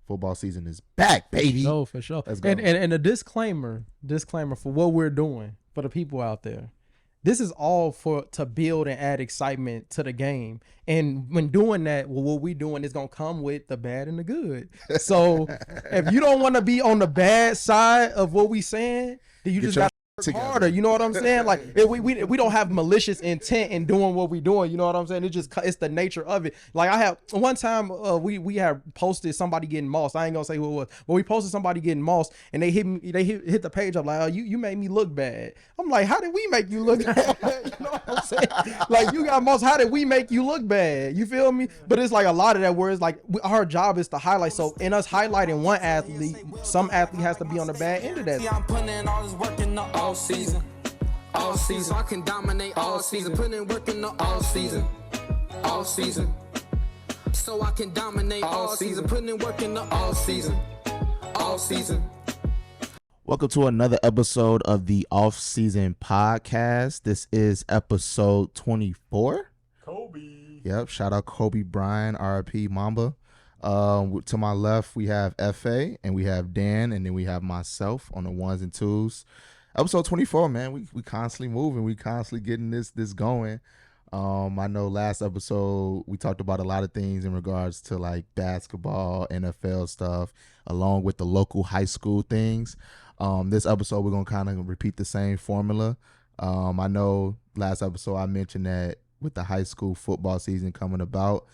Football season is back, baby. For sure. Let's go. And a disclaimer for what we're doing for the people out there. This is all to build and add excitement to the game. And when doing that, what we doing is going to come with the bad and the good. So if you don't want to be on the bad side of what we saying, then you just got to work harder. You know what I'm saying? Like we don't have malicious intent in doing what we doing. You know what I'm saying? It's the nature of it. Like I have one time we have posted somebody getting mossed. I ain't gonna say who it was, but we posted somebody getting mossed, and they hit the page up like, oh, you made me look bad. I'm like, how did we make you look bad? You know what I'm saying? Like, you got mossed. How did we make you look bad? You feel me? But it's like a lot of that where it's like our job is to highlight. So in us highlighting one athlete, some athlete has to be on the bad end of that. I'm putting in all this work in the all season. All season, I can dominate all season. Put in work in the all season. All season. So I can dominate all season. Put in work in the all season. All season. Welcome to another episode of the Off-Season Podcast. This is episode 24. Kobe. Yep, shout out Kobe Bryant, RIP Mamba. To my left, we have FA, and we have Dan, and then we have myself on the ones and twos. Episode 24, man, we constantly moving. We constantly getting this going. I know last episode we talked about a lot of things in regards to like basketball, NFL stuff, along with the local high school things. This episode we're gonna kind of repeat the same formula. I know last episode I mentioned that with the high school football season coming about,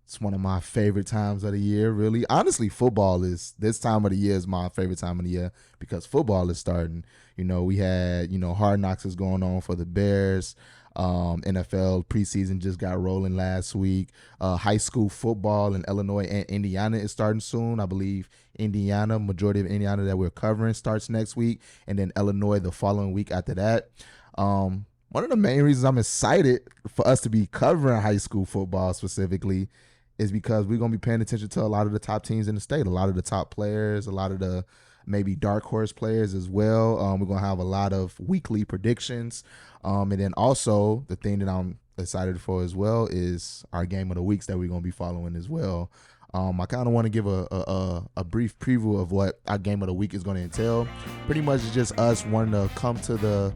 it's one of my favorite times of the year, really. Honestly, this time of the year is my favorite time of the year because football is starting. You know, we had, Hard Knocks is going on for the Bears. NFL preseason just got rolling last week. High school football in Illinois and Indiana is starting soon. I believe majority of Indiana that we're covering starts next week, and then Illinois the following week after that. One of the main reasons I'm excited for us to be covering high school football specifically is because we're going to be paying attention to a lot of the top teams in the state, a lot of the top players, a lot of the maybe dark horse players as well. We're going to have a lot of weekly predictions. And then also the thing that I'm excited for as well is our game of the weeks that we're going to be following as well. I kind of want to give a brief preview of what our game of the week is going to entail. Pretty much it's just us wanting to come to the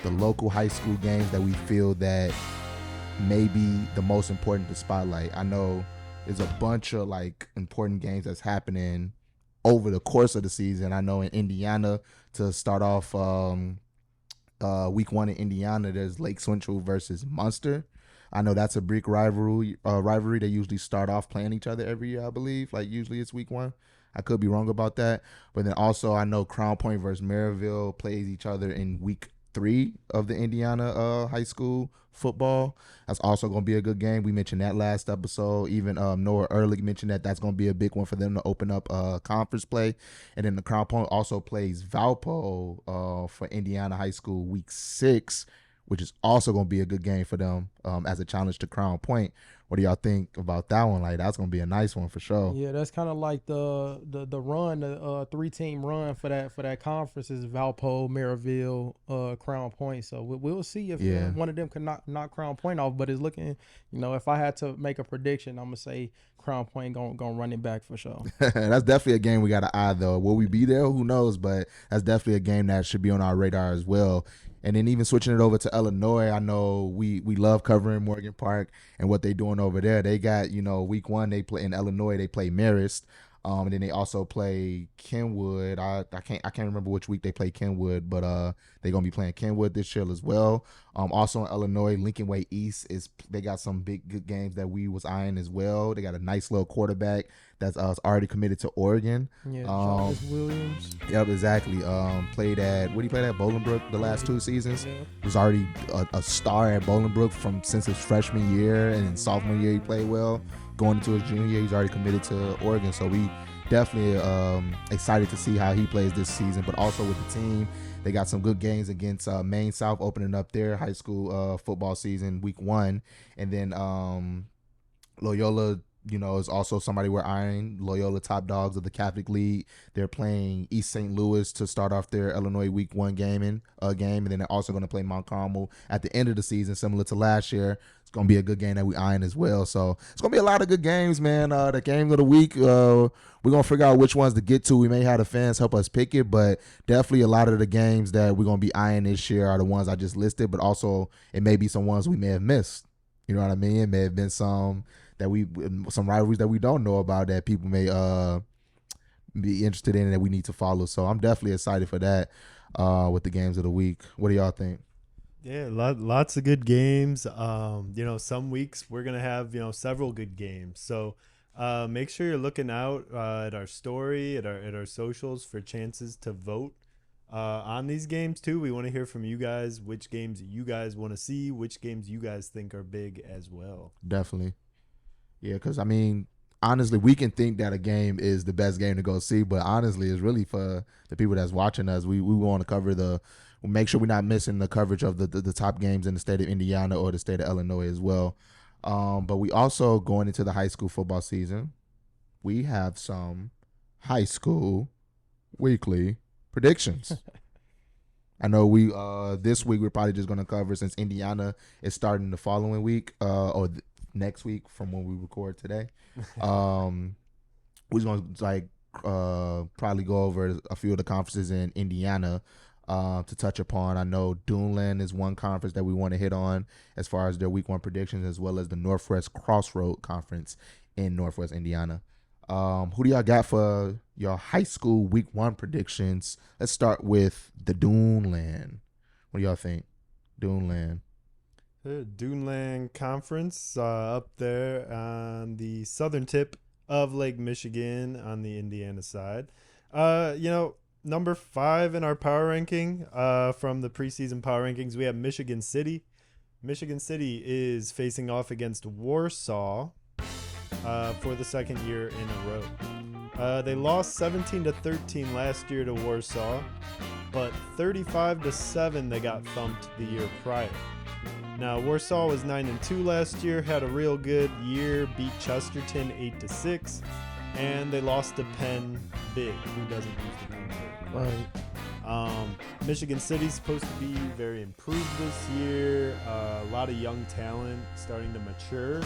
local high school games that we feel that may be the most important to spotlight. I know there's a bunch of like important games that's happening over the course of the season. I know in Indiana, to start off week one in Indiana, there's Lake Central versus Munster. I know that's a big rivalry. They usually start off playing each other every year, I believe. Like usually it's week one. I could be wrong about that. But then also I know Crown Point versus Merrillville plays each other in week 3 of the Indiana high school football. That's also going to be a good game. We mentioned that last episode. Even Noah Ehrlich mentioned that's going to be a big one for them to open up conference play. And then the Crown Point also plays Valpo for Indiana high school week 6, which is also going to be a good game for them as a challenge to Crown Point. What do y'all think about that one? Like, that's going to be a nice one for sure. Yeah, that's kind of like the run, the 3-team run for that conference is Valpo, Merrillville, Crown Point. So we'll see if one of them can knock Crown Point off. But it's looking, if I had to make a prediction, I'm going to say Crown Point gonna run it back for sure. That's definitely a game we got to eye, though. Will we be there? Who knows? But that's definitely a game that should be on our radar as well. And then even switching it over to Illinois, I know we love covering Morgan Park and what they're doing over there. They got, week 1 they play in Illinois, they play Marist. And then they also play Kenwood. I can't remember which week they play Kenwood, but they're gonna be playing Kenwood this year as well. Also in Illinois, Lincoln Way East they got some good games that we was eyeing as well. They got a nice little quarterback that's already committed to Oregon. Yeah, Charles Williams. Yep, exactly. Played at Bolingbrook the last 2 seasons. Yeah. Was already a star at Bolingbrook since his freshman year, and in sophomore year he played well. Going into his junior year, he's already committed to Oregon. So we definitely excited to see how he plays this season. But also with the team, they got some good games against Maine South, opening up their high school football season week 1. And then Loyola, is also somebody we're eyeing. Loyola, top dogs of the Catholic League. They're playing East St. Louis to start off their Illinois week 1 game. And then they're also going to play Mount Carmel at the end of the season, similar to last year. it's gonna be a good game that we eyeing as well. So it's gonna be a lot of good games, man. The game of the week, we're gonna figure out which ones to get to. We may have the fans help us pick it, but definitely a lot of the games that we're gonna be eyeing this year are the ones I just listed. But also it may be some ones we may have missed. You know what I mean? It may have been some rivalries that we don't know about that people may be interested in and that we need to follow. So I'm definitely excited for that with the games of the week. What do y'all think? Yeah, lots of good games. Some weeks we're gonna have several good games. So make sure you're looking out at our story, at our socials for chances to vote on these games too. We want to hear from you guys which games you guys want to see, which games you guys think are big as well. Definitely. Yeah, because, I mean, honestly, we can think that a game is the best game to go see, but honestly, it's really for the people that's watching us. We want to cover make sure we're not missing the coverage of the top games in the state of Indiana or the state of Illinois as well. But we also, going into the high school football season, we have some high school weekly predictions. I know this week we're probably just going to cover, since Indiana is starting the following week next week from when we record today. We're going to probably go over a few of the conferences in Indiana to touch upon. I know Duneland is one conference that we want to hit on as far as their week 1 predictions, as well as the Northwest Crossroads Conference in Northwest Indiana. Who do y'all got for your high school week 1 predictions? Let's start with the Duneland. What do y'all think? Duneland. Duneland Conference up there on the southern tip of Lake Michigan on the Indiana side. Number 5 in our power ranking from the preseason power rankings, we have Michigan City. Michigan City is facing off against Warsaw for the second year in a row. They lost 17-13 last year to Warsaw, but 35-7 they got thumped the year prior. Now, Warsaw was 9-2 last year, had a real good year, beat Chesterton 8-6, and they lost to Penn big, who doesn't use the Penn big. Right. Michigan City's supposed to be very improved this year. A lot of young talent starting to mature.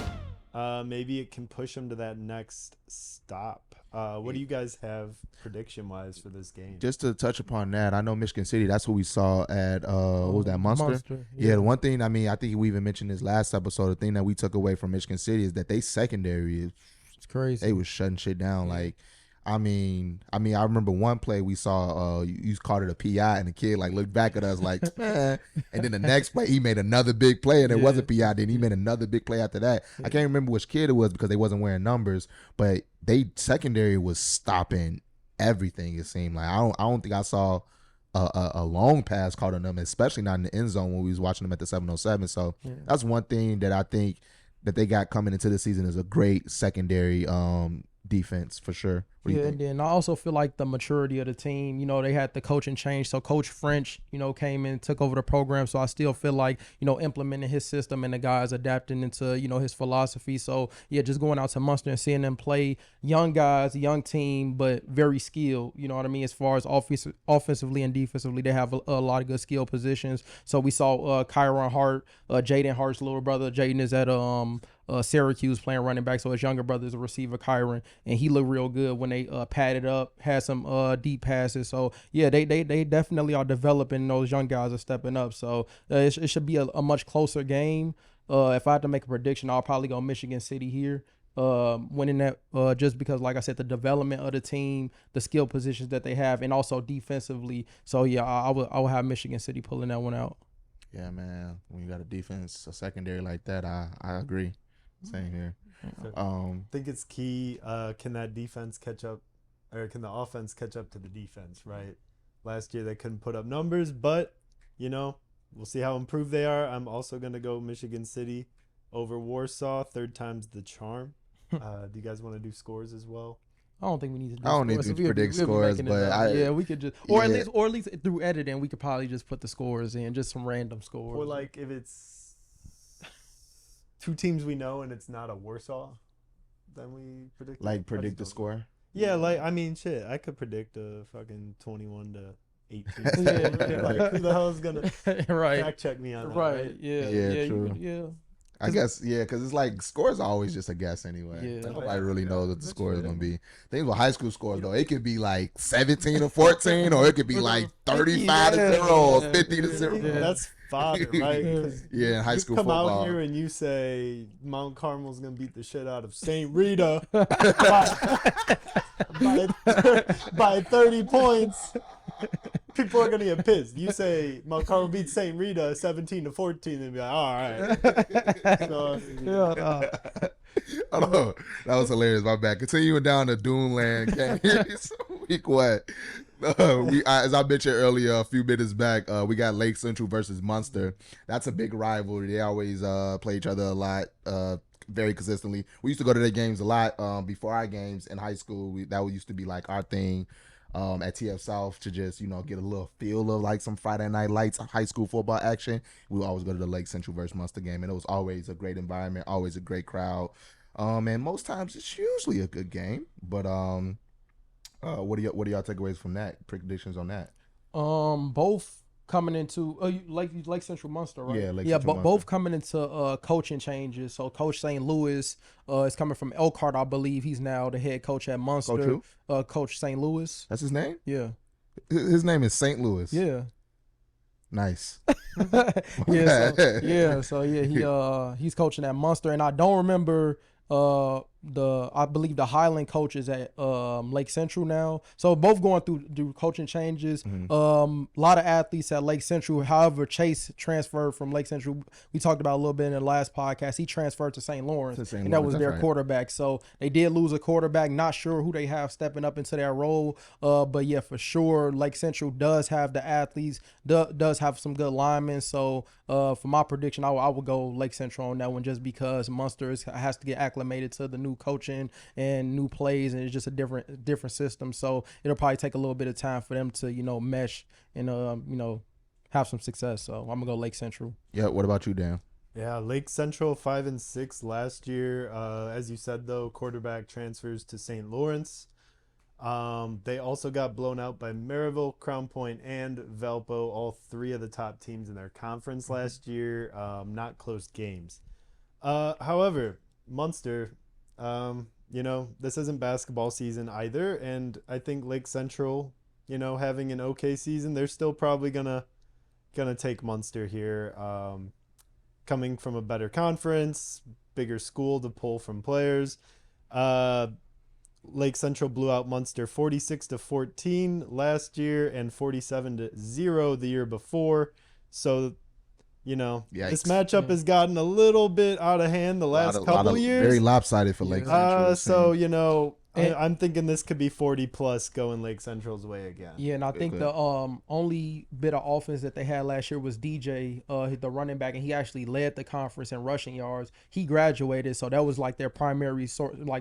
Maybe it can push them to that next stop. What do you guys have prediction-wise for this game? Just to touch upon that, I know Michigan City, that's what we saw at, what was that, Munster? Yeah, the one thing, I think we even mentioned this last episode, the thing that we took away from Michigan City is that they secondary is it's crazy. They was shutting shit down. Like, I remember one play we saw, you called it a PI, and the kid looked back at us like, and then the next play he made another big play, and it wasn't PI. Then he made another big play after that. I can't remember which kid it was because they wasn't wearing numbers, but they secondary was stopping everything. It seemed like I don't think I saw a long pass caught on them, especially not in the end zone when we was watching them at the 707. So that's one thing that I think that they got coming into the season is a great secondary defense for sure. What do you think? And then I also feel like the maturity of the team, they had the coaching change. So Coach French, came in, took over the program. So I still feel like, implementing his system and the guys adapting into, his philosophy. So yeah, just going out to Munster and seeing them play, young guys, young team, but very skilled, you know what I mean? As far as offensively and defensively, they have a lot of good skill positions. So we saw Kyron Hart, Jaden Hart's little brother. Jaden is at Syracuse playing running back, so his younger brother is a receiver, Kyron, and he looked real good when they padded up, had some deep passes. So yeah, they definitely are developing. Those young guys are stepping up. So it should be a much closer game. If I had to make a prediction, I'll probably go Michigan City here, winning that just because, like I said, the development of the team, the skill positions that they have, and also defensively. So yeah, I would have Michigan City pulling that one out. Yeah, man. When you got a secondary like that, I agree. Same here. I think it's key. Can that defense catch up, or can the offense catch up to the defense, right? Last year they couldn't put up numbers, but, we'll see how improved they are. I'm also going to go Michigan City over Warsaw. 3rd time's the charm. Do you guys want to do scores as well? I don't think we need to do I don't need to predict scores, but we could just, or at least through editing, we could probably just put the scores in, just some random scores. Or like if it's 2 teams we know and it's not a Warsaw, then we predict. Predict the score? Yeah, shit, I could predict a fucking 21-18. Yeah. Who the hell is gonna right. fact check me on that? Right. Yeah. True. I guess, yeah, because it's like scores are always just a guess anyway. Yeah. Nobody really knows what the That's score is fair. going to be. Things with high school scores, though, it could be like 17 to 14, or it could be like 35 to 0 or 50 to 0. Yeah. That's fodder, right? 'Cause Yeah, in high you school come football. out here and you say Mount Carmel's gonna beat the shit out of St. Rita by 30 points. People are gonna get pissed. You say Mount Carmel beats St. Rita 17 to 14, and be like, all right. So, Oh, that was hilarious. My bad. Continuing down the Duneland game. Week what? As I mentioned earlier, a few minutes back, we got Lake Central versus Munster. That's a big rivalry. They always play each other a lot, very consistently. We used to go to their games a lot before our games in high school. That used to be like our thing at TF South to just, get a little feel of like some Friday Night Lights high school football action. We would always go to the Lake Central versus Munster game, and it was always a great environment, always a great crowd. And most times it's usually a good game. But what are y'all takeaways from that? Predictions on that? Both coming into Lake Central Munster, right? Yeah, Lake yeah, Central but Munster. both coming into coaching changes. So Coach St. Louis is coming from Elkhart, I believe. He's now the head coach at Munster. Coach who? Coach St. Louis. That's his name? Yeah. His name is St. Louis. Yeah. Nice. He's coaching at Munster, and I don't remember I believe the Highland coach is at Lake Central now. So both going through coaching changes. Mm-hmm. A lot of athletes at Lake Central. However, Chase transferred from Lake Central. We talked about a little bit in the last podcast. He transferred to St. Lawrence, and that was their quarterback. So they did lose a quarterback. Not sure who they have stepping up into that role. But yeah, for sure, Lake Central does have the athletes. Does have some good linemen. So for my prediction, I would go Lake Central on that one, just because Munster has to get acclimated to the new coaching and new plays, and it's just a different system. So it'll probably take a little bit of time for them to mesh and have some success. So I'm gonna go Lake Central. Yeah. What about you, Dan? yeah, Lake Central 5-6 last year. As you said, though, quarterback transfers to St. Lawrence. They also got blown out by Merrillville, Crown Point, and Valpo, all three of the top teams in their conference last year. Not close games. However, Munster, this isn't basketball season either, and I think Lake Central, having an okay season, they're still probably gonna take Munster here. Coming from a better conference, bigger school to pull from players. Lake Central blew out Munster 46-14 last year and 47-0 the year before. So, this matchup has gotten a little bit out of hand the last couple years. Very lopsided for Lake Central. So, I'm thinking this could be 40+ going Lake Central's way again. Yeah, and I think the only bit of offense that they had last year was DJ, the running back, and he actually led the conference in rushing yards. He graduated, so that was like their primary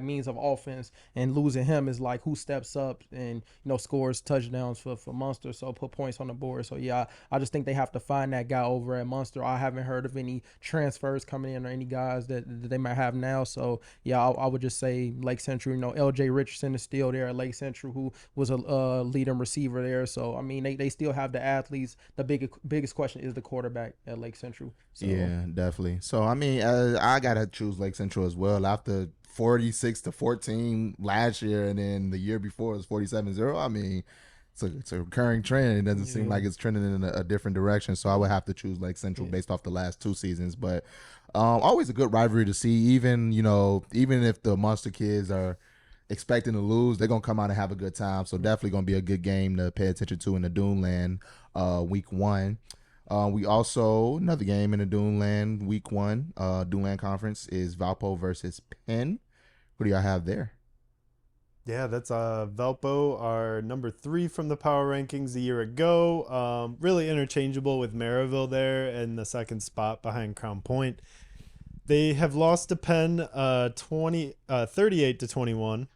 means of offense. And losing him is like who steps up and scores touchdowns for Munster, so put points on the board. So yeah, I just think they have to find that guy over at Munster. I haven't heard of any transfers coming in or any guys that they might have now. So yeah, I would just say Lake Central. LJ Richardson is still there at Lake Central, who was a leading receiver there. So I mean, they still have the athletes. The biggest question is the quarterback at Lake Central. So, yeah, definitely. So I mean, I gotta choose Lake Central as well. After 46-14 last year, and then the year before it was 47-0. I mean, it's a recurring trend. It doesn't seem like it's trending in a different direction. So I would have to choose Lake Central based off the last two seasons. But always a good rivalry to see. Even if the Munster kids are expecting to lose, they're gonna come out and have a good time. So definitely gonna be a good game to pay attention to in the Duneland week 1. We also, another game in the Duneland week 1 Duneland conference is Valpo versus Penn. Who do y'all have there? Yeah, that's Valpo, our number 3 from the power rankings a year ago. Really interchangeable with Merrillville there in the second spot behind Crown Point. They have lost to Penn 38-21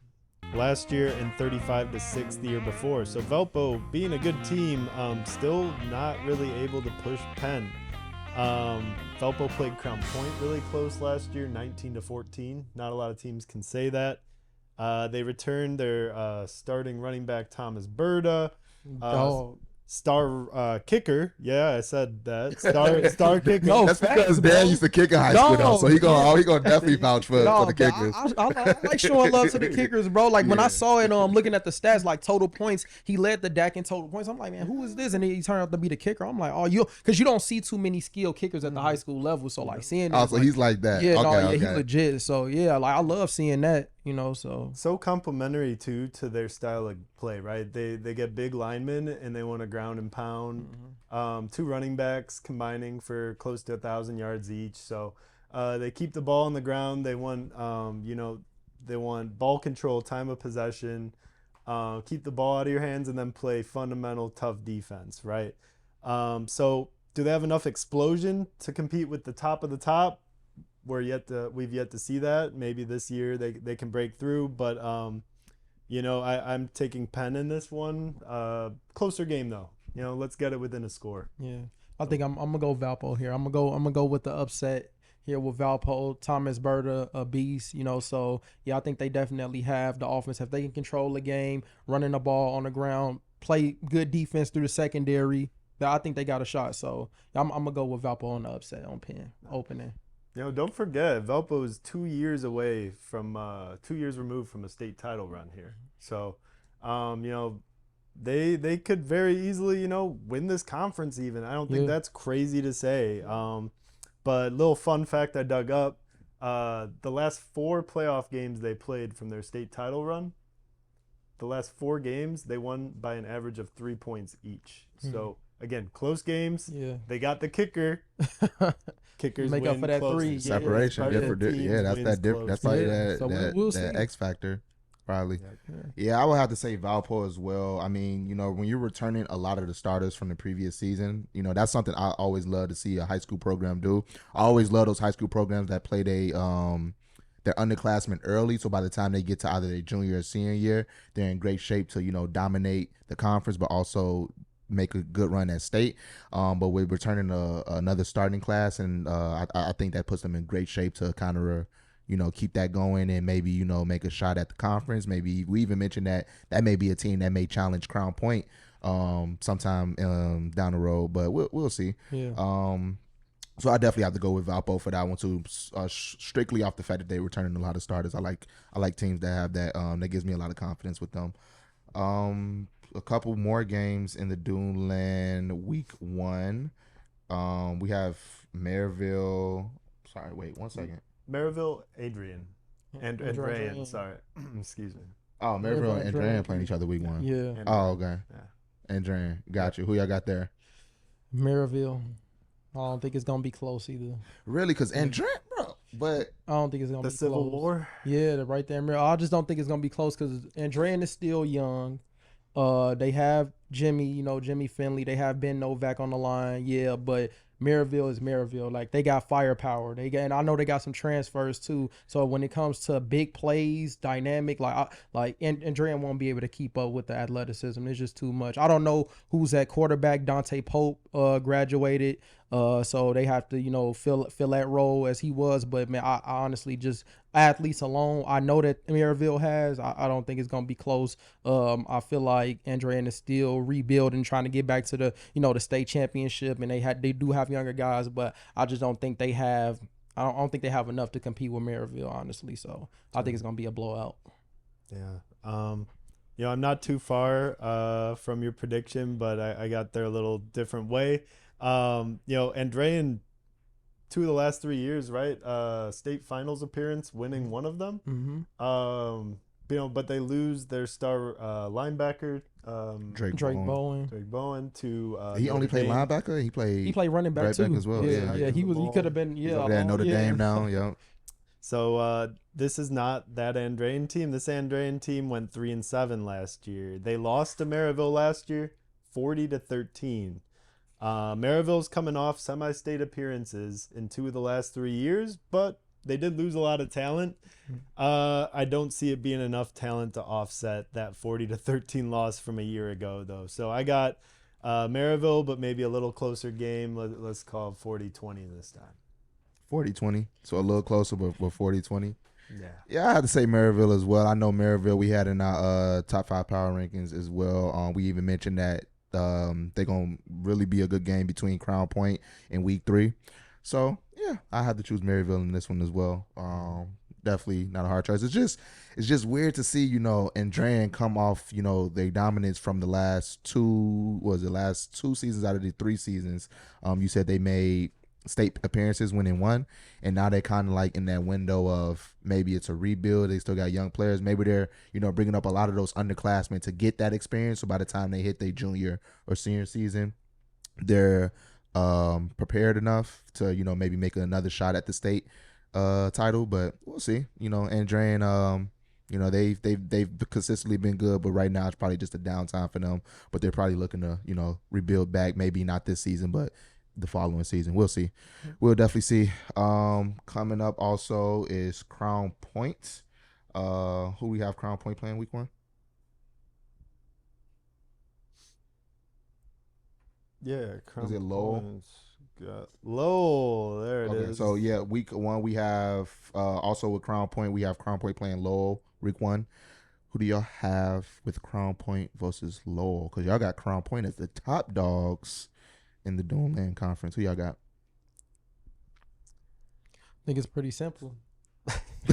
last year and 35-6 the year before. So Valpo, being a good team, still not really able to push Penn. Valpo played Crown Point really close last year, 19-14. Not a lot of teams can say that. They returned their starting running back Thomas Berta. star kicker. Yeah, I said that. Star kicker. No, That's facts, because bro. Dan used to kick in high school, though, so he gonna definitely vouch for No, the but kickers. I like showing love to the kickers, bro. Like when I Yeah. saw it, looking at the stats, like total points, he led the DAC in total points. I'm like, man, who is this? And he turned out to be the kicker. I'm like, oh, because you don't see too many skilled kickers at the high school level. So like seeing that, Oh, so he's like that. yeah, Okay, he's okay. legit. So yeah, like I love seeing that, so Complimentary too to their style of play, right? They get big linemen and they want to ground and pound. Two running backs combining for close to 1,000 yards each. So they keep the ball on the ground. They want they want ball control, time of possession, keep the ball out of your hands, and then play fundamental tough defense, right? So do they have enough explosion to compete with the top of the top? We've yet to see that. Maybe this year they can break through, but I'm taking Penn in this one. Closer game though. Let's get it within a score. yeah. I think I'm gonna go Valpo here. I'm gonna go with the upset here with Valpo. Thomas Berta, a beast, so yeah, I think they definitely have the offense. If they can control the game, running the ball on the ground, play good defense through the secondary, I think they got a shot. So I'm gonna go with Valpo on the upset on Penn opening. Don't forget, Valpo is 2 years away from 2 years removed from a state title run here. So, they could very easily, win this conference even. I don't think that's crazy to say. But little fun fact I dug up, the last 4 playoff games they played from their state title run, the last 4 games, they won by an average of 3 points each. So, again, close games. Yeah. They got the kicker. Kickers Make up win for that close. 3. Separation, that's that different. That's like So that we'll see. X factor, probably. Yeah, I would have to say Valpo as well. I mean, when you're returning a lot of the starters from the previous season, that's something I always love to see a high school program do. I always love those high school programs that play their underclassmen early, so by the time they get to either their junior or senior year, they're in great shape to dominate the conference, but also make a good run at state. But we're returning another starting class, and I think that puts them in great shape to kind of keep that going, and maybe make a shot at the conference. Maybe we even mentioned that may be a team that may challenge Crown Point sometime down the road, but we'll see. So I definitely have to go with Valpo for that one too, strictly off the fact that they're returning a lot of starters. I like teams that have that. That gives me a lot of confidence with them. A couple more games in the Duneland week 1. We have Merrillville. Sorry, wait 1 second. Merrillville, Adrian. And Andrean, sorry. Excuse me. Oh, Merrillville and Andrean playing each other week 1. Yeah. Oh, okay. Yeah. Andrean, got you. Who y'all got there? Merrillville. I don't think it's gonna be close either. Really? Because Andrean, bro. But I don't think it's gonna be The Civil close. War? Yeah, right there in Merrill. I just don't think it's gonna be close because Andrean is still young. They have Jimmy, Jimmy Finley. They have Ben Novak on the line. Yeah, but Merrillville is Merrillville. Like they got firepower. And I know they got some transfers too. So when it comes to big plays, dynamic, Andrean won't be able to keep up with the athleticism. It's just too much. I don't know who's at quarterback. Dante Pope graduated. So they have to, fill that role as he was. But man, I honestly just athletes alone, I know that Merrillville has. I don't think it's gonna be close. I feel like Andrean is still rebuilding, trying to get back to the the state championship, and they do have younger guys, but I just don't think they have. I don't think they have enough to compete with Merrillville, honestly. So I think it's gonna be a blowout. Yeah. I'm not too far from your prediction, but I got there a little different way. Andrean, 2 of the last 3 years, right? State finals appearance, winning one of them. But they lose their star linebacker, Drake Bowen to. He only played linebacker. He played running back too as well. Yeah. He could have been. Yeah, Notre Dame now. Yeah. So this is not that Andrean team. This Andrean team went 3-7 last year. They lost to Merrillville last year, 40-13. Merrillville's coming off semi-state appearances in 2 of the last 3 years, but they did lose a lot of talent. I don't see it being enough talent to offset that 40-13 loss from a year ago, though. So I got Merrillville, but maybe a little closer game. Let's call it 40-20 this time. 40-20, so a little closer, but 40-20. Yeah, I had to say Merrillville as well. I know Merrillville we had in our top 5 power rankings as well. We even mentioned that they're gonna really be a good game between Crown Point and Week 3. So yeah, I had to choose Merrillville in this one as well. Definitely not a hard choice. It's just weird to see, Andrean come off, their dominance from the last two seasons out of the 3 seasons. You said they made state appearances, winning 1, and now they're kind of like in that window of maybe it's a rebuild. They still got young players. Maybe they're, bringing up a lot of those underclassmen to get that experience. So by the time they hit their junior or senior season, they're prepared enough to, maybe make another shot at the state title, but we'll see. Andrean, they've consistently been good, but right now it's probably just a downtime for them. But they're probably looking to, rebuild back. Maybe not this season, but the following season. We'll see. We'll definitely see. Coming up also is Crown Point. Who we have Crown Point playing week 1? Yeah, Crown Is it Lowell? Point's got Lowell. There it is. So yeah, week 1 we have also with Crown Point, we have Crown Point playing Lowell week 1. Who do y'all have with Crown Point versus Lowell? Because y'all got Crown Point as the top dogs in the Duneland Conference. Who y'all got? I think it's pretty simple.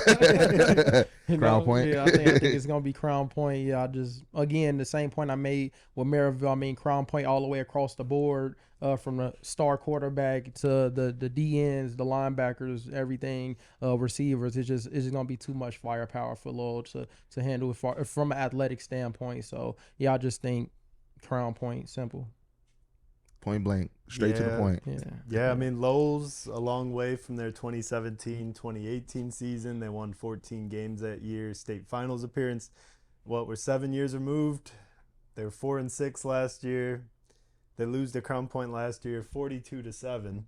Crown Point. Yeah, I think it's gonna be Crown Point. Yeah, I just again the same point I made with Merrillville. I mean Crown Point all the way across the board, from the star quarterback to the DNs, the linebackers, everything, receivers. It's just gonna be too much firepower for Lowell to handle it from an athletic standpoint. So yeah, I just think Crown Point, simple. Point blank, straight to the point. Yeah, I mean, Lowell's a long way from their 2017-2018 season. They won 14 games that year, state finals appearance. We're 7 years removed. They were 4-6 last year. They lose to Crown Point last year, 42-7.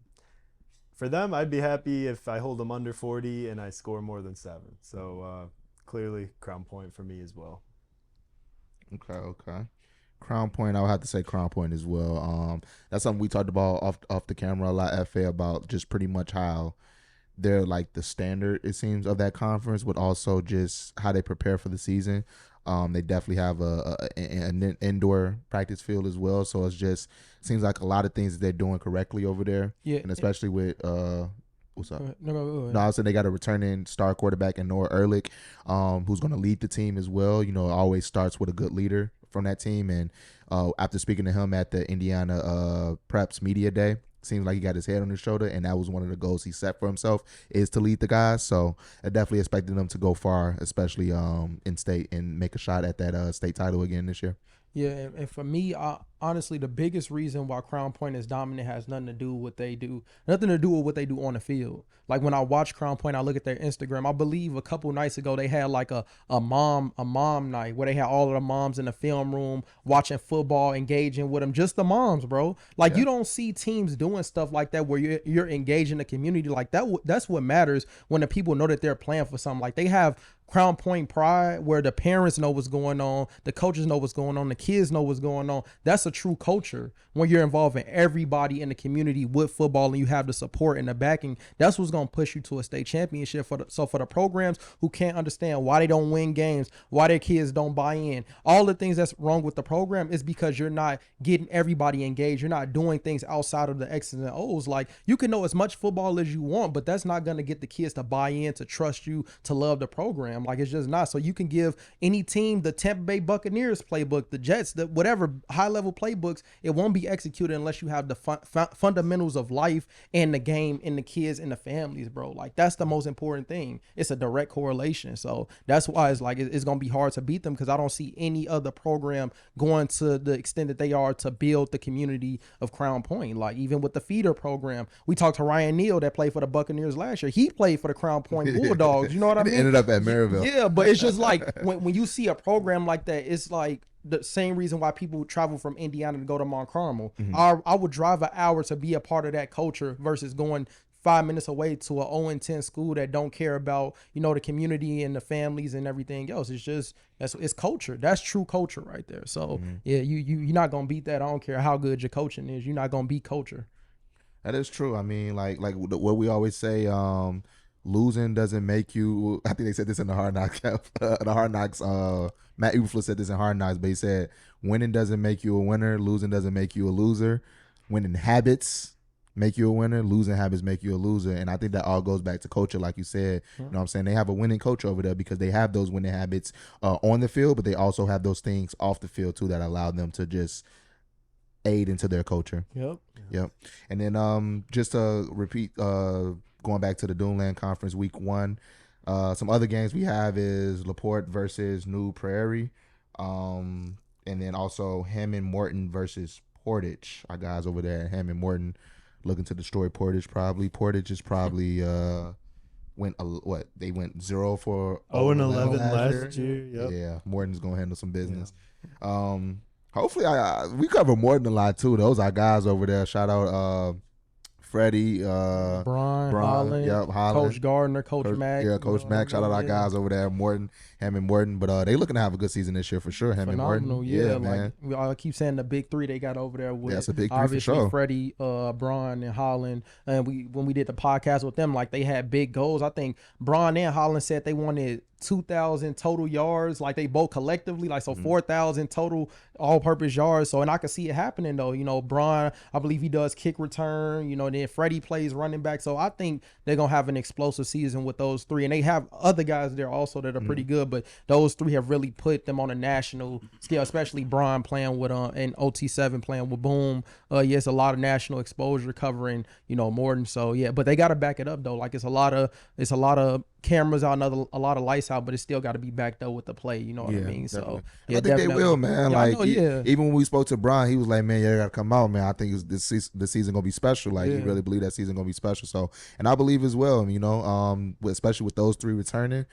For them, I'd be happy if I hold them under 40 and I score more than 7. So clearly, Crown Point for me as well. Okay. Crown Point, I would have to say Crown Point as well. That's something we talked about off the camera a lot, FA, about just pretty much how they're like the standard, it seems, of that conference, but also just how they prepare for the season. They definitely have an indoor practice field as well, so it seems like a lot of things that they're doing correctly over there. Yeah, and especially with what's up? No, I was saying they got a returning star quarterback in Nasir Ehrlich, who's going to lead the team as well. It always starts with a good leader from that team. And after speaking to him at the Indiana Preps Media Day, seems like he got his head on his shoulder, and that was one of the goals he set for himself, is to lead the guys. So I definitely expected them to go far, especially in state, and make a shot at that state title again this year. Yeah, and for me, honestly, the biggest reason why Crown Point is dominant has nothing to do with what they do. Nothing to do with what they do on the field. Like when I watch Crown Point, I look at their Instagram. I believe a couple nights ago they had like a mom night where they had all of the moms in the film room watching football, engaging with them. Just the moms, bro. Like you don't see teams doing stuff like that where you're engaging the community like that. That's what matters when the people know that they're playing for something. Like they have Crown Point pride where the parents know what's going on, the coaches know what's going on, the kids know what's going on. That's a true culture when you're involving everybody in the community with football and you have the support and the backing. That's what's going to push you to a state championship. So for the programs who can't understand why they don't win games, why their kids don't buy in, all the things that's wrong with the program is because you're not getting everybody engaged. You're not doing things outside of the X's and O's. Like you can know as much football as you want, but that's not going to get the kids to buy in, to trust you, to love the program. Like it's just not. So you can give any team the Tampa Bay Buccaneers playbook, the Jets, the whatever high level playbooks. It won't be executed unless you have the fundamentals of life and the game and the kids and the families, bro. Like that's the most important thing. It's a direct correlation. So that's why it's like it's gonna be hard to beat them, because I don't see any other program going to the extent that they are to build the community of Crown Point. Like even with the feeder program, we talked to Ryan Neal that played for the Buccaneers last year. He played for the Crown Point Bulldogs. You know what I mean? Ended up at Merrillville. Yeah, but it's just like when you see a program like that, it's like the same reason why people travel from Indiana to go to Mount Carmel. I would drive an hour to be a part of that culture versus going 5 minutes away to a 0-10 school that don't care about, the community and the families and everything else. It's just, it's culture. That's true culture right there. So yeah, you're not going to beat that. I don't care how good your coaching is. You're not going to beat culture. That is true. I mean, like what we always say, losing doesn't make you. I think they said this in the Hard Knocks. The Hard Knocks. Matt Eberflus said this in Hard Knocks, but he said winning doesn't make you a winner. Losing doesn't make you a loser. Winning habits make you a winner. Losing habits make you a loser. And I think that all goes back to culture, like you said. You know what I'm saying? They have a winning culture over there because they have those winning habits on the field, but they also have those things off the field too that allow them to just aid into their culture. Yep. And then just to repeat, going back to the Duneland Conference Week 1, some other games we have is LaPorte versus New Prairie, and then also Hammond Morton versus Portage. Our guys over there at Hammond Morton looking to destroy Portage probably. Portage is probably they went 0 for 0-11 last year. Yep. Yeah, Morton's gonna handle some business. Yeah. Hopefully, we cover Morton a lot too. Those are guys over there. Shout out Freddie, Brian, Holland, Holland, Coach Gardner, Coach Mack. Yeah, Coach Mack. Shout out our guys over there, Hammond Morton. But they looking to have a good season this year for sure. Hammond Morton. Yeah, man. Like I keep saying the big three they got over there with. That's a big three for obviously sure. Freddie, Brian, and Holland. And when we did the podcast with them, like they had big goals. I think Brian and Holland said they wanted 2,000 total yards, like they both collectively, like so 4,000 total all-purpose yards. So, and I can see it happening though. You know, Brian, I believe he does kick return. You know, then Freddie plays running back. So I think they're gonna have an explosive season with those three, and they have other guys there also that are pretty good. But those three have really put them on a national scale, especially Brian playing with and OT7 playing with Boom. It's a lot of national exposure covering, you know, Morton. So yeah, but they got to back it up though. Like it's a lot of cameras out, a lot of lights out, but it's still got to be backed up with the play. You know what I mean? Definitely. So yeah, I think they will, man. Yeah, even when we spoke to Brian, he was like, "Man, you got to come out, man. I think the season gonna be special. Like, he really believe that season gonna be special. So, and I believe as well. You know, especially with those three returning,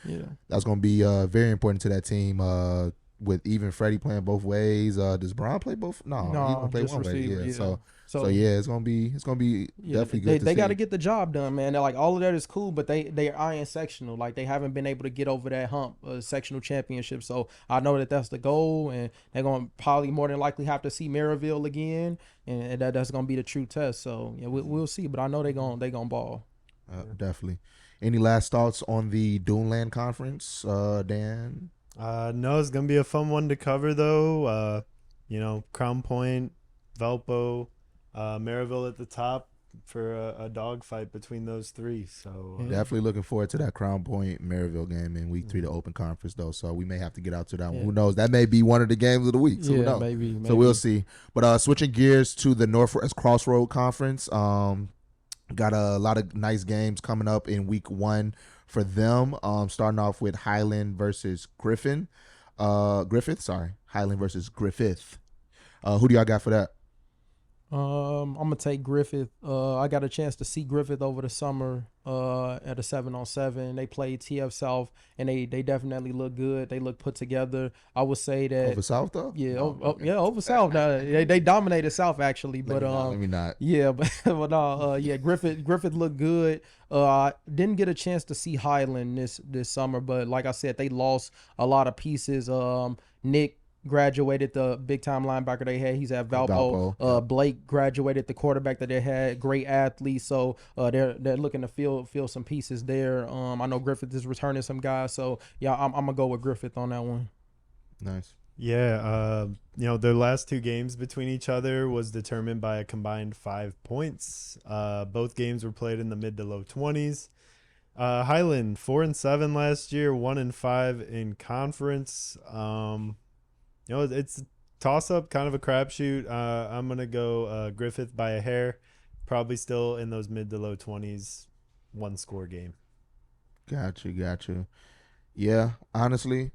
that's gonna be very important to that team. With even Freddie playing both ways. Does Brian play both? No, he's gonna play one way. Yeah. So yeah, it's gonna be definitely good. They got to get the job done, man. They're like, all of that is cool, but they're eyeing sectional. Like they haven't been able to get over that hump, sectional championship. So I know that's the goal, and they're gonna probably more than likely have to see Merrillville again, and that's gonna be the true test. So yeah, we'll see. But I know they gonna ball. Definitely. Any last thoughts on the Duneland Conference, Dan? No, it's gonna be a fun one to cover though. You know, Crown Point, Valpo, Merrillville at the top for a dogfight between those three. So definitely looking forward to that Crown Point Merrillville game in week 3, the Open Conference though. So we may have to get out to that one. Who knows? That may be one of the games of the week. So who knows? Maybe. So we'll see. But switching gears to the Northwest Crossroad Conference, got a lot of nice games coming up in week 1 for them. Starting off with Highland versus Griffith. Highland versus Griffith. Who do y'all got for that? I'm gonna take Griffith. I got a chance to see Griffith over the summer at a 7-on-7. They played TF South, and they definitely look good. They look put together. I would say that over South though. Yeah, over South. They dominated South actually, but let me not. Yeah, but Griffith looked good. Didn't get a chance to see Highland this summer, but like I said, they lost a lot of pieces. Nick graduated, the big time linebacker they had. He's at Valpo. Blake graduated, the quarterback that they had. Great athlete. So they're looking to fill some pieces there. I know Griffith is returning some guys. So yeah, I'm gonna go with Griffith on that one. Nice. Yeah, you know, their last 2 games between each other was determined by a combined 5 points. Both games were played in the mid to low 20s. Highland 4-7 last year, 1-5 in conference. You know, it's a toss-up, kind of a crapshoot. I'm going to go Griffith by a hair. Probably still in those mid to low 20s, 1-score game. Gotcha. Yeah, honestly,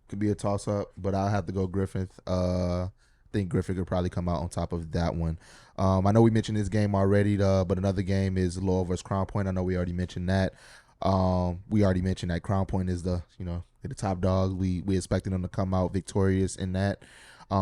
could be a toss-up, but I'll have to go Griffith. I think Griffith could probably come out on top of that one. I know we mentioned this game already, but another game is Loyola versus Crown Point. I know we already mentioned that. We already mentioned that Crown Point is the top dogs. We expecting them to come out victorious in that.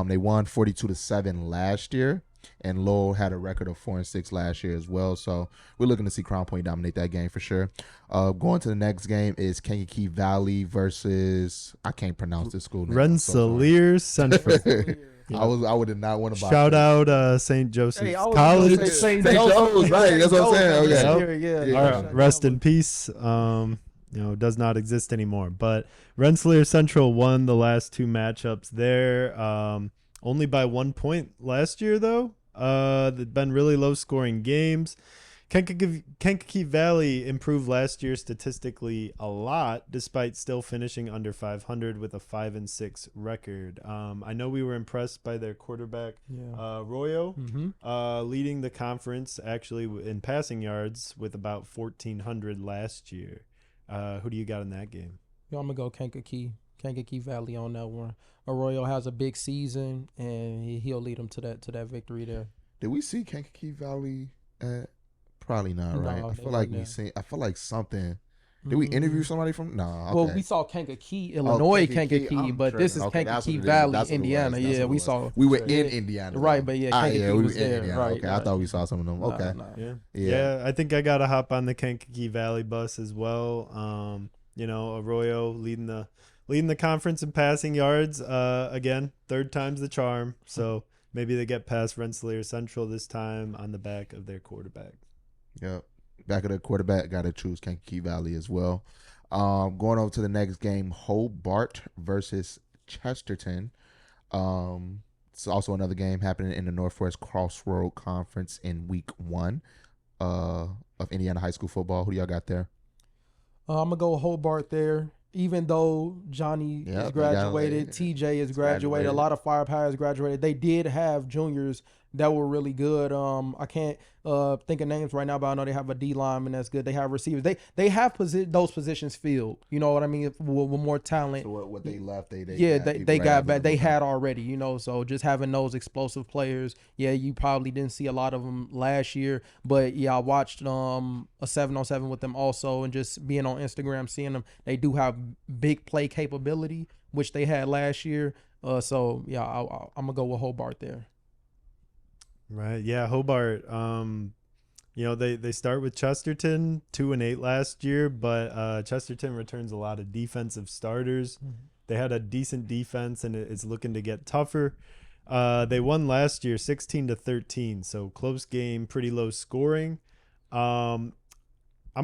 They won 42-7 last year, and Lowell had a record of 4-6 last year as well. So we're looking to see Crown Point dominate that game for sure. Going to the next game is Kankakee Valley versus, I can't pronounce this school name. Rensselaer Central. I would have not want to buy. Shout out St. Joseph's Hey, I was College. gonna say St. Joe's, right? That's what I'm saying. Okay. Yeah. All right, rest in peace. Does not exist anymore. But Rensselaer Central won the last 2 matchups there. Only by 1 point last year, though. They've been really low-scoring games. Kankakee Valley improved last year statistically a lot, despite still finishing under 500 with a 5-6 record. I know we were impressed by their quarterback, Royo, leading the conference actually in passing yards with about 1,400 last year. Who do you got in that game? I'm gonna go Kankakee Valley on that one. Arroyo has a big season, and he'll lead them to that victory there. Did we see Kankakee Valley Probably not, right? No, I feel like we seen. I feel like something. Did we interview somebody from? No. Okay. Well, we saw Kankakee, Illinois, Kankakee, but this is Kankakee Valley, Indiana. Yeah, we saw. We were in Indiana, right? But Kankakee we was in there. Indiana. Right? Okay, I thought we saw some of them. Okay. Yeah. I think I gotta hop on the Kankakee Valley bus as well. Arroyo leading the conference in passing yards. Again, third time's the charm. So maybe they get past Rensselaer Central this time on the back of their quarterback. Yep. Back of the quarterback, got to choose Kankakee Valley as well. Going over to the next game, Hobart versus Chesterton. It's also another game happening in the Northwest Crossroads Conference in week 1 of Indiana high school football. Who do y'all got there? I'm going to go Hobart there. Even though Johnny is graduated, TJ is graduated, a lot of firepower is graduated. They did have juniors that were really good. I can't think of names right now, but I know they have a D lineman that's good. They have receivers. They have those positions filled. You know what I mean? With more talent. So what they left, they got back. They had already. So just having those explosive players. Yeah, you probably didn't see a lot of them last year, but yeah, I watched a 7-on-7 with them also, and just being on Instagram, seeing them. They do have big play capability, which they had last year. So yeah, I'm gonna go with Hobart there. Right. Yeah. Hobart. They start with Chesterton 2-8 last year, but Chesterton returns a lot of defensive starters. Mm-hmm. They had a decent defense, and it's looking to get tougher. They won last year 16-13, so close game, pretty low scoring. I'm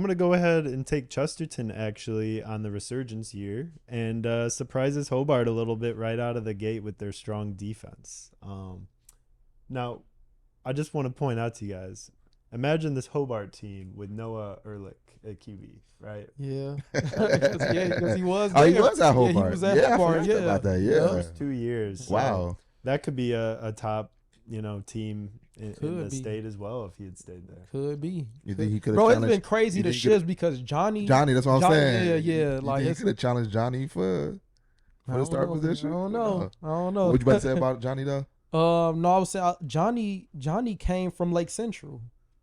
gonna go ahead and take Chesterton actually on the resurgence year, and surprises Hobart a little bit right out of the gate with their strong defense. Now, I just want to point out to you guys, imagine this Hobart team with Noah Ehrlich at QB, right? Yeah. Because he was there. Oh, he was at Hobart. Yeah, he was at Hobart. I forgot about that. Yeah. Those 2 years. Wow. So that could be a top, team in the state as well if he had stayed there. Could be. You think he could have Bro, it's been crazy the shifts because Johnny, that's what I'm saying. Yeah. Like, he could have challenged Johnny for the start position? I don't know. What you about to say about Johnny, though? No, I was saying Johnny came from Lake Central.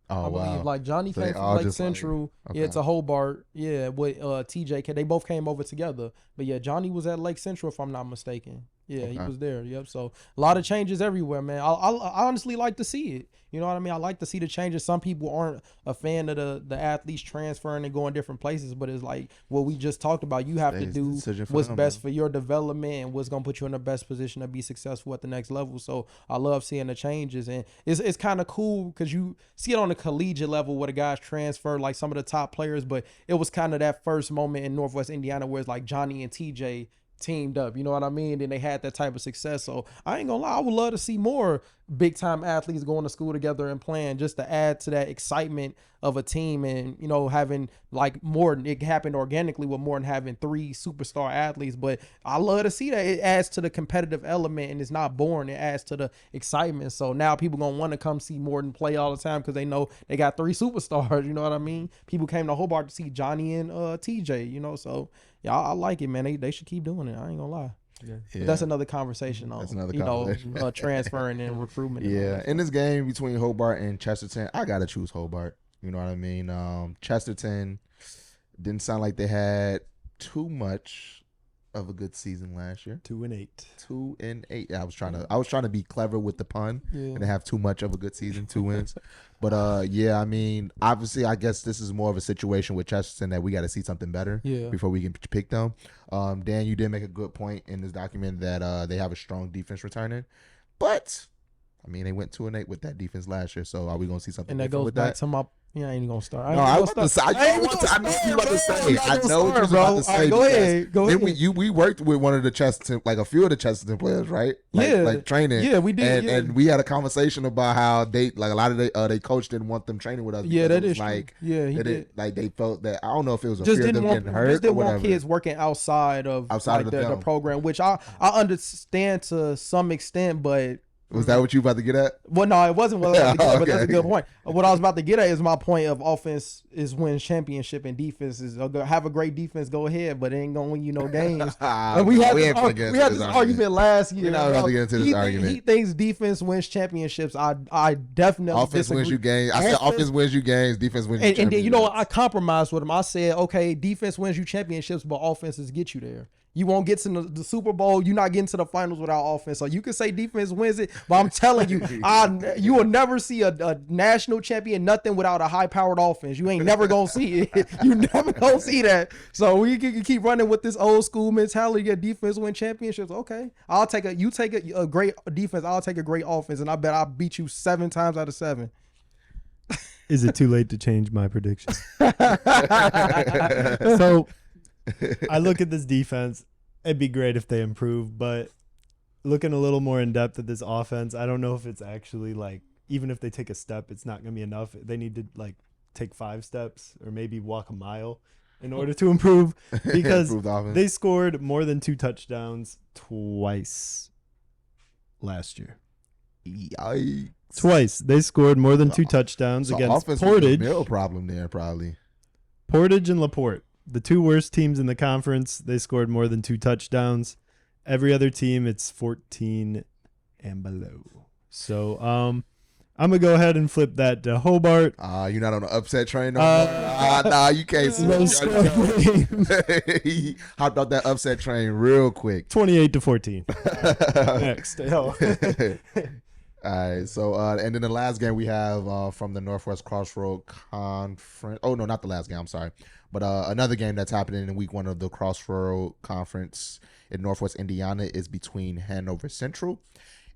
Oh, I believe. wow. Like Johnny came from Lake Central. Yeah, to Hobart. Yeah, with TJ. They both came over together. But yeah, Johnny was at Lake Central if I'm not mistaken. Yeah, he was there. Yep. So a lot of changes everywhere, man. I honestly like to see it. You know what I mean? I like to see the changes. Some people aren't a fan of the athletes transferring and going different places, but it's like what we just talked about. You have to do what's best for your development and what's gonna put you in the best position to be successful at the next level. So I love seeing the changes, and it's kind of cool because you see it on the collegiate level where the guys transfer, like some of the top players. But it was kind of that first moment in Northwest Indiana where it's like Johnny and TJ teamed up, you know what I mean? And they had that type of success. So I ain't gonna lie, I would love to see more big time athletes going to school together and playing, just to add to that excitement of a team, and having like more. It happened organically with more than having 3 superstar athletes, but I love to see that. It adds to the competitive element, and it's not boring. It adds to the excitement. So now people gonna want to come see Morton play all the time because they know they got 3 superstars. You know what I mean? People came to Hobart to see Johnny and TJ. So yeah, I like it, man. They should keep doing it. I ain't gonna lie. Yeah. But that's another conversation on transferring and recruitment. Yeah, in this game between Hobart and Chesterton, I gotta choose Hobart. You know what I mean? Chesterton didn't sound like they had too much of a good season last year. 2-8. 2-8. Yeah, I was trying to be clever with the pun and have too much of a good season, 2 wins. But yeah, I mean, obviously, I guess this is more of a situation with Chesterton that we got to see something better before we can pick them. Dan, you did make a good point in this document that they have a strong defense returning. But I mean, they went 2-8 with that defense last year. So are we gonna see something And that different goes with back that? to my. Yeah, I ain't gonna start. No, I was about to say. I know what you about to say. I know what you was about to say. Go ahead. Go then ahead. we worked with one of the Chesterton, like a few of the Chesterton players, right? Like training. Yeah, we did. And we had a conversation about how they like a lot of they coach didn't want them training with us. Yeah, that is like true. Yeah, he did. Like they felt that I don't know if it was a Just fear of didn't them want getting hurt. just didn't or want whatever. kids working outside of Outside like of the the program, which I understand to some extent, but. Was that what you about to get at? Well, no, it wasn't what I was about to get at, but that's a Okay. good point. What I was about to get at is my point of offense is win championship and defense is have a great defense, go ahead, but it ain't gonna win you no games. And we had this argument last year. We're not about to get into this argument. He thinks defense wins championships. I definitely Offense disagree. wins you games. I said offense wins you games. Defense wins you And then championships. I compromised with him. I said, okay, defense wins you championships, but offenses get you there. You won't get to the Super Bowl. You're not getting to the finals without offense. So you can say defense wins it, but I'm telling you, you will never see a national champion nothing without a high-powered offense. You ain't never gonna see it. You never gonna see that. So we can keep running with this old school mentality. Your defense win championships. Okay, you take a great defense. I'll take a great offense, and I bet I'll beat you 7 times out of 7. Is it too late to change my prediction? So I look at this defense. It'd be great if they improve, but looking a little more in depth at this offense, I don't know if it's actually like, even if they take a step, it's not going to be enough. They need to like take 5 steps or maybe walk a mile in order to improve, because they scored more than 2 touchdowns twice last year. Yikes. Twice. They scored more than 2 touchdowns So against offense Portage. was a middle problem there, probably. Portage and LaPorte, the 2 worst teams in the conference. They scored more than 2 touchdowns. Every other team, it's 14 and below. So I'm gonna go ahead and flip that to Hobart. You're not on the upset train no more? Nah, you can't. He hopped off that upset train real quick. 28-14. Next. All right, so and then the last game we have from the Northwest Crossroad Conference. Oh no, not the last game. I'm sorry, but another game that's happening in week 1 of the Crossroad Conference in Northwest Indiana is between Hanover Central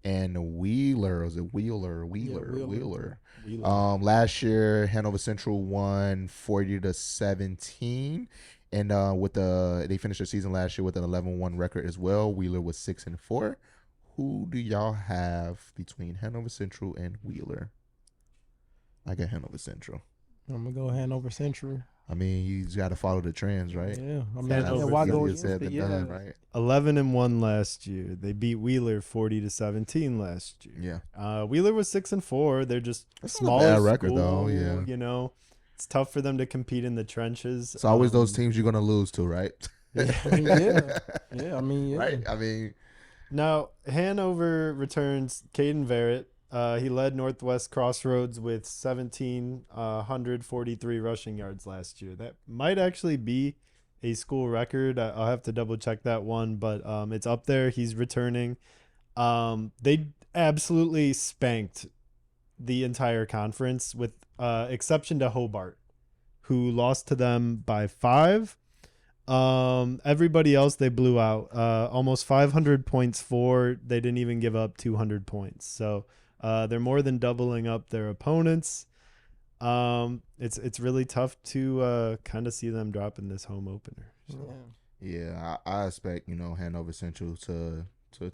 and Wheeler. Is it Wheeler? Wheeler. Last year Hanover Central won 40-17, and they finished their season last year with an 11-1 record as well. Wheeler was 6-4. Who do y'all have between Hanover Central and Wheeler? I got Hanover Central. I'm gonna go Hanover Central. I mean, you just got to follow the trends, right? Yeah, I mean, Hanover why go Easier said than done, right? 11-1 last year. They beat Wheeler 40-17 last year. Yeah. Wheeler was 6-4. They're just That's small not a bad record, though. Yeah. You know, it's tough for them to compete in the trenches. It's always those teams you're gonna lose to, right? yeah. Right. I mean, now Hanover returns Caden Verrett. He led Northwest Crossroads with 1,743 rushing yards last year. That might actually be a school record. I'll have to double check that one, but it's up there. He's returning. They absolutely spanked the entire conference with exception to Hobart, who lost to them by 5. Everybody else they blew out. Almost 500 points for. They didn't even give up 200 points. So they're more than doubling up their opponents. It's really tough to kind of see them drop in this home opener. So. yeah, I expect Hanover Central to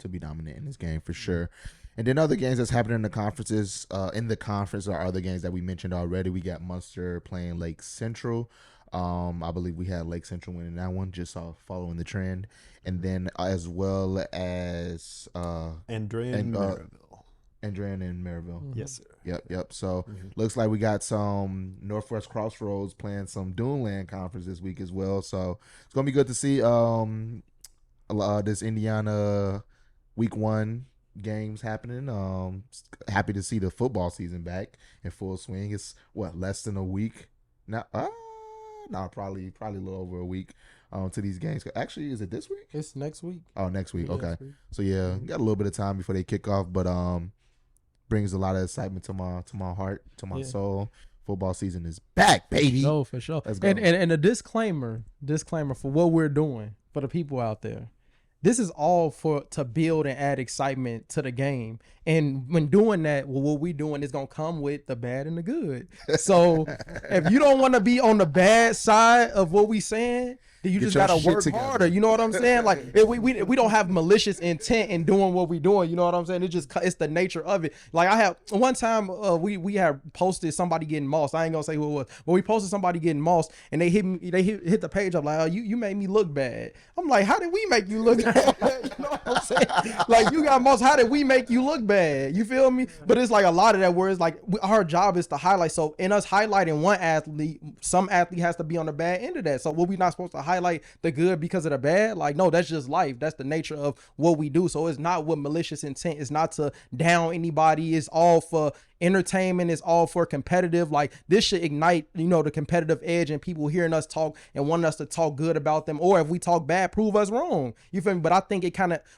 be dominant in this game for sure. And then other games that's happening in the conferences, in the conference are other games that we mentioned already. We got Munster playing Lake Central. I believe we had Lake Central winning that one, just following the trend. And then as well as Andrea and Merrillville. Andrea and Merrillville. Mm-hmm. Yes, sir. Yep. So looks like we got some Northwest Crossroads playing some Duneland Conference this week as well. So it's gonna be good to see this Indiana week 1 games happening. Happy to see the football season back in full swing. It's less than a week now. No, probably a little over a week to these games. Actually, is it this week? It's next week. Oh, next week. Yeah, Okay. next week. So yeah, got a little bit of time before they kick off, but brings a lot of excitement to my heart, to my soul. Football season is back, baby. For sure. Let's go. And a disclaimer for what we're doing for the people out there. this is all to build and add excitement to the game. And when doing that, well, what we doing is going to come with the bad and the good. So if you don't want to be on the bad side of what we saying, then you just got to work harder. You know what I'm saying? Like we don't have malicious intent in doing what we doing. You know what I'm saying? It's the nature of it. Like I have one time we have posted somebody getting mossed. I ain't gonna say who it was, but we posted somebody getting mossed and they hit the page up like, oh, you made me look bad. I'm like, how did we make you look bad? You know what I'm saying? Like you got mossed. How did we make you look bad? You feel me? But it's like a lot of that where it's like our job is to highlight. So in us highlighting one athlete, some athlete has to be on the bad end of that. So what we not supposed to highlight the good because of the bad? Like, no, that's just life. That's the nature of what we do. So it's not with malicious intent. It's not to down anybody. It's all for entertainment. Is all for competitive. Like this should ignite, the competitive edge and people hearing us talk and wanting us to talk good about them, or if we talk bad, prove us wrong. You feel me? But I think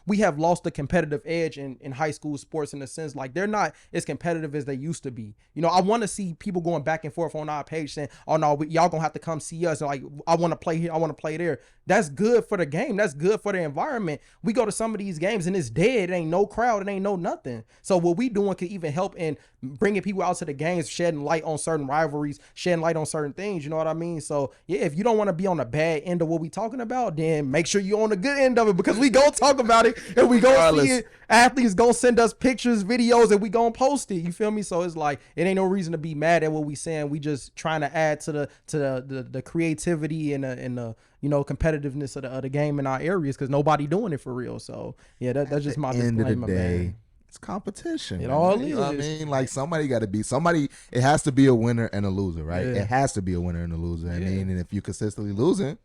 we have lost the competitive edge in high school sports in the sense like they're not as competitive as they used to be. I want to see people going back and forth on our page saying, oh no, y'all gonna have to come see us. Like I want to play here, I want to play there. That's good for the game. That's good for the environment. We go to some of these games and it's dead. It ain't no crowd. It ain't no nothing. So what we doing could even help in bringing people out to the games, shedding light on certain rivalries, shedding light on certain things. You know what I mean? So yeah, if you don't want to be on the bad end of what we talking about, then make sure you're on the good end of it, because we gonna talk about it and we gonna see it. Athletes gonna send us pictures, videos, and we gonna post it. You feel me? So it's like it ain't no reason to be mad at what we saying. We just trying to add to the creativity and the competitiveness of the game in our areas, because nobody doing it for real. So yeah, that's just my end of the disclaimer, day. man. It's competition. It all is. is. You know what I mean? Like somebody got to be somebody. It has to be a winner and a loser, right? Yeah. It has to be a winner and a loser. I mean, and if you're consistently losing,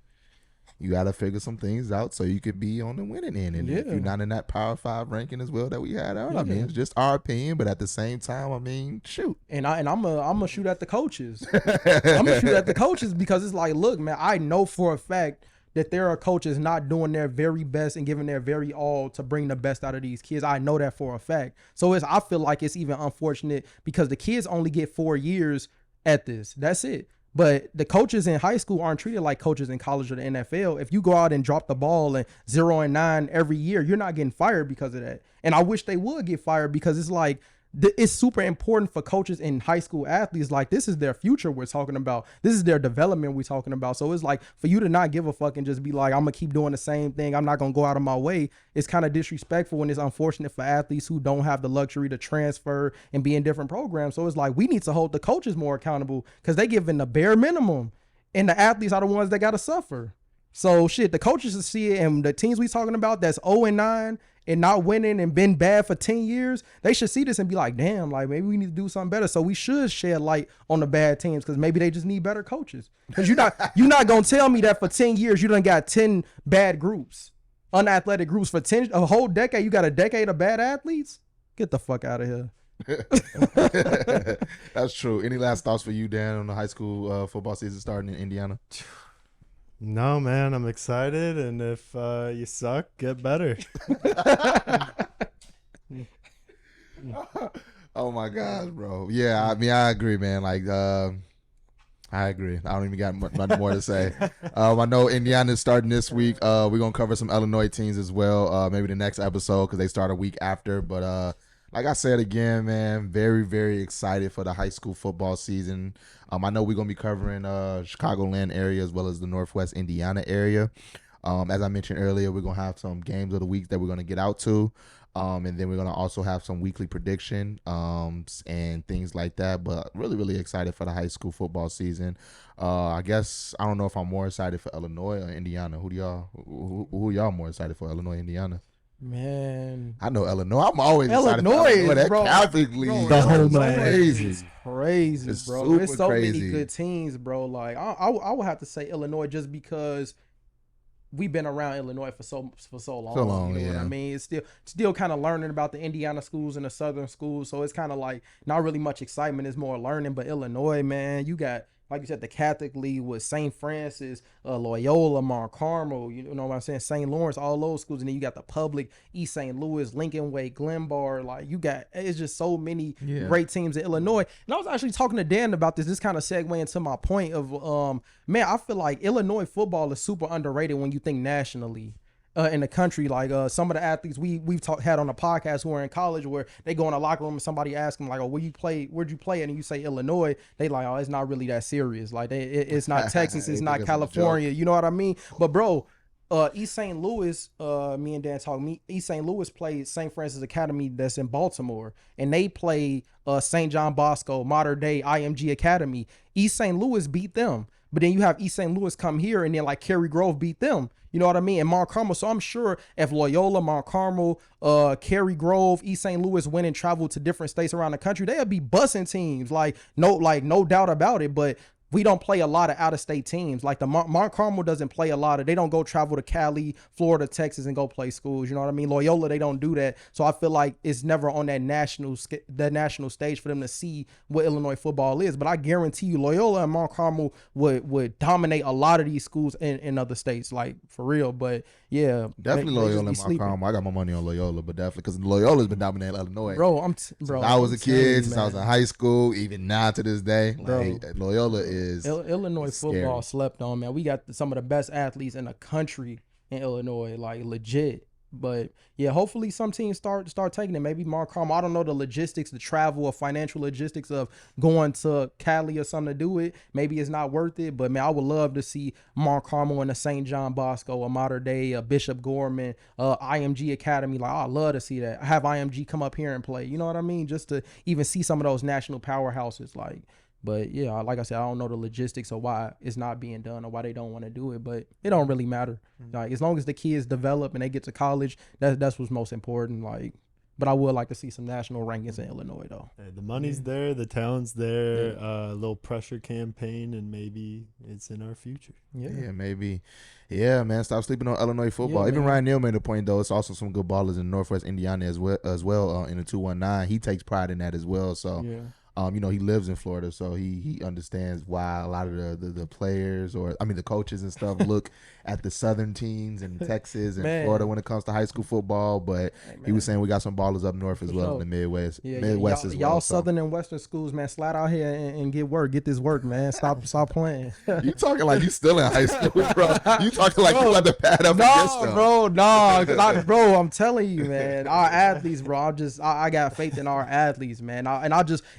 you got to figure some things out so you could be on the winning end. And if you're not in that Power 5 ranking as well that we had out, I mean, it's just our opinion, but at the same time, I mean, shoot. And I'm gonna shoot at the coaches. I'm gonna shoot at the coaches because it's like, look, man, I know for a fact that there are coaches not doing their very best and giving their very all to bring the best out of these kids. I know that for a fact. So I feel like it's even unfortunate because the kids only get 4 years at this. That's it. But the coaches in high school aren't treated like coaches in college or the NFL. If you go out and drop the ball and 0 and 9 every year, you're not getting fired because of that. And I wish they would get fired, because it's like, it's super important for coaches in high school athletes. Like, this is their future we're talking about. This is their development we're talking about. So it's like, for you to not give a fuck and just be like, I'm gonna keep doing the same thing, I'm not gonna go out of my way, it's kind of disrespectful, and it's unfortunate for athletes who don't have the luxury to transfer and be in different programs. So it's like, we need to hold the coaches more accountable, because they giving the bare minimum and the athletes are the ones that gotta suffer. So shit, the coaches should see it, and the teams we talking about that's 0 and 9 and not winning and been bad for 10 years, they should see this and be like, damn, like maybe we need to do something better. So we should shed light on the bad teams, because maybe they just need better coaches. Because you're not gonna tell me that for 10 years you done got 10 bad groups, unathletic groups for a whole decade. You got a decade of bad athletes? Get the fuck out of here. That's true. Any last thoughts for you, Dan, on the high school football season starting in Indiana? No, man, I'm excited, and if you suck, get better. Oh my gosh, bro. Yeah, I mean, I agree, man. Like, I agree. I don't even got much more to say. I know Indiana's starting this week. We're gonna cover some Illinois teams as well. Maybe the next episode, because they start a week after. But like I said again, man, very, very excited for the high school football season. I know we're going to be covering Chicagoland area as well as the Northwest Indiana area. As I mentioned earlier, we're going to have some games of the week that we're going to get out to. And then we're going to also have some weekly prediction and things like that. But really, really excited for the high school football season. I guess I don't know if I'm more excited for Illinois or Indiana. Who y'all more excited for, Illinois, Indiana? Man, I know Illinois. I'm always excited for Illinois, Illinois. That bro. Catholic League, The homeland, crazy. It's crazy, It's bro. super There's so crazy. many good teams, bro. Like I would have to say Illinois, just because we've been around Illinois for so long. So long, you know yeah. what I mean? It's still kind of learning about the Indiana schools and the Southern schools. So it's kind of like not really much excitement. It's more learning. But Illinois, man, you got, like you said, the Catholic League with St. Francis, Loyola, Mount Carmel, you know what I'm saying, St. Lawrence, all those schools. And then you got the public, East St. Louis, Lincoln Way, Glenbar. Like, you got, it's just so many great teams in Illinois. And I was actually talking to Dan about this. This kind of segue into my point of, man, I feel like Illinois football is super underrated when you think nationally. in the country. Like some of the athletes we've had on the podcast who are in college, where they go in a locker room and somebody asks them like, "Oh, where'd you play?" And you say Illinois, they like, "Oh, it's not really that serious. Like it's not Texas, it's not California." You know what I mean? But bro, East St. Louis, me and Dan talked. East St. Louis played St. Francis Academy that's in Baltimore, and they played St. John Bosco, modern day IMG Academy. East St. Louis beat them, but then you have East St. Louis come here, and then like Cary Grove beat them. You know what I mean? And Mount Carmel. So I'm sure if Loyola, Mount Carmel, Cary Grove, East St. Louis went and traveled to different states around the country, they'd be bussing teams. Like no doubt about it. But we don't play a lot of out-of-state teams. Like the Mount Carmel doesn't play a lot of. They don't go travel to Cali, Florida, Texas, and go play schools. You know what I mean? Loyola, they don't do that. So I feel like it's never on that national stage for them to see what Illinois football is. But I guarantee you, Loyola and Mount Carmel would dominate a lot of these schools in other states, like for real. But yeah, definitely Loyola and Mount Carmel. I got my money on Loyola, but definitely because Loyola's been dominating Illinois. Bro, since I was a kid, since I was in high school, even now to this day, like Loyola is. Illinois football slept on, man. We got some of the best athletes in the country in Illinois, like legit. But yeah, hopefully some teams start taking it. Maybe Mount Carmel. I don't know the logistics, the travel or financial logistics of going to Cali or something to do it. Maybe it's not worth it. But man, I would love to see Mount Carmel and a St. John Bosco, a modern day, a Bishop Gorman, IMG Academy. Like I'd love to see that. Have IMG come up here and play. You know what I mean? Just to even see some of those national powerhouses. Like. But yeah, like I said, I don't know the logistics of why it's not being done or why they don't want to do it, but it don't really matter. Like as long as the kids develop and they get to college, that's what's most important. Like, but I would like to see some national rankings in Illinois though. Hey, the money's there, the talent's there, a little pressure campaign, and maybe it's in our future. Yeah, maybe. Yeah, man, stop sleeping on Illinois football. Even Ryan Neal made a point though. It's also some good ballers in Northwest Indiana as well in the 219. He takes pride in that as well. So. Yeah. You know, he lives in Florida, so he understands why a lot of the players the coaches and stuff look at the Southern teams in Texas and Florida when it comes to high school football. But he was saying we got some ballers up north as well in the Midwest. Midwest as well. Y'all Southern and Western schools, man, slide out here and get this work, man. Stop playing. You talking like you still in high school, bro. You talking like you got the pad up against them. Bro, I'm telling you, man. Our athletes, bro. I got faith in our athletes, man.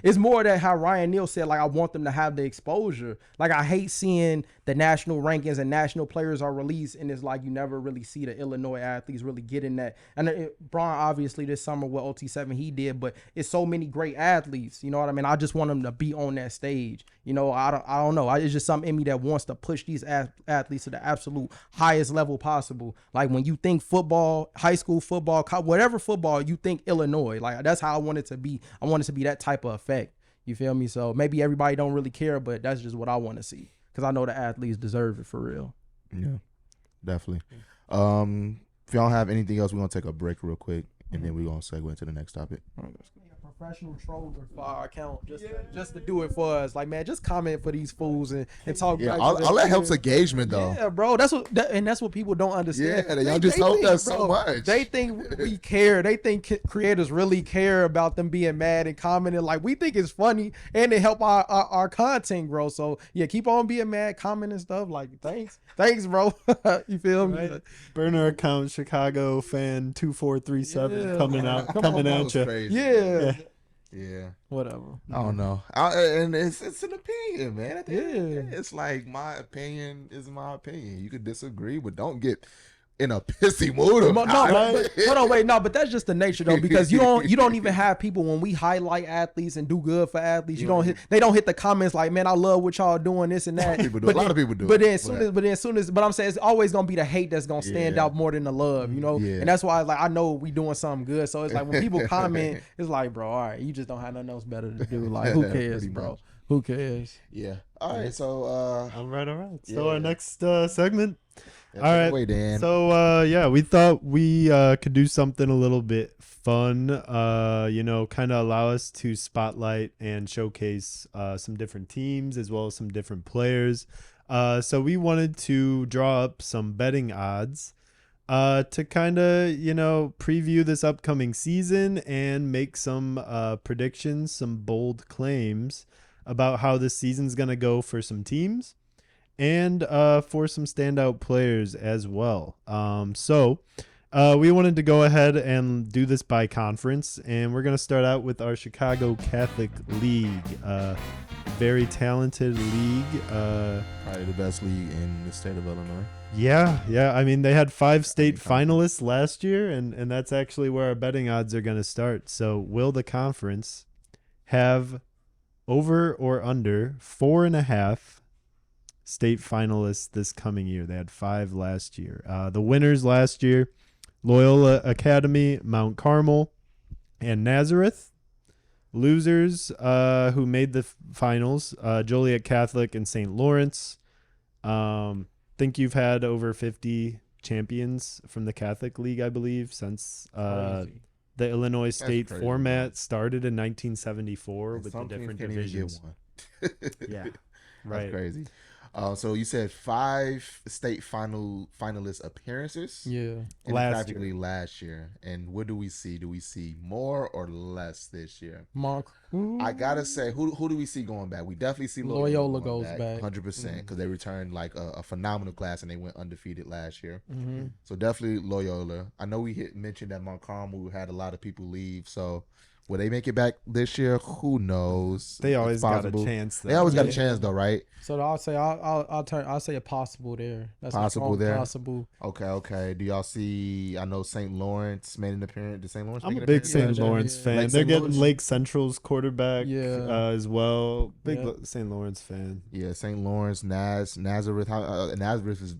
It's more that how Ryan Neal said, like, I want them to have the exposure. Like, I hate seeing the national rankings and national players are released, and it's like you never really see the Illinois athletes really get in that. And Brian, obviously, this summer with OT7, he did, but it's so many great athletes. You know what I mean? I just want them to be on that stage. You know, I don't know. It's just something in me that wants to push these athletes to the absolute highest level possible. Like, when you think football, high school football, whatever football, you think Illinois. Like, that's how I want it to be. I want it to be that type of effect. You feel me? So maybe everybody don't really care, but that's just what I want to see because I know the athletes deserve it for real. Yeah, definitely. If y'all don't have anything else, we're going to take a break real quick, and then we're going to segue into the next topic. Professional troller for our account just to do it for us. Like, man, just comment for these fools and talk. Yeah, all that helps engagement though. Yeah, bro. That's what people don't understand. Yeah, y'all just helped us so much. They think we care. They think creators really care about them being mad and commenting. Like, we think it's funny and it help our content grow. So yeah, keep on being mad, comment and stuff. Like, thanks, bro. You feel me? Right. Burner account Chicago fan 2437 coming at you. Yeah. Whatever. I don't know. And it's an opinion, man. It's like my opinion is my opinion. You could disagree, but don't get in a pissy mood. But that's just the nature though, because you don't even have people when we highlight athletes and do good for athletes. They don't hit the comments like, man, I love what y'all doing, this and that. A lot of people do. But I'm saying it's always gonna be the hate that's gonna stand out more than the love, you know. Yeah. And that's why like I know we doing something good. So it's like when people comment, it's like, bro, all right, you just don't have nothing else better to do. Like, who cares, bro? Who cares? Yeah. All right. So all right. So our next segment. All right, way, Dan. So we thought we could do something a little bit fun, kind of allow us to spotlight and showcase some different teams as well as some different players. So we wanted to draw up some betting odds to kind of, preview this upcoming season and make some predictions, some bold claims about how this season's going to go for some teams. and for some standout players as well. So we wanted to go ahead and do this by conference, and we're going to start out with our Chicago Catholic League. Very talented league. Probably the best league in the state of Illinois. Yeah. I mean, they had 5 state finalists last year, and that's actually where our betting odds are going to start. So will the conference have over or under 4.5 state finalists this coming year? They had 5 last year. The winners last year, Loyola Academy, Mount Carmel, and Nazareth. Losers who made the finals, Joliet Catholic and St. Lawrence. Think you've had over 50 champions from the Catholic League, I believe, since the Illinois State format started in 1974 with the different divisions. Yeah, right. That's crazy. So you said 5 state finalist appearances. Yeah. Practically last year. And what do we see? Do we see more or less this year? I gotta say, who do we see going back? We definitely see Loyola goes back 100% because they returned like a phenomenal class and they went undefeated last year. Mm-hmm. So definitely Loyola. I know we mentioned that Mount Carmel had a lot of people leave, so. Will they make it back this year? Who knows? They always got a chance. They always got a chance, though, right? So I'll say a possible there. That's possible there. Possible. Okay. Do y'all see? I know St. Lawrence made an appearance. Did St. Lawrence? I'm a big St. Lawrence fan. They're getting Lake Central's quarterback, as well. Big St. Lawrence fan. Yeah, St. Lawrence, Nazareth. Nazareth has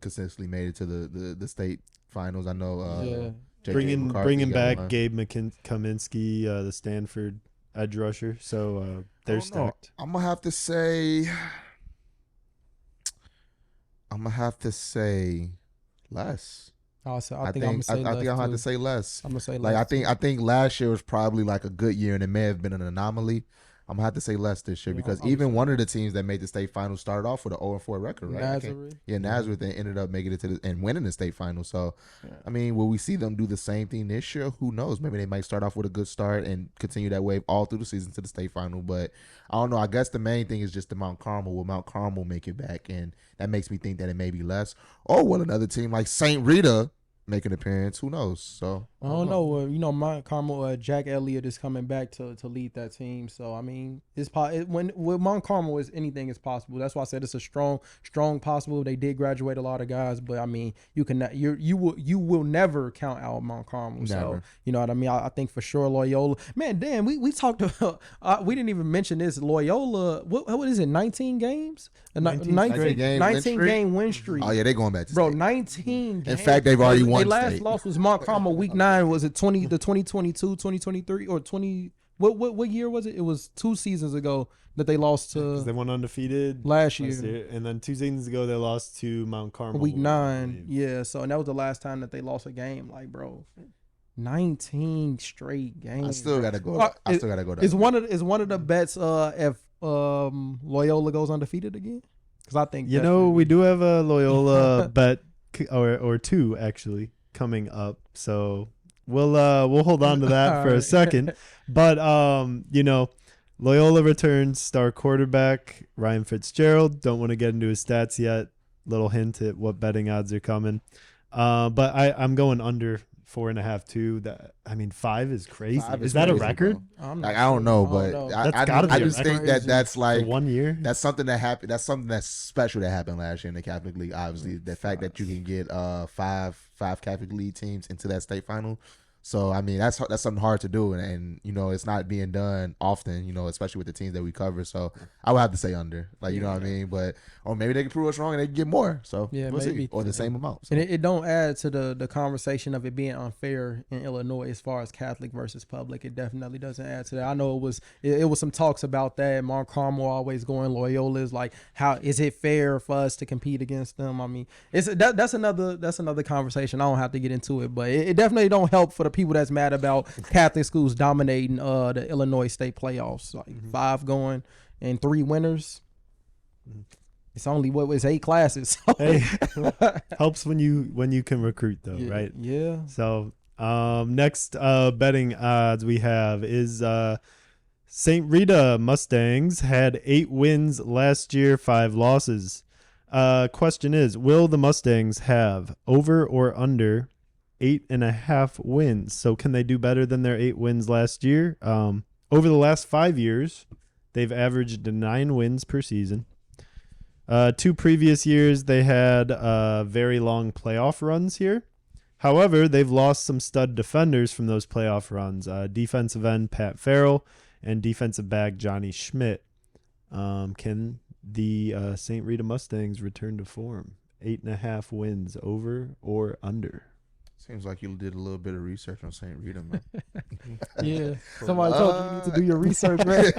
consistently made it to the state finals. I know. Bringing back Gabe Kaminsky, the Stanford edge rusher. So they're stacked. I'm gonna have to say less. I think I'm gonna have to say less. I'm gonna say like less. I think last year was probably like a good year and it may have been an anomaly. I'm gonna have to say less this year because even one of the teams that made the state final started off with an 0-4 record, right? Nazareth. Nazareth and ended up making it to and winning the state final. So, I mean, will we see them do the same thing this year? Who knows? Maybe they might start off with a good start and continue that wave all through the season to the state final. But I don't know. I guess the main thing is just the Mount Carmel. Will Mount Carmel make it back? And that makes me think that it may be less. Or will another team like St. Rita make an appearance? Who knows? So I don't know. Mount Carmel, Jack Elliott is coming back to lead that team. So I mean, when with Mount Carmel, anything is possible. That's why I said it's a strong possible. They did graduate a lot of guys, but I mean, you will never count out Mount Carmel. Never. So you know what I mean. I think for sure Loyola. Man, damn, we talked about. We didn't even mention this. Loyola. What is it? 19 games. 19 game win streak. Oh yeah, they going back to bro. state. 19 games. In fact, they've already won. Their last loss was Mount Carmel week 9. Was it 2022, 2023, or 20? What year was it? It was 2 seasons ago that they lost to. They went undefeated last year, and then 2 seasons ago they lost to Mount Carmel week 9. Yeah, so and that was the last time that they lost a game. Like, bro, 19 straight games. I still gotta go. Is one of the bets if Loyola goes undefeated again? Because I think we do have a Loyola bet or 2 actually coming up, so we'll hold on to that for a second. But Loyola returns star quarterback Ryan Fitzgerald. Don't want to get into his stats yet. Little hint at what betting odds are coming. But I'm going under 4.5 too. That 5 is crazy. Is that crazy, a record? I don't know, but I just think that's like for 1 year. That's something that happened. That's something that's special that happened last year in the Catholic League. Obviously, the fact that you can get 5 Catholic League teams into that state final. So I mean that's something hard to do, and it's not being done often, especially with the teams that we cover. So I would have to say under, what I mean. But or maybe they can prove us wrong and they can get more. So we'll maybe see. Or the same amount. So. And it don't add to the conversation of it being unfair in Illinois as far as Catholic versus public. It definitely doesn't add to that. I know it was some talks about that. Mount Carmel always going. Loyola is like, how is it fair for us to compete against them? I mean, that's another conversation. I don't have to get into it, but it definitely don't help for the people that's mad about Catholic schools dominating the Illinois state playoffs. Like 5 going and 3 winners. It's only 8 classes. So. Hey, helps when you can recruit though, right? Yeah. So next betting odds we have is St. Rita Mustangs had 8 wins last year, 5 losses. Question is, will the Mustangs have over or under 8.5 wins? So can they do better than their 8 wins last year? Over the last 5 years, they've averaged 9 wins per season. 2 previous years, they had very long playoff runs here. However, they've lost some stud defenders from those playoff runs. Defensive end Pat Farrell and defensive back Johnny Schmidt. Can the St. Rita Mustangs return to form? 8.5 wins, over or under? Seems like you did a little bit of research on St. Rita, man. Yeah. Somebody told you need to do your research, man.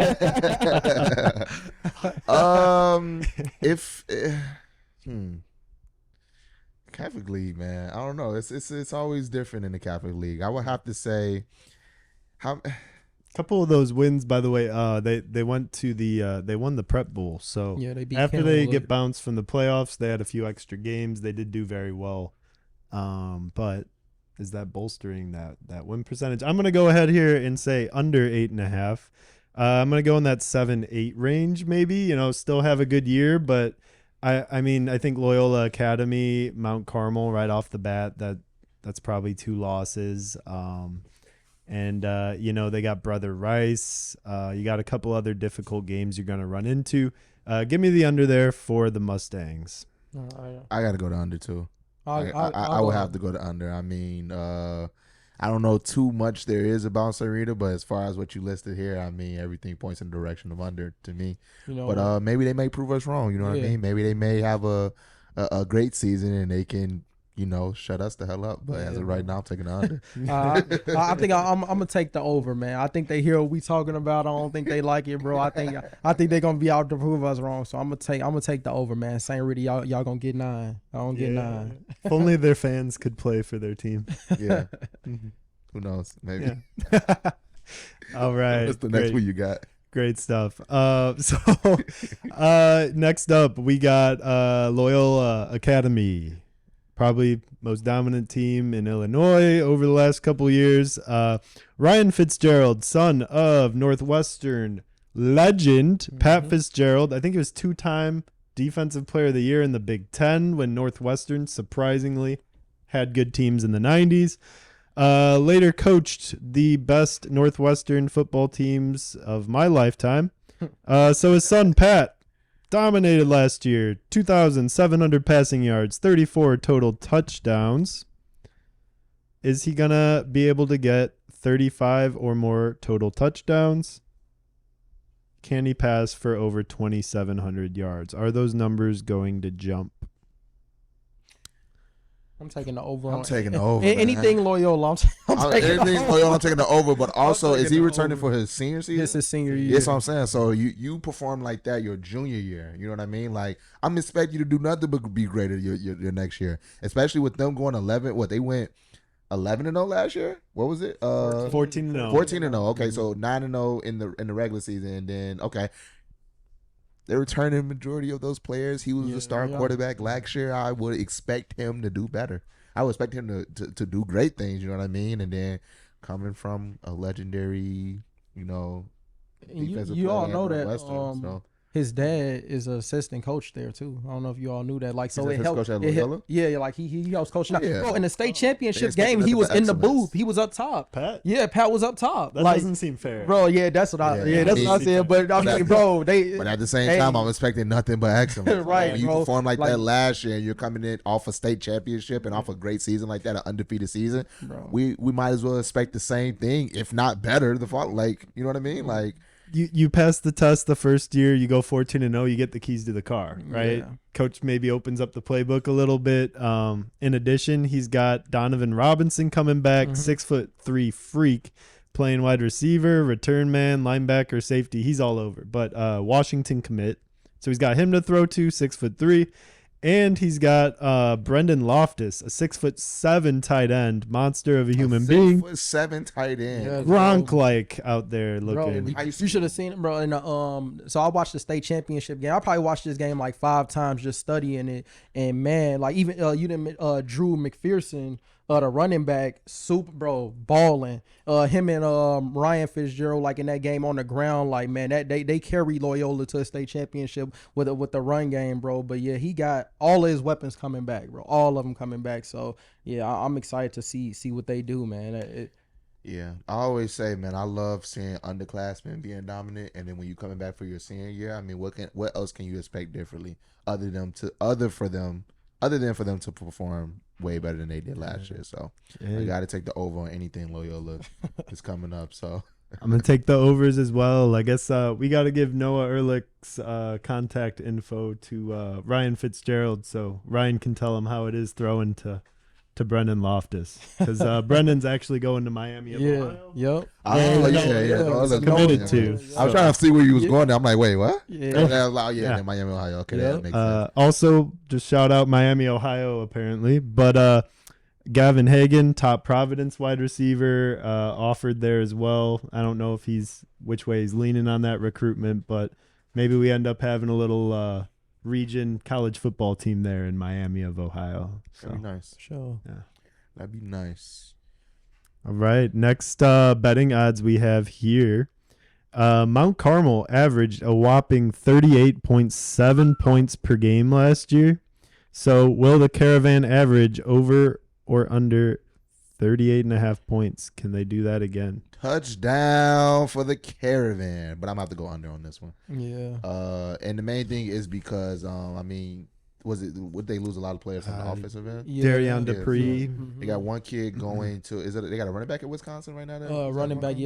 Catholic League, man. I don't know. It's always different in the Catholic League. I would have to say, Couple of those wins, by the way, they went to they won the Prep Bowl. So Yeah, they beat after Kenwood. they get bounced from the playoffs, they had a few extra games. They did do very well. But is that bolstering that win percentage? I'm gonna go ahead here and say under 8.5. I'm gonna go in that 7-8 range, maybe. Still have a good year, but I mean, I think Loyola Academy, Mount Carmel, right off the bat, that's probably 2 losses. And they got Brother Rice. You got a couple other difficult games you're gonna run into. Give me the under there for the Mustangs. I got to go to under too. I would have to go to under. I mean, I don't know too much there is about St. Rita, but as far as what you listed here, I mean, everything points in the direction of under to me. But maybe they may prove us wrong. You know what I mean? Maybe they may have a great season and they can, shut us the hell up. But as of right now, I'm taking the under. I think I'm gonna take the over, man. I think they hear what we talking about. I don't think they like it, bro. I think they're gonna be out to prove us wrong. So I'm gonna take the over, man. St. Rita, y'all gonna get 9. I don't get 9. If only their fans could play for their team. Yeah. Who knows? Maybe. Yeah. All right. What's the next one you got? Great stuff. Next up, we got Loyola Academy. Probably most dominant team in Illinois over the last couple years. Ryan Fitzgerald, son of Northwestern legend Pat Fitzgerald. I think he was 2-time Defensive Player of the Year in the Big Ten when Northwestern surprisingly had good teams in the 90s. Later coached the best Northwestern football teams of my lifetime. So his son Pat dominated last year. 2,700 passing yards, 34 total touchdowns. Is he going to be able to get 35 or more total touchdowns? Can he pass for over 2,700 yards? Are those numbers going to jump? I'm taking the over. I'm taking the over. Anything Loyola, I'm taking anything Loyola, I'm taking the over. But also, is he returning for his senior season? This is senior year. That's what I'm saying. So you perform like that your junior year. You know what I mean? Like, I'm expecting you to do nothing but be greater your next year. Especially with them going 11. What, they went 11-0 last year? What was it? 14-0. 14-0. Okay, so 9-0 in the regular season, and then they're returning majority of those players. He was a star quarterback last year. I would expect him to do better. I would expect him to do great things, you know what I mean? And then coming from a legendary, defensive you all player know at that Northwestern, his dad is an assistant coach there too. I don't know if you all knew that. Like, so He's it helped. coach at Loyola? Yeah, like he helps coach now. Yeah. Bro, in the state They championship expect game, he nothing was but in the excellence. booth. He was up top. Pat? Yeah, Pat was up top. That like, doesn't seem fair. bro. Yeah, that's what I. Yeah, That's what I said. But I mean, bro, they. But at the same hey, time, I'm expecting nothing but excellence. Right, When you bro. perform like Like- that last year, and you're coming in off a state championship and off a great season like that, an undefeated season, Bro. we might as well expect the same thing, if not better. The fall, like, you know what I mean? Like, You pass the test the first year, you go 14-0, you get the keys to the car, right? Yeah. Coach maybe opens up the playbook a little bit. In addition, he's got Donovan Robinson coming back, 6'3" freak, playing wide receiver, return man, linebacker, safety. He's all over. But Washington commit. So he's got him to throw to, 6'3". And he's got Brendan Loftus, a 6'7" tight end, monster of a human being. 6'7" tight end. Yeah, Gronk-like out there looking. Bro, you should have seen it, bro. In the, so I watched the state championship game. I probably watched this game like 5 times just studying it. And man, like even Drew McPherson The running back, super bro, balling. Him and Ryan Fitzgerald, like in that game on the ground, like man, that they carry Loyola to a state championship with the run game, bro. But yeah, he got all of his weapons coming back, bro. All of them coming back. So yeah, I'm excited to see what they do, man. Yeah, I always say, man, I love seeing underclassmen being dominant, and then when you coming back for your senior year, I mean, what else can you expect differently other than for them to perform way better than they did last year? So I got to take the over on anything Loyola is coming up. So I'm gonna take the overs as well. I guess we got to give Noah Ehrlich's contact info to Ryan Fitzgerald, so Ryan can tell him how it is throwing to Brendan Loftus, because Brendan's actually going to Miami of Ohio. Yep. He's committed to. I was trying to see where you was going there. I'm like, wait, what? Yeah. Miami, Ohio. Okay, that makes sense. Also, just shout out Miami, Ohio, apparently. But Gavin Hagan, top Providence wide receiver, offered there as well. I don't know if which way he's leaning on that recruitment, but maybe we end up having a little region college football team there in Miami of Ohio. So That'd be nice. Sure. yeah. That'd be nice. All right. Next betting odds we have here. Mount Carmel averaged a whopping 38.7 points per game last year. So will the Caravan average over or under 38.5 points? Can they do that again? Touchdown for the Caravan, but I'm gonna have to go under on this one. Yeah. And the main thing is because I mean, would they lose a lot of players from the offensive end? Yeah. Darian Dupree. They got one kid going to. They got a running back at Wisconsin right now? Running back,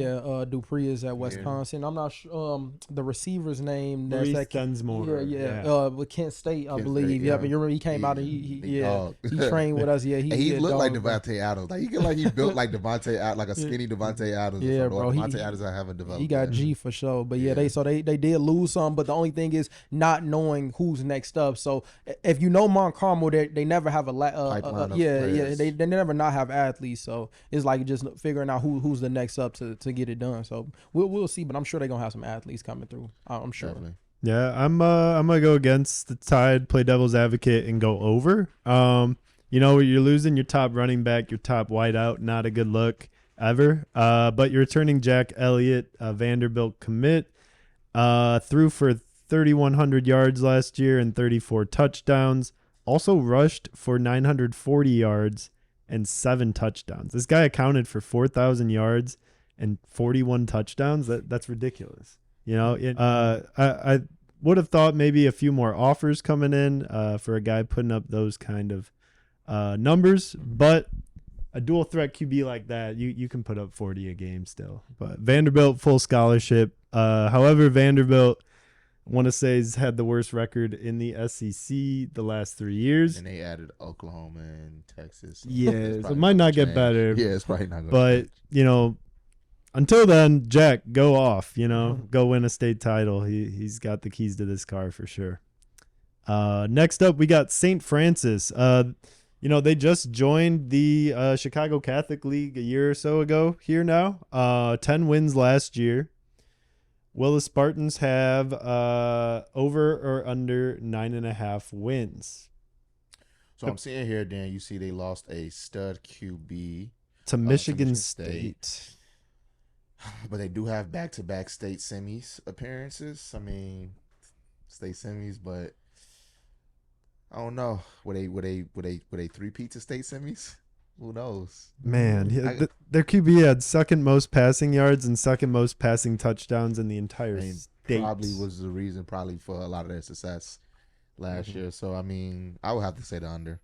Dupree is at Wisconsin. I'm not sure the receiver's name. That's Maurice that Densmore. Yeah. With Kent State, I believe. State, Yeah, yeah. but you remember he came out and he trained with us. Yeah, he looked like dog. Devontae Adams. Like he built like Devontae Adams, like a skinny Devontae Adams. Yeah, bro. Devontae Adams I haven't developed. He got yet. G for sure. But yeah, they did lose some. But the only thing is not knowing who's next up. So if you know Mount Carmel, they never have a Pipeline of yeah, players. they never not have athletes. So it's like just figuring out who's the next up to get it done. So we'll see. But I'm sure they're gonna have some athletes coming through. I'm sure. Definitely. Yeah, I'm gonna go against the Tide, play devil's advocate, and go over. You're losing your top running back, your top wideout, not a good look ever. But you're returning Jack Elliott, Vanderbilt commit, threw for 3,100 yards last year and 34 touchdowns. Also rushed for 940 yards and 7 touchdowns. This guy accounted for 4,000 yards and 41 touchdowns. That's ridiculous. I would have thought maybe a few more offers coming in for a guy putting up those kind of numbers, but a dual threat QB like that, you can put up 40 a game still. But Vanderbilt full scholarship. However, Vanderbilt, I want to say, has had the worst record in the SEC the last 3 years. And they added Oklahoma and Texas. So yeah, so it might not get better. Yeah, it's probably not going to. But, until then, Jack, go off, go win a state title. He's got the keys to this car for sure. Next up, we got St. Francis. They just joined the Chicago Catholic League a year or so ago here now. 10 wins last year. Will the Spartans have over or under 9.5 wins? So I'm seeing here, Dan, you see they lost a stud QB to Michigan State. But they do have back-to-back state semis appearances. I mean, state semis, but I don't know. Would they three-peat to state semis? Who knows? Man, their QB had second most passing yards and second most passing touchdowns in the entire state. Probably was the reason for a lot of their success last year. So, I mean, I would have to say the under.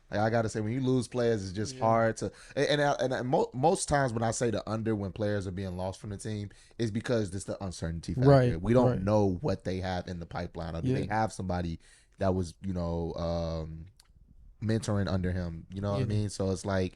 Like, I got to say, when you lose players, it's just hard to – and most times when I say the under when players are being lost from the team is because it's the uncertainty factor. Right, We don't know what they have in the pipeline. Or do they have somebody that was, mentoring under him? You know what I mean? So it's like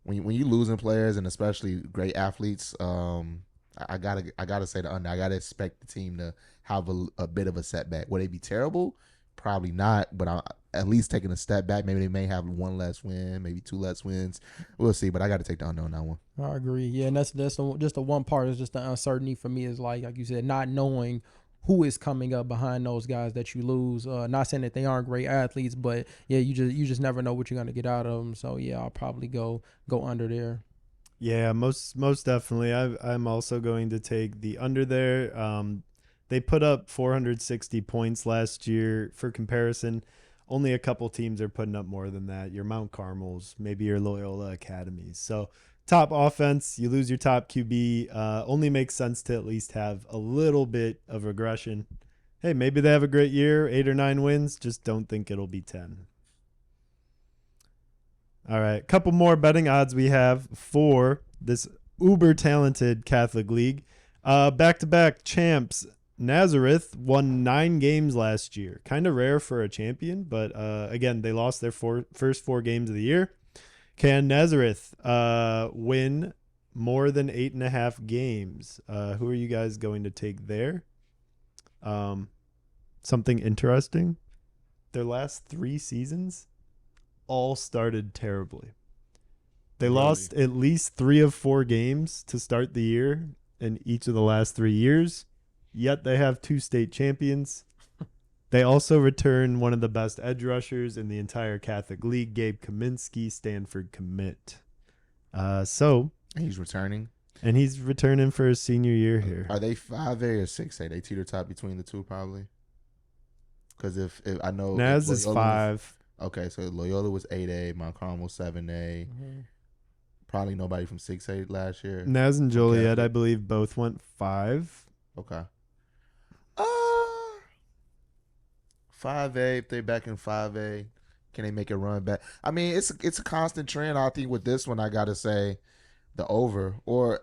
when you losing players and especially great athletes, I gotta say the under. I gotta expect the team to have a bit of a setback. Will they be terrible? Probably not, but at least taking a step back. Maybe they may have one less win, maybe 2 less wins. We'll see, but I got to take the under on that one. I agree. Yeah, and that's just the one part is just the uncertainty for me is like you said, not knowing who is coming up behind those guys that you lose. Not saying that they aren't great athletes, but yeah, you just never know what you're gonna get out of them. So yeah, I'll probably go under there. Yeah, most definitely. I'm also going to take the under there. They put up 460 points last year. For comparison, only a couple teams are putting up more than that. Your Mount Carmels, maybe your Loyola Academies. So top offense, you lose your top QB. Only makes sense to at least have a little bit of regression. Hey, maybe they have a great year, 8 or 9 wins. Just don't think it'll be 10. All right, couple more betting odds we have for this uber talented Catholic League. Back-to-back champs. Nazareth won 9 games last year. Kind of rare for a champion, but again, they lost their first 4 games of the year. Can Nazareth win more than 8.5 games? Who are you guys going to take there? Something interesting. Their last 3 seasons all started terribly. They lost at least 3 of 4 games to start the year in each of the last 3 years. Yet they have 2 state champions. They also return one of the best edge rushers in the entire Catholic League, Gabe Kaminsky, Stanford commit. So he's returning, and he's returning for his senior year here. Are they 5A or 6A? They teeter top between the two probably. Because if I know Naz is 5. Okay, so Loyola was 8A, Mount Carmel 7A. Mm-hmm. Probably nobody from 6A last year. Naz and Joliet, I believe, both went 5. Okay. 5A, if they're back in 5A, can they make a run back? I mean, it's a constant trend. I think with this one, I got to say the over. Or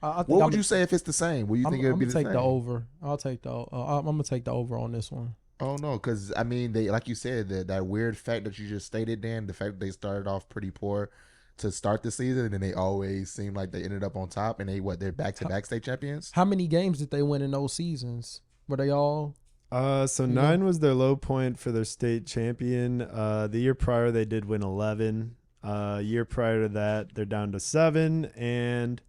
what would you say if it's the same? Would you think it would be the same? I'm going to take the over. I'll take the I'm going to take the over on this one. Oh, no, because, I mean, they like you said, that weird fact that you just stated, Dan, the fact that they started off pretty poor to start the season, and then they always seem like they ended up on top, and they're back-to-back state champions? How many games did they win in those seasons? Were they all? So 9 was their low point for their state champion. The year prior, they did win 11. Year prior to that, they're down to 7. And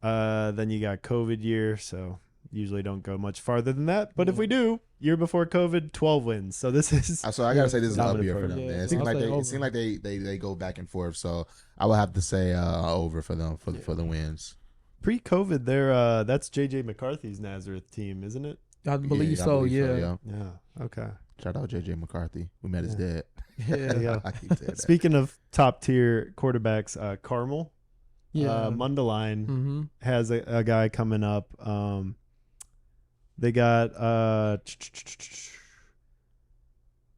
then you got COVID year, so usually don't go much farther than that. But if we do, year before COVID, 12 wins. So this is... So I got to say this is an up year for them. Yeah, it seems like they go back and forth. So I would have to say over for them for the wins. Pre-COVID, that's J.J. McCarthy's Nazareth team, isn't it? I believe so. Yeah. Okay. Shout out J.J. McCarthy. We met his dad. Yeah. I keep saying that. Speaking of top tier quarterbacks, Carmel, yeah, Mundelein has a guy coming up. They got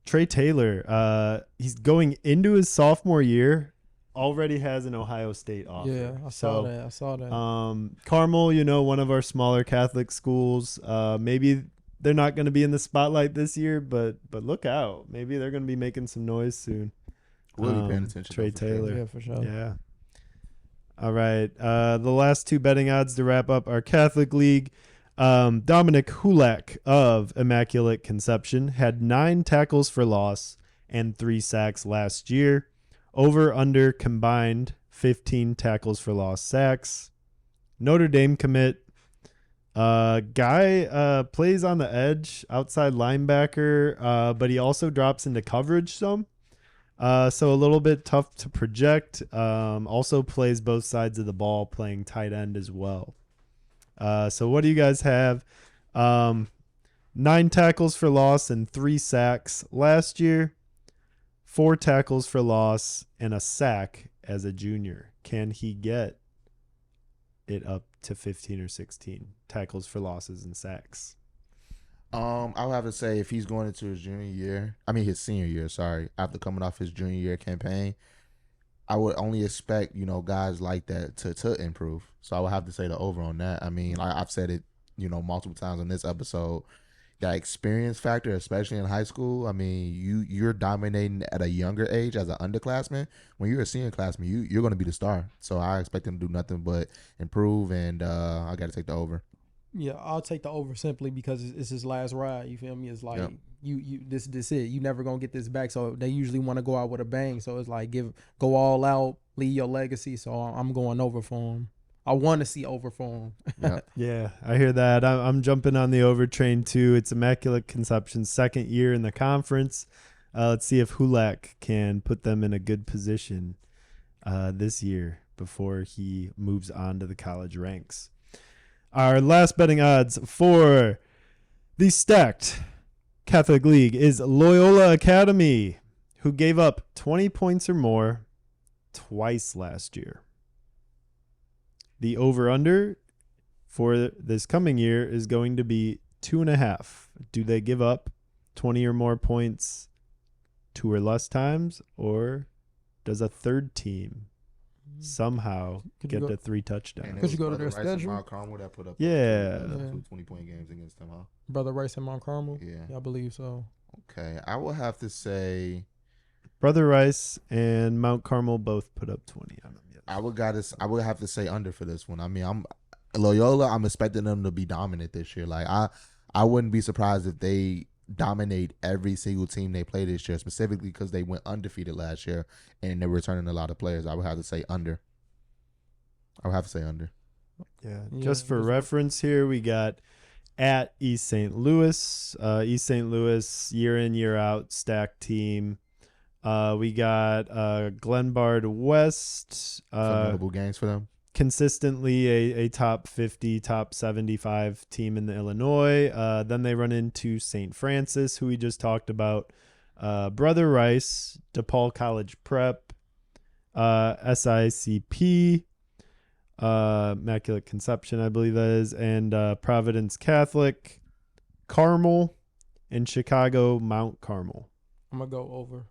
Trey Taylor. He's going into his sophomore year. Already has an Ohio State offer. Yeah, I saw that. Carmel, one of our smaller Catholic schools. Maybe they're not going to be in the spotlight this year, but look out. Maybe they're going to be making some noise soon. We'll be paying attention. Trey Taylor. Yeah, for sure. Yeah. All right. The last 2 betting odds to wrap up our Catholic League. Dominik Hulak of Immaculate Conception had 9 tackles for loss and 3 sacks last year. Over under combined 15 tackles for loss sacks. Notre Dame commit. Guy plays on the edge, outside linebacker, but he also drops into coverage some. So a little bit tough to project. Also plays both sides of the ball, playing tight end as well. So what do you guys have? 9 tackles for loss and 3 sacks last year. 4 tackles for loss and a sack as a junior. Can he get it up to 15 or 16 tackles for losses and sacks? I would have to say if he's going into his senior year, after coming off his junior year campaign, I would only expect, guys like that to improve. So I would have to say the over on that. I mean, I've said it, multiple times on this episode. That experience factor, especially in high school, I mean, you're dominating at a younger age as an underclassman. When you're a senior classman, you're going to be the star. So I expect him to do nothing but improve, and I got to take the over. Yeah, I'll take the over simply because it's his last ride. You feel me? It's like this it. You never gonna get this back. So they usually want to go out with a bang. So it's like go all out, leave your legacy. So I'm going over for him. I want to see over for them. Yeah. Yeah, I hear that. I'm jumping on the over train too. It's Immaculate Conception's second year in the conference. Let's see if Hulak can put them in a good position this year before he moves on to the college ranks. Our last betting odds for the stacked Catholic League is Loyola Academy, who gave up 20 points or more twice last year. The over-under for this coming year is going to be 2.5. Do they give up 20 or more points 2 or less times, or does a third team somehow get to 3 touchdowns? Could you go to their schedule? Mount Carmel that put up Yeah. 20-point games against them, huh? Brother Rice and Mount Carmel? Yeah. I believe so. Okay, I will have to say Brother Rice and Mount Carmel both put up 20 on them. Yes. I would have to say under for this one. I mean, I'm Loyola. I'm expecting them to be dominant this year. Like I wouldn't be surprised if they dominate every single team they play this year, specifically because they went undefeated last year and they're returning a lot of players. I would have to say under. Yeah. Just for reference here, we got at East St. Louis. East St. Louis, year in, year out, stacked team. We got Glenbard West. Some notable games for them. Consistently a top 50, top 75 team in the Illinois. Then they run into St. Francis, who we just talked about. Brother Rice, DePaul College Prep, SICP, Immaculate Conception, I believe that is, and Providence Catholic, Carmel, and Chicago Mount Carmel. I'm going to go over.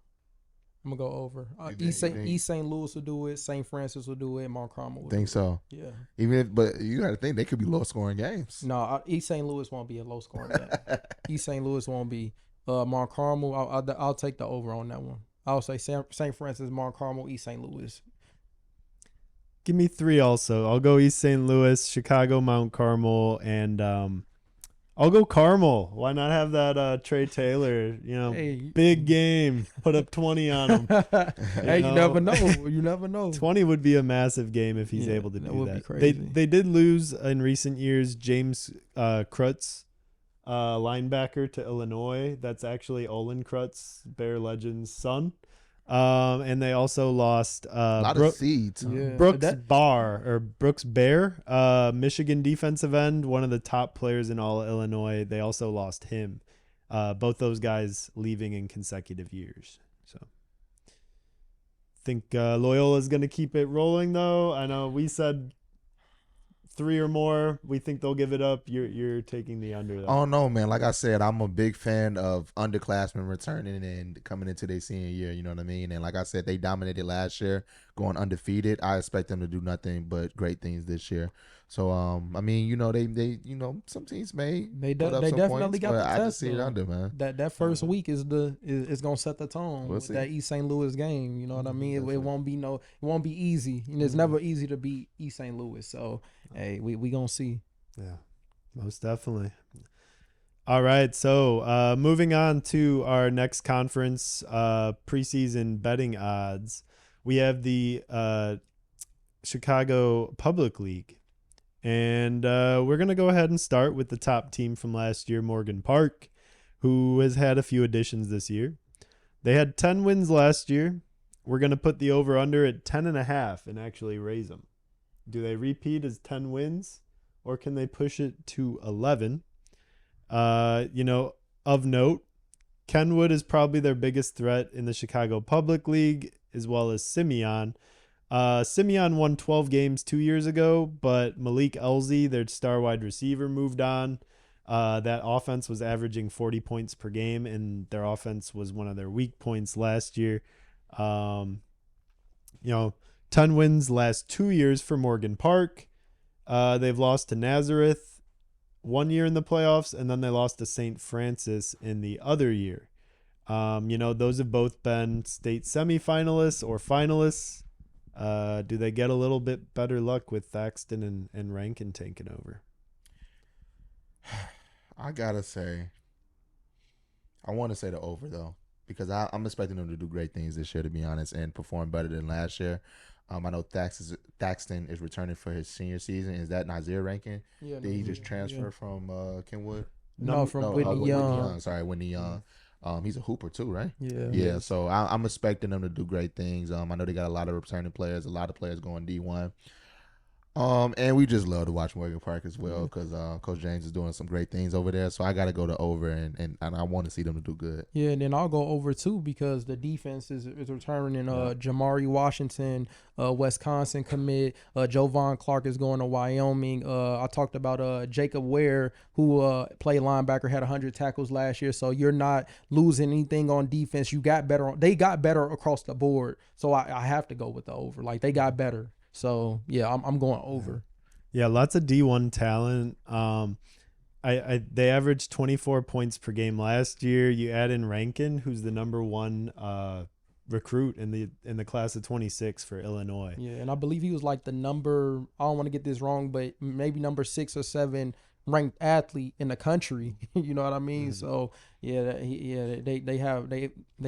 You East St. Louis will do it. St. Francis will do it. Mount Carmel will Think do so? it. Yeah. But you got to think they could be low scoring games. No, East St. Louis won't be a low scoring game. East St. Louis won't be. Mount Carmel, I'll take the over on that one. I'll say St. Francis, Mount Carmel, East St. Louis. Give me 3 also. I'll go East St. Louis, Chicago Mount Carmel, and I'll go Carmel. Why not have that Trey Taylor, big game, put up 20 on him. Hey, you never know. You never know. 20 would be a massive game if he's able to do that. Would be crazy. They did lose in recent years James Krutz, linebacker to Illinois. That's actually Olin Krutz, Bear Legend's son. And they also lost a lot of seeds. Huh? Yeah. Brooks Bear, Michigan defensive end, one of the top players in all of Illinois. They also lost him. Both those guys leaving in consecutive years. So think Loyola's going to keep it rolling, though. I know we said 3 or more. We think they'll give it up. You're taking the under, though. Oh no, man! Like I said, I'm a big fan of underclassmen returning and coming into their senior year. You know what I mean? And like I said, they dominated last year, going undefeated. I expect them to do nothing but great things this year. So, I mean, they some teams may put up some definitely points, got but the I test. just see it under, man. That first week is gonna set the tone. We'll with see. that East St. Louis game. You know what I mean? It won't be easy. It's never easy to beat East St. Louis. So hey, we gonna see. Yeah, most definitely. All right, so moving on to our next conference, preseason betting odds. We have the Chicago Public League. And we're going to go ahead and start with the top team from last year, Morgan Park, who has had a few additions this year. They had 10 wins last year. We're going to put the over-under at 10.5 and actually raise them. Do they repeat as 10 wins, or can they push it to 11? Of note, Kenwood is probably their biggest threat in the Chicago Public League, as well as Simeon. Simeon won 12 games 2 years ago, but Malik Elzy, their star wide receiver, moved on. That offense was averaging 40 points per game, and their offense was one of their weak points last year. 10 wins last 2 years for Morgan Park. They've lost to Nazareth 1 year in the playoffs, and then they lost to St. Francis in the other year. Those have both been state semifinalists or finalists. Do they get a little bit better luck with Thaxton and Rankin taking over? I gotta say, I want to say the over though, because I'm expecting them to do great things this year, to be honest, and perform better than last year. I know Thaxton is returning for his senior season. Is that Nasir Rankin? Yeah, Did he just transfer from Kenwood? No, from Whitney Young. Sorry, Whitney Young. He's a hooper too, right? Yeah. Yeah. So I'm expecting them to do great things. I know they got a lot of returning players, a lot of players going D1. And we just love to watch Morgan Park as well because Coach James is doing some great things over there. So I got to go to over, and I want to see them to do good. Yeah, and then I'll go over too because the defense is returning. Jamari Washington, Wisconsin commit. Jovan Clark is going to Wyoming. I talked about Jacob Ware, who played linebacker, had 100 tackles last year. So you're not losing anything on defense. You got better. They got better across the board. So I have to go with the over. Like they got better. So yeah, I'm going over. Yeah, lots of D1 talent. They averaged 24 points per game last year. You add in Rankin, who's the number one recruit in the class of 26 for Illinois. Yeah, and I believe he was like the number. I don't want to get this wrong, but maybe number 6 or 7 ranked athlete in the country. You know what I mean? So they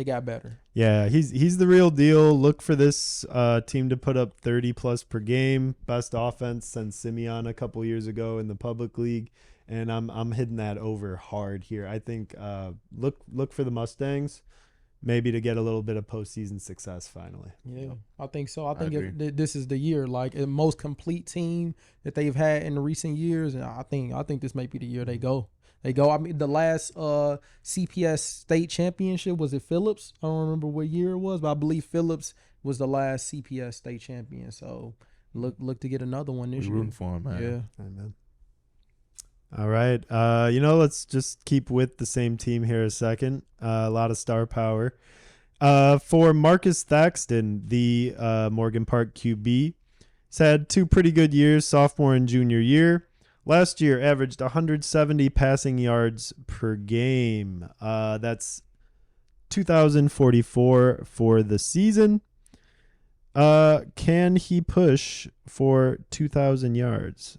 got better. Yeah, he's the real deal. Look for this team to put up 30 plus per game. Best offense since Simeon a couple years ago in the public league, and I'm hitting that over hard here. I think look for the Mustangs, maybe to get a little bit of postseason success finally. Yeah, I think so. I think this is the year, like the most complete team that they've had in the recent years, and I think this might be the year they go. I mean, the last CPS state championship, was it Phillips? I don't remember what year it was, but I believe Phillips was the last CPS state champion. So look to get another one this year. Rooting for him, man. Yeah. Amen. All right. Let's just keep with the same team here a second. A lot of star power. For Marcus Thaxton, the Morgan Park QB, he's had 2 pretty good years, sophomore and junior year. Last year, averaged 170 passing yards per game. That's 2,044 for the season. Can he push for 2,000 yards?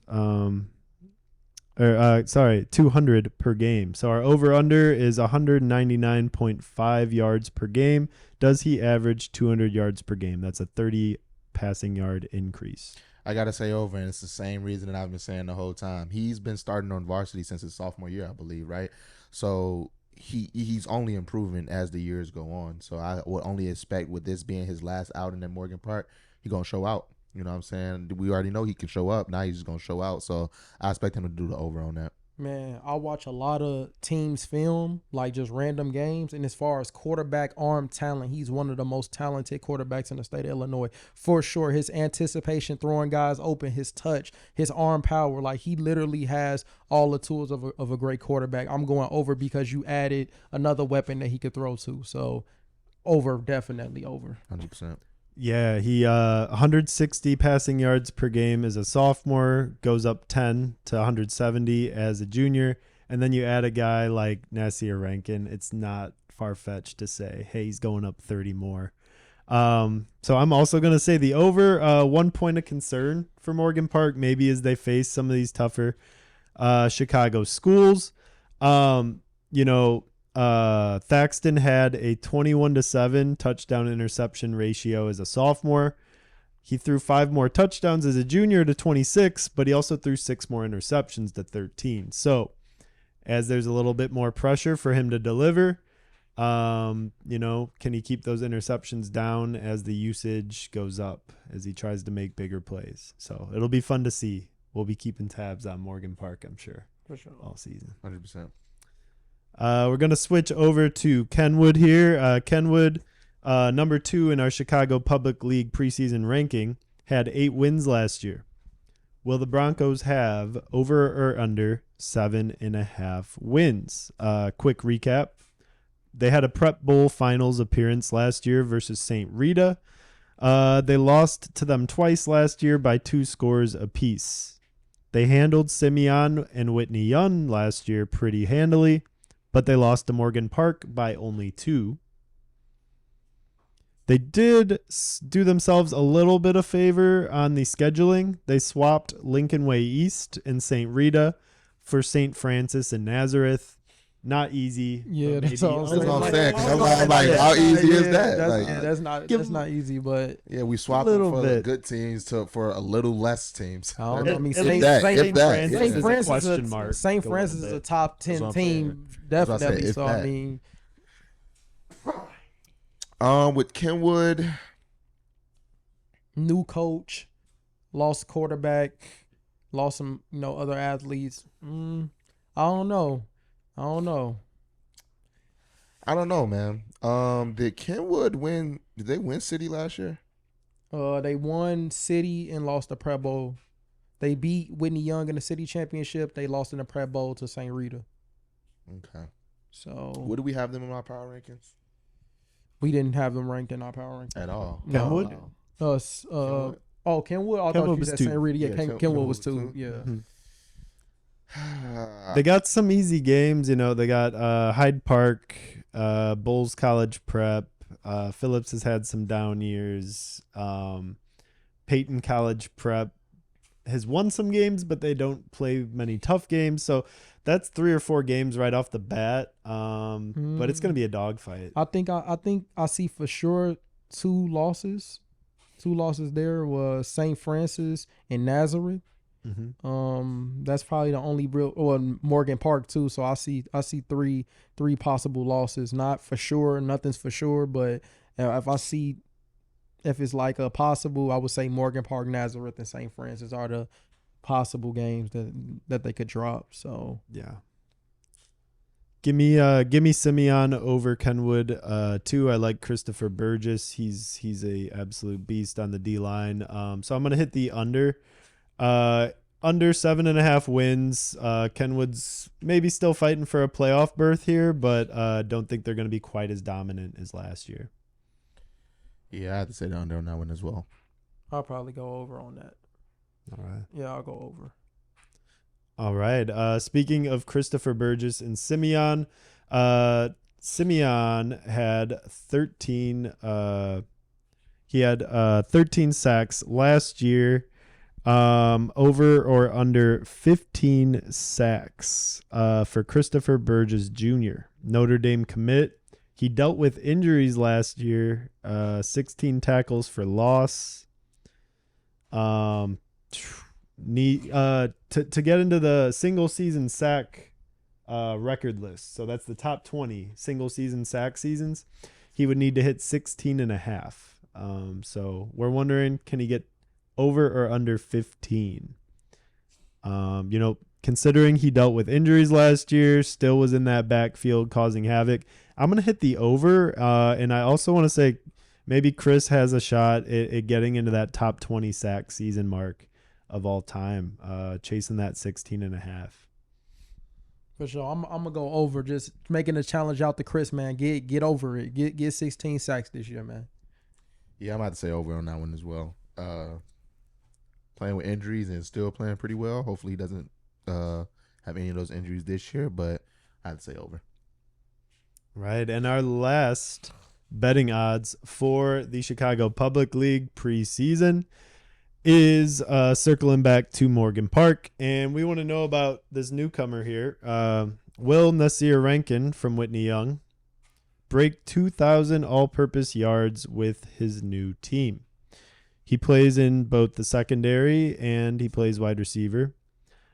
200 per game. So our over-under is 199.5 yards per game. Does he average 200 yards per game? That's a 30 passing yard increase. I got to say over, and it's the same reason that I've been saying the whole time. He's been starting on varsity since his sophomore year, I believe, right? So he's only improving as the years go on. So I would only expect, with this being his last outing at Morgan Park, he's going to show out. You know what I'm saying? We already know he can show up. Now he's just going to show out. So I expect him to do the over on that. Man, I watch a lot of teams film, like just random games. And as far as quarterback arm talent, he's one of the most talented quarterbacks in the state of Illinois. For sure, his anticipation, throwing guys open, his touch, his arm power, like he literally has all the tools of a great quarterback. I'm going over because you added another weapon that he could throw to. So over, definitely over. 100%. Yeah, he 160 passing yards per game as a sophomore, goes up 10 to 170 as a junior, and then you add a guy like Nasir Rankin. It's not far-fetched to say, hey, he's going up 30 more. So I'm also going to say the over. 1 point of concern for Morgan Park maybe as they face some of these tougher Chicago schools. Thaxton had a 21-7 touchdown interception ratio as a sophomore. He threw 5 more touchdowns as a junior to 26, but he also threw 6 more interceptions to 13. So as there's a little bit more pressure for him to deliver, can he keep those interceptions down as the usage goes up, as he tries to make bigger plays? So it'll be fun to see. We'll be keeping tabs on Morgan Park, I'm sure, For sure. all season. 100%. We're going to switch over to Kenwood here. Kenwood, number 2 in our Chicago Public League preseason ranking, had 8 wins last year. Will the Broncos have over or under 7.5 wins? Quick recap. They had a Prep Bowl finals appearance last year versus St. Rita. They lost to them twice last year by 2 scores apiece. They handled Simeon and Whitney Young last year pretty handily, but they lost to Morgan Park by only 2. They did do themselves a little bit of favor on the scheduling. They swapped Lincoln Way East and St. Rita for St. Francis and Nazareth. not easy. Yeah, but that's maybe all I'm That's what I'm Like, saying. 'Cause oh, I'm like, yeah, how easy is yeah, that? That's, Like, yeah, that's not easy, but yeah, we swapped little for the bit. good teams for a little less teams. I don't know. I mean, At Saint least that, Saint if that, Francis yeah. is a Francis question is mark. St. a Francis little is a bit. top That's 10 what I'm saying. team, That's what I said, definitely. if So I that. mean, With Kenwood, new coach, lost quarterback, lost some other athletes. I don't know. I don't know, man. Did Kenwood win? Did they win City last year? They won City and lost the Prep Bowl. They beat Whitney Young in the City Championship. They lost in the Prep Bowl to St. Rita. Okay. So What do we have them in our power rankings? we didn't have them ranked in our power rankings. At all. Kenwood? Kenwood? Kenwood. I thought Kenwood you was said two. St. Rita. Yeah, Yeah, Kenwood Kenwood was was two. two. Yeah. They got some easy games, They got Hyde Park, Bulls College Prep. Phillips has had some down years. Peyton College Prep has won some games, but they don't play many tough games. So that's 3 or 4 games right off the bat. But it's going to be a dogfight. I think I see for sure 2 losses. 2 losses there was St. Francis and Nazareth. That's probably the only real, or Morgan Park too. So I see 3 possible losses. Not for sure, nothing's for sure, but if it's like a possible, I would say Morgan Park, Nazareth, and St. Francis are the possible games that they could drop. So yeah. Give me Simeon over Kenwood. 2, I like Christopher Burgess. He's a absolute beast on the D line. So I'm gonna hit the under. Under 7.5 wins. Kenwood's maybe still fighting for a playoff berth here, but don't think they're gonna be quite as dominant as last year. Yeah, I have to say the under on that one as well. I'll probably go over on that. All right. Yeah, I'll go over. All right. Speaking of Christopher Burgess and Simeon, Simeon had 13. He had 13 sacks last year. Over or under 15 sacks for Christopher Burgess Jr. Notre Dame commit. He dealt with injuries last year. 16 tackles for loss. To get into the single season sack record list. So that's the top 20 single season sack seasons. He would need to hit 16.5. So we're wondering, can he get over or under 15? Considering he dealt with injuries last year, still was in that backfield causing havoc. I'm going to hit the over. And I also want to say maybe Chris has a shot at getting into that top 20 sack season mark of all time, chasing that 16.5. For sure. I'm going to go over, just making a challenge out to Chris, man. Get over it. Get 16 sacks this year, man. Yeah, I'm about to say over on that one as well. Playing with injuries and still playing pretty well. Hopefully he doesn't have any of those injuries this year, but I'd say over. Right, and our last betting odds for the Chicago Public League preseason is circling back to Morgan Park, and we want to know about this newcomer here. Will Nasir Rankin from Whitney Young break 2,000 all-purpose yards with his new team? He plays in both the secondary and he plays wide receiver.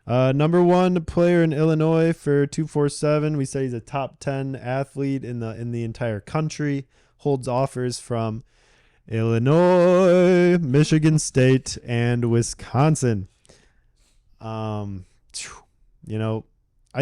Number 1 player in Illinois for 247. We say he's a top 10 athlete in the entire country. Holds offers from Illinois, Michigan State, and Wisconsin. I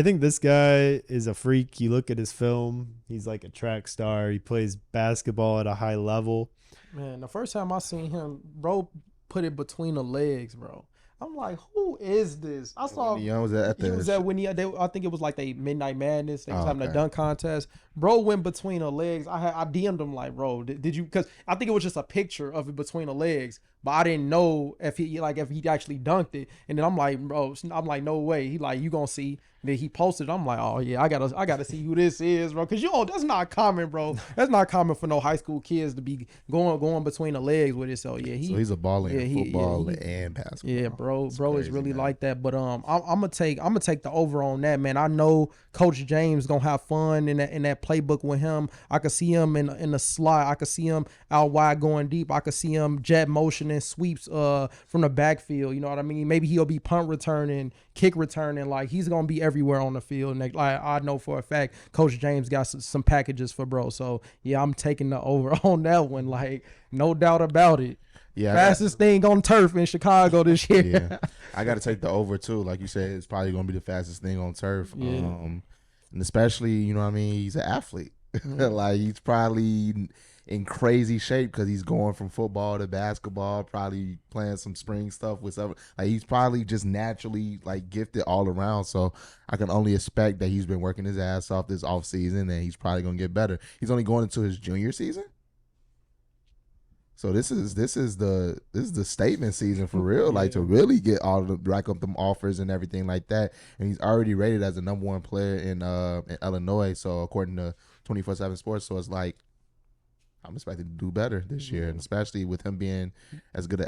think this guy is a freak. You look at his film, he's like a track star. He plays basketball at a high level. Man, the first time I seen him, bro, put it between the legs, bro. I'm like, who is this? I saw Whitney Young was at he was at Whitney. I think it was like they Midnight Madness. They was having a okay. dunk contest. Bro went between the legs. I DM'd him like, bro, did you? Because I think it was just a picture of it between the legs. but I didn't know if he actually dunked it. And then I'm like, bro, no way. He like, you gonna see. Then he posted. I'm like, oh yeah, I gotta see who this is, bro. Cause that's not common, bro. That's not common for no high school kids to be going between the legs with it. So yeah, he's a baller in football and basketball. Yeah, bro, It's is crazy, really man. like that. But I'm gonna take the over on that, man. I know Coach James gonna have fun in that playbook with him. I could see him in the slot. I could see him out wide going deep. I could see him jet motioning sweeps from the backfield. You know what I mean? Maybe he'll be punt returning, kick returning. Like he's gonna be everywhere on the field. And I know for a fact Coach James got some packages for bro. So yeah, I'm taking the over on that one. Like no doubt about it. Yeah, fastest thing on turf in Chicago this year. Yeah, I got to take the over too. Like you said, it's probably going to be the fastest thing on turf. Yeah. And especially, you know what I mean, he's an athlete. Like he's probably in crazy shape because he's going from football to basketball, probably playing some spring stuff with stuff. Like he's probably just naturally like gifted all around. So I can only expect that he's been working his ass off this off season and he's probably going to get better. He's only going into his junior season. So this is the statement season for real, like to really get all of the rack up them offers and everything like that. And he's already rated as the number 1 player in Illinois. So according to 24/7 Sports, so it's like I'm expected to do better this year, and especially with him being as good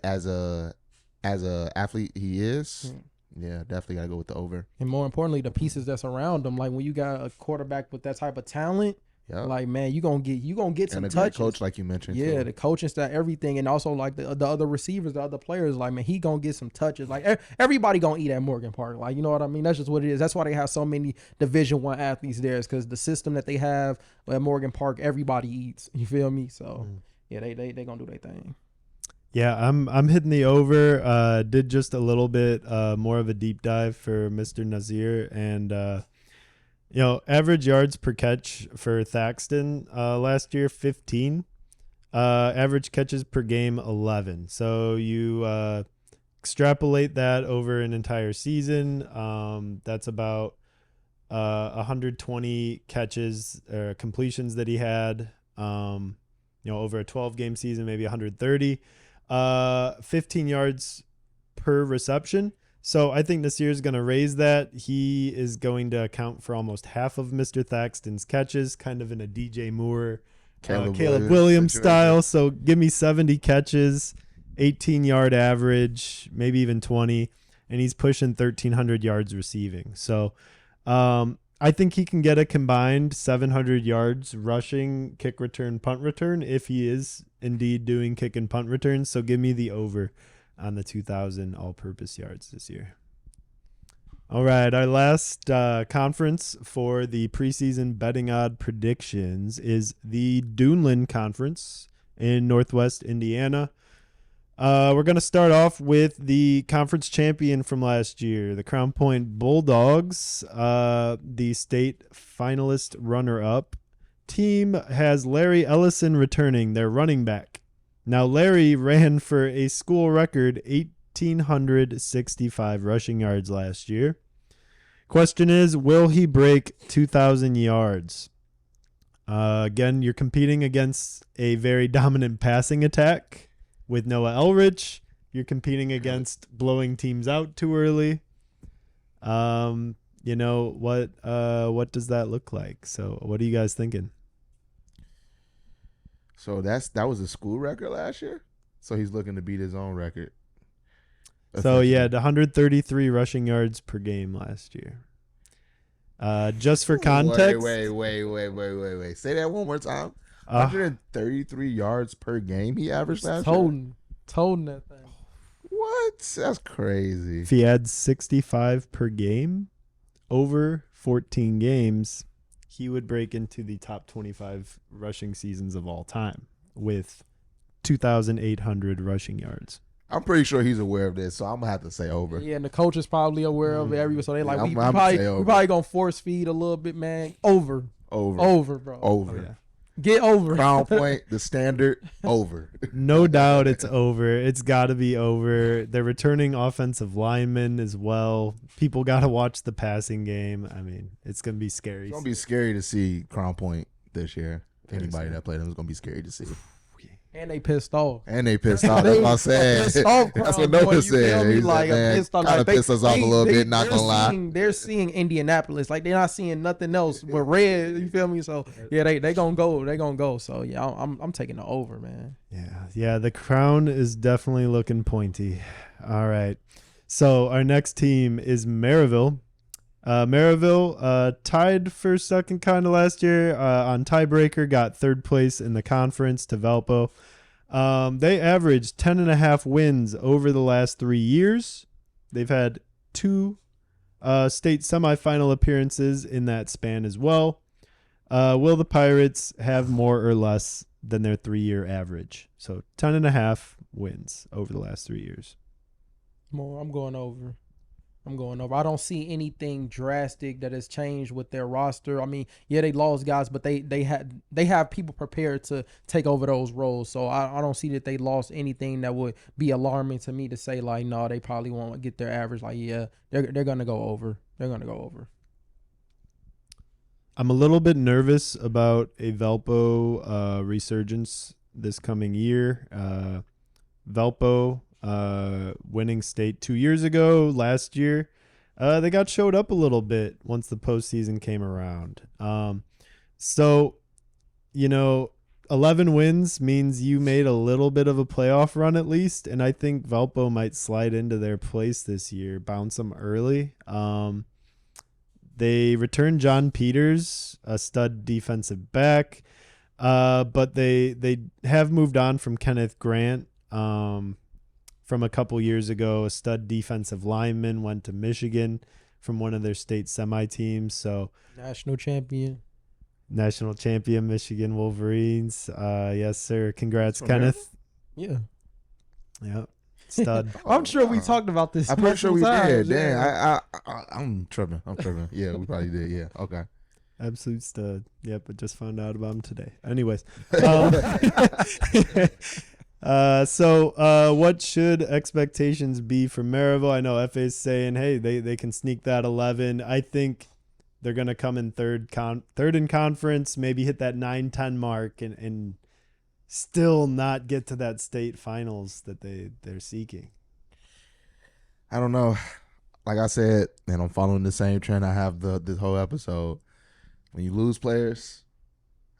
as a athlete he is. Yeah, definitely gotta go with the over. And more importantly, the pieces that's around him. Like when you got a quarterback with that type of talent. Yep. Like man, you gonna get some and a touches. great coach, like you mentioned. Yeah, too. the coaching staff, everything, and also like the other receivers, the other players. Like man, he gonna get some touches. Like everybody gonna eat at Morgan Park. Like you know what I mean? That's just what it is. That's why they have so many Division I athletes there. Is because the system that they have at Morgan Park, everybody eats. You feel me? So yeah, they gonna do their thing. Yeah, I'm hitting the over. Did just a little bit more of a deep dive for Mr. Nasir, and average yards per catch for Thaxton last year 15. Average catches per game 11. So you extrapolate that over an entire season. That's about 120 catches or completions that he had. Over a 12-game season, maybe 130. 15 yards per reception. So I think Nasir is going to raise that. He is going to account for almost half of Mr. Thaxton's catches, kind of in a DJ Moore, Caleb Williams style. So give me 70 catches, 18-yard average, maybe even 20, and he's pushing 1,300 yards receiving. So I think he can get a combined 700 yards rushing, kick return, punt return if he is indeed doing kick and punt returns. So give me the over on the 2,000 all-purpose yards this year. All right, our last conference for the preseason betting odd predictions is the Duneland Conference in Northwest Indiana. We're going to start off with the conference champion from last year, the Crown Point Bulldogs. The state finalist runner-up team has Larry Ellison returning, their running back. Now, Larry ran for a school record 1,865 rushing yards last year. Question is, will he break 2,000 yards? Again, you're competing against a very dominant passing attack with Noah Ehrlich. You're competing against blowing teams out too early. What does that look like? So what are you guys thinking? So that was a school record last year. So he's looking to beat his own record. So yeah, the 133 rushing yards per game last year. Just for context. Wait. Say that one more time. 133 yards per game he averaged last year. Toting that thing. What? That's crazy. If he had 65 per game over 14 games, he would break into the top 25 rushing seasons of all time with 2,800 rushing yards. I'm pretty sure he's aware of this, so I'm gonna have to say over. Yeah, and the coach is probably aware of it. So they like, we I'm probably gonna force feed a little bit, man. Over, bro. Over. Oh, yeah. Get over. Crown Point, the standard, over. No doubt it's over. It's got to be over. They're returning offensive linemen as well. People got to watch the passing game. I mean, it's going to be scary. It's going to be scary to see Crown Point this year. Anybody that played them is going to be scary to see. And they pissed off. That's what I said. Pissed off That's crowd, what boy, Noah you feel said. me? He Like, said, man, pissed off. kind Like, of pissed us off a little bit, not gonna lie. They're seeing Indianapolis. Like, they're not seeing nothing else but red. You feel me? So, yeah, they gonna go. They gonna go. So, yeah, I'm taking the over, man. Yeah, the crown is definitely looking pointy. All right. So our next team is Merrillville. Merrillville tied for second kind of last year on tiebreaker, got third place in the conference to Valpo. They averaged 10.5 wins over the last 3 years. They've had 2 state semifinal appearances in that span as well. Will the Pirates have more or less than their 3-year average? So 10.5 wins over the last 3 years. More. I'm going over. I don't see anything drastic that has changed with their roster. I mean, yeah, they lost guys, but they have people prepared to take over those roles. So I don't see that they lost anything that would be alarming to me to say, like, no, they probably won't get their average. Like, yeah, they're gonna go over. I'm a little bit nervous about a Valpo resurgence this coming year. Valpo winning state 2 years ago. Last year, they got showed up a little bit once the postseason came around. So, 11 wins means you made a little bit of a playoff run at least, and I think Valpo might slide into their place this year, bounce them early. They returned John Peters, a stud defensive back, but they have moved on from Kenneth Grant. From a couple years ago, a stud defensive lineman went to Michigan from one of their state semi teams. So national champion Michigan Wolverines. Yes, sir. Congrats, Kenneth. Yeah. Yep. Stud. I'm sure we talked about this. I'm pretty sure we did. Yeah. Damn, I'm tripping. Yeah, we probably did. Yeah. Okay. Absolute stud. Yep, I just found out about him today. Anyways. So what should expectations be for Merrillville? I know FA's saying, hey, they can sneak that 11. I think they're going to come in third in conference, maybe hit that 9-10 mark and still not get to that state finals that they're seeking. I don't know. Like I said, and I'm following the same trend I have this whole episode. When you lose players,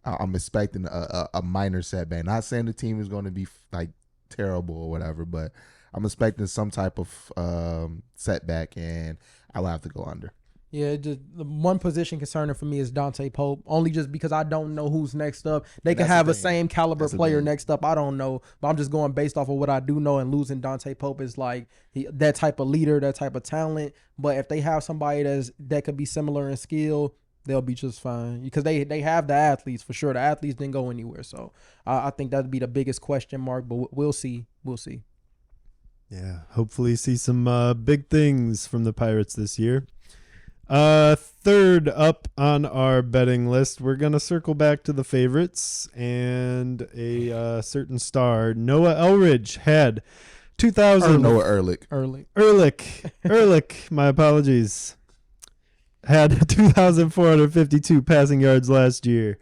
I'm expecting a minor setback. Not saying the team is going to be like terrible or whatever, but I'm expecting some type of setback, and I will have to go under. Yeah, just the one position concerning for me is Dante Pope, only just because I don't know who's next up. They can have a same caliber player next up. I don't know, but I'm just going based off of what I do know, and losing Dante Pope is like that type of leader, that type of talent. But if they have somebody that could be similar in skill, they'll be just fine because they have the athletes for sure. The athletes didn't go anywhere, so I think that'd be the biggest question mark. But we'll see. Yeah, hopefully see some big things from the Pirates this year. Third up on our betting list, we're gonna circle back to the favorites and a certain star. Noah Ehrlich had 2,000. Noah Ehrlich. Ehrlich. My apologies. Had 2,452 passing yards last year.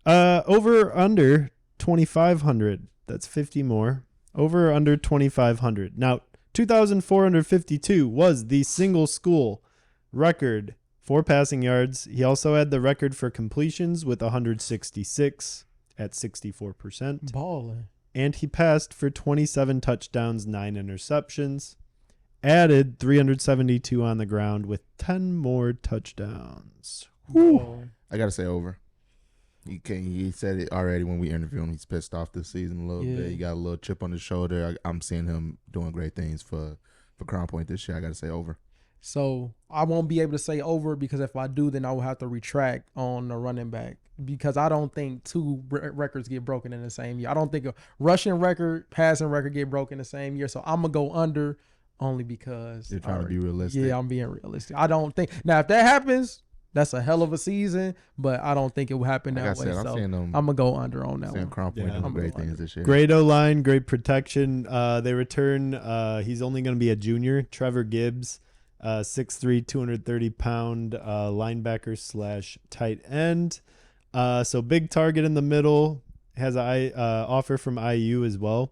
Over under 2,500. That's 50 more. Over under 2,500. Now, 2,452 was the single school record for passing yards. He also had the record for completions with 166 at 64%. Balling. And he passed for 27 touchdowns, 9 interceptions. Added 372 on the ground with 10 more touchdowns. I got to say over. He said it already when we interviewed him. He's pissed off this season a little bit. He got a little chip on his shoulder. I'm seeing him doing great things for Crown Point this year. I got to say over. So I won't be able to say over because if I do, then I will have to retract on the running back because I don't think 2 records get broken in the same year. I don't think a rushing record, passing record get broken the same year. So I'm going to go under only because. You're trying to be realistic. Yeah, I'm being realistic. I don't think. Now, if that happens, that's a hell of a season, but I don't think it will happen that way. So I'm going to go under on that one. Crown Point doing great things this year. Great O-line, great protection. They return. He's only going to be a junior. Trevor Gibbs. 6'3", 230-pound linebacker / tight end. So big target in the middle. has a offer from IU as well.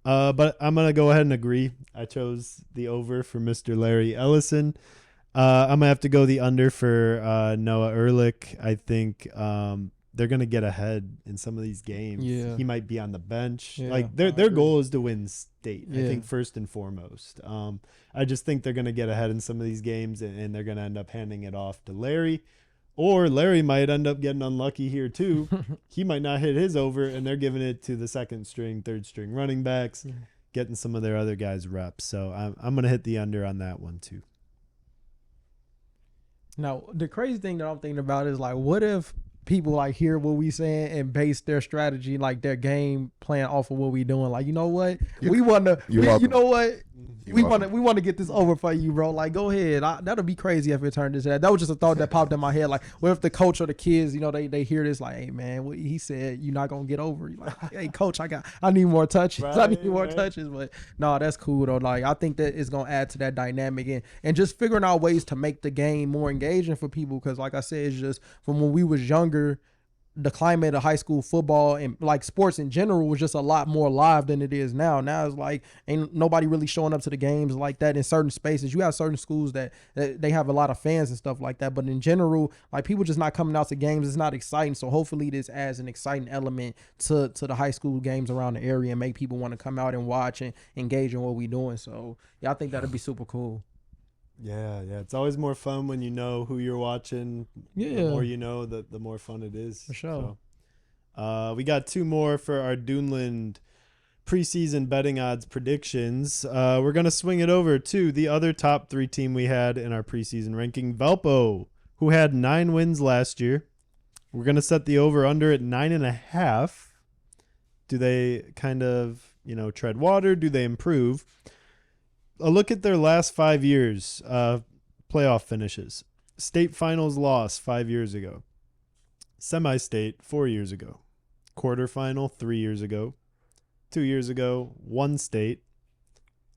But I'm going to go ahead and agree. I chose the over for Mr. Larry Ellison. I'm going to have to go the under for Noah Ehrlich. I think they're going to get ahead in some of these games. Yeah. He might be on the bench. Yeah, like their goal is to win state, I think, first and foremost. I just think they're going to get ahead in some of these games, and they're going to end up handing it off to Larry. Or Larry might end up getting unlucky here too. He might not hit his over, and they're giving it to the second string, third string running backs, getting some of their other guys reps. So I'm going to hit the under on that one too. Now, the crazy thing that I'm thinking about is, like, what if people, like, hear what we saying and base their strategy, like, their game plan off of what we doing? Like, you know what? We want to, you know what? We want to get this over for you, bro. Like, go ahead. That'll be crazy if it turned into that. That was just a thought that popped in my head. Like, what if the coach or the kids, you know, they hear this, like, hey, man, what he said, you're not going to get over. You're like, hey, coach, I need more touches. Right, I need more touches. But, no, that's cool, though. Like, I think that it's going to add to that dynamic and just figuring out ways to make the game more engaging for people. Because, like I said, it's just from when we was younger, the climate of high school football and like sports in general was just a lot more live than it is now. Now it's like ain't nobody really showing up to the games like that in certain spaces. You have certain schools that they have a lot of fans and stuff like that, but in general, like people just not coming out to games. It's not exciting. So hopefully this adds an exciting element to the high school games around the area and make people want to come out and watch and engage in what we doing. So yeah, I think that'd be super cool. Yeah. It's always more fun when you know who you're watching. Yeah. The more you know, the more fun it is. For sure. So, we got two more for our Duneland preseason betting odds predictions. We're going to swing it over to the other top 3 team we had in our preseason ranking, Valpo, who had 9 wins last year. We're going to set the over-under at 9.5. Do they kind of, tread water? Do they improve? A look at their last 5 years, playoff finishes. State finals loss 5 years ago. Semi-state 4 years ago. Quarterfinal 3 years ago. 2 years ago, 1 state.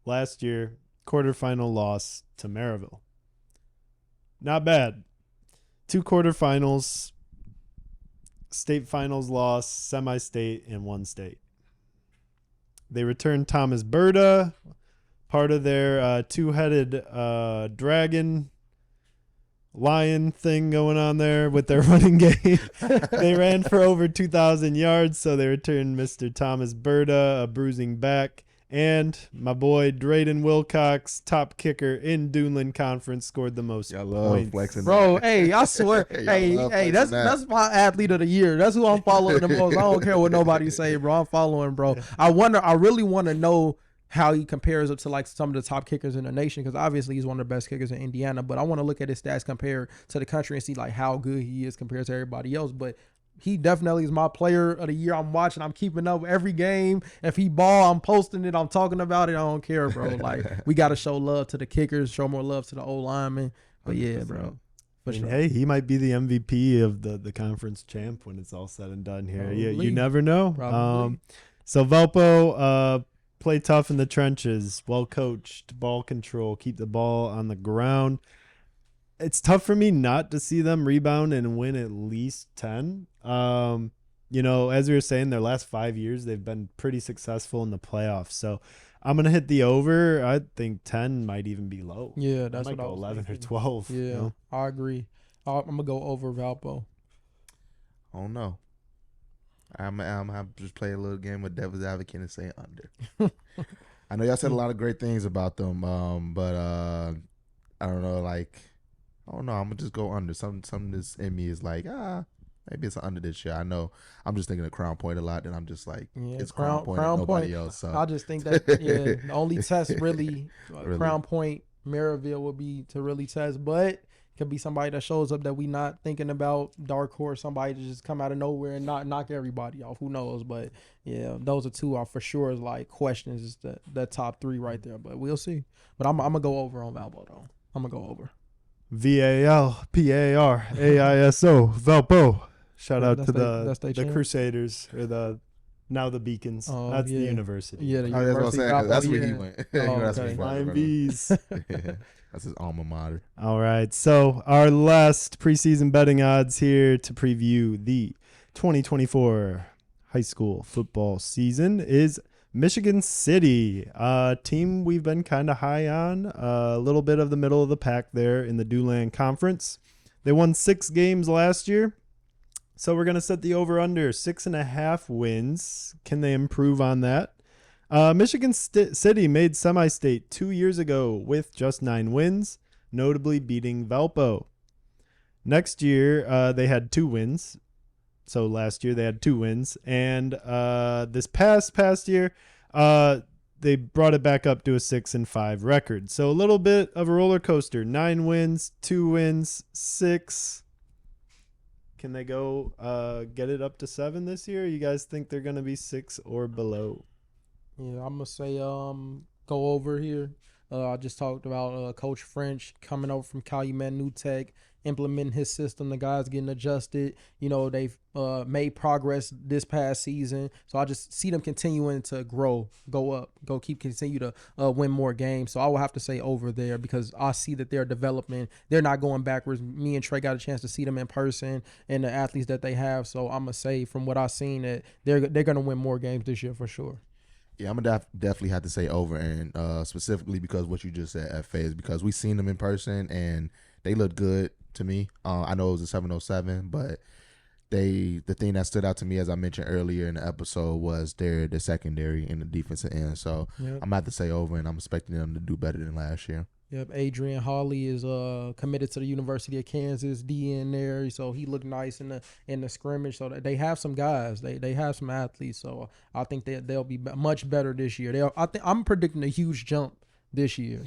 Last year, quarterfinal loss to Merrillville. Not bad. 2 quarterfinals, state finals loss, semi-state, and 1 state. They returned Thomas Berta, part of their two-headed dragon lion thing going on there with their running game. They ran for over 2,000 yards, so they returned Mr. Thomas Berta, a bruising back, and my boy Drayden Wilcox, top kicker in Duneland Conference, scored the most points. Flexing Bro, that. hey, I swear, hey, that's my athlete of the year. That's who I'm following the most. I don't care what nobody say, bro. I'm following, bro. I really want to know how he compares up to like some of the top kickers in the nation, because obviously he's one of the best kickers in Indiana, but I want to look at his stats compared to the country and see like how good he is compared to everybody else. But he definitely is my player of the year. I'm watching, I'm keeping up every game. If he ball, I'm posting it, I'm talking about it. I don't care, bro. Like, we got to show love to the kickers, show more love to the old linemen. But yeah, bro. Sure. Hey, he might be the MVP of the conference champ when it's all said and done here. You never know. So Valpo, play tough in the trenches, well coached, ball control, keep the ball on the ground. It's tough for me not to see them rebound and win at least 10. As we were saying, their last 5 years, they've been pretty successful in the playoffs. So I'm going to hit the over. I think 10 might even be low. Yeah, that's what I was 11 thinking. or 12. Yeah, I agree. I'm going to go over Valpo. Oh, no. I'm have to just play a little game with devil's advocate and say under. I know y'all said a lot of great things about them, but I don't know. Like, I don't know. I'm gonna just go under. Some this in me is like, maybe it's under this year. I know. I'm just thinking of Crown Point a lot, and I'm just like, it's Crown Point and nobody else. So I just think that the only test really, Crown Point, Merrillville would be to really test, but could be somebody that shows up that we not thinking about, dark horse, somebody to just come out of nowhere and not knock everybody off. Who knows? But yeah, those are two are for sure like questions. Is the top 3 right there. But we'll see. But I'm gonna go over on Valpo though. I'm gonna go over. VALPARAISO Valpo. Shout out to the Crusaders or the Beacons. That's the university. Yeah, the university. That's where he went. Okay. Flying Bees. That's his alma mater. All right. So our last preseason betting odds here to preview the 2024 high school football season is Michigan City, a team we've been kind of high on, a little bit of the middle of the pack there in the Duneland Conference. They won 6 games last year, so we're going to set the over-under 6.5 wins. Can they improve on that? Michigan City made semi-state 2 years ago with just 9 wins, notably beating Valpo. Next year, they had 2 wins. So last year they had 2 wins, and this past year, they brought it back up to a 6-5 record. So a little bit of a roller coaster. 9 wins, 2 wins, 6. Can they go get it up to 7 this year? You guys think they're gonna be 6 or below? Yeah, I'm gonna say go over here. I just talked about Coach French coming over from Calumet New Tech, implementing his system. The guys getting adjusted. You know, they've made progress this past season. So I just see them continuing to grow, go up, continue to win more games. So I will have to say over there because I see that they're developing. They're not going backwards. Me and Trey got a chance to see them in person and the athletes that they have. So I'm going to say from what I've seen that they're going to win more games this year for sure. Yeah, I'm gonna definitely have to say over, and specifically because what you just said, FA, is because we seen them in person and they looked good to me. I know it was a 707, but the thing that stood out to me, as I mentioned earlier in the episode, was their secondary in the defensive end. So Yep. I'm gonna have to say over, and I'm expecting them to do better than last year. Yep, Adrian Hawley is committed to the University of Kansas, DN there, so he looked nice in the scrimmage. So they have some guys, they have some athletes. So I think they'll be much better this year. I'm predicting a huge jump this year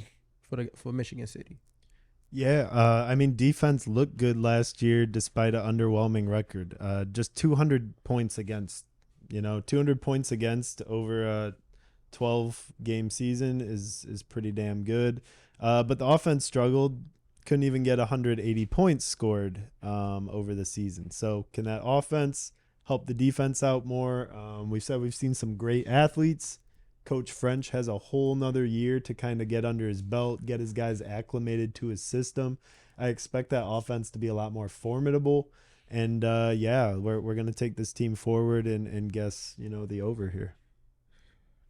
for Michigan City. Yeah, I mean, defense looked good last year despite an underwhelming record. Just 200 points against, 200 points against over a 12-game season is pretty damn good. But the offense struggled, couldn't even get 180 points scored over the season. So can that offense help the defense out more? We've seen some great athletes. Coach French has a whole nother year to kind of get under his belt, get his guys acclimated to his system. I expect that offense to be a lot more formidable. And, we're going to take this team forward and guess, the over here.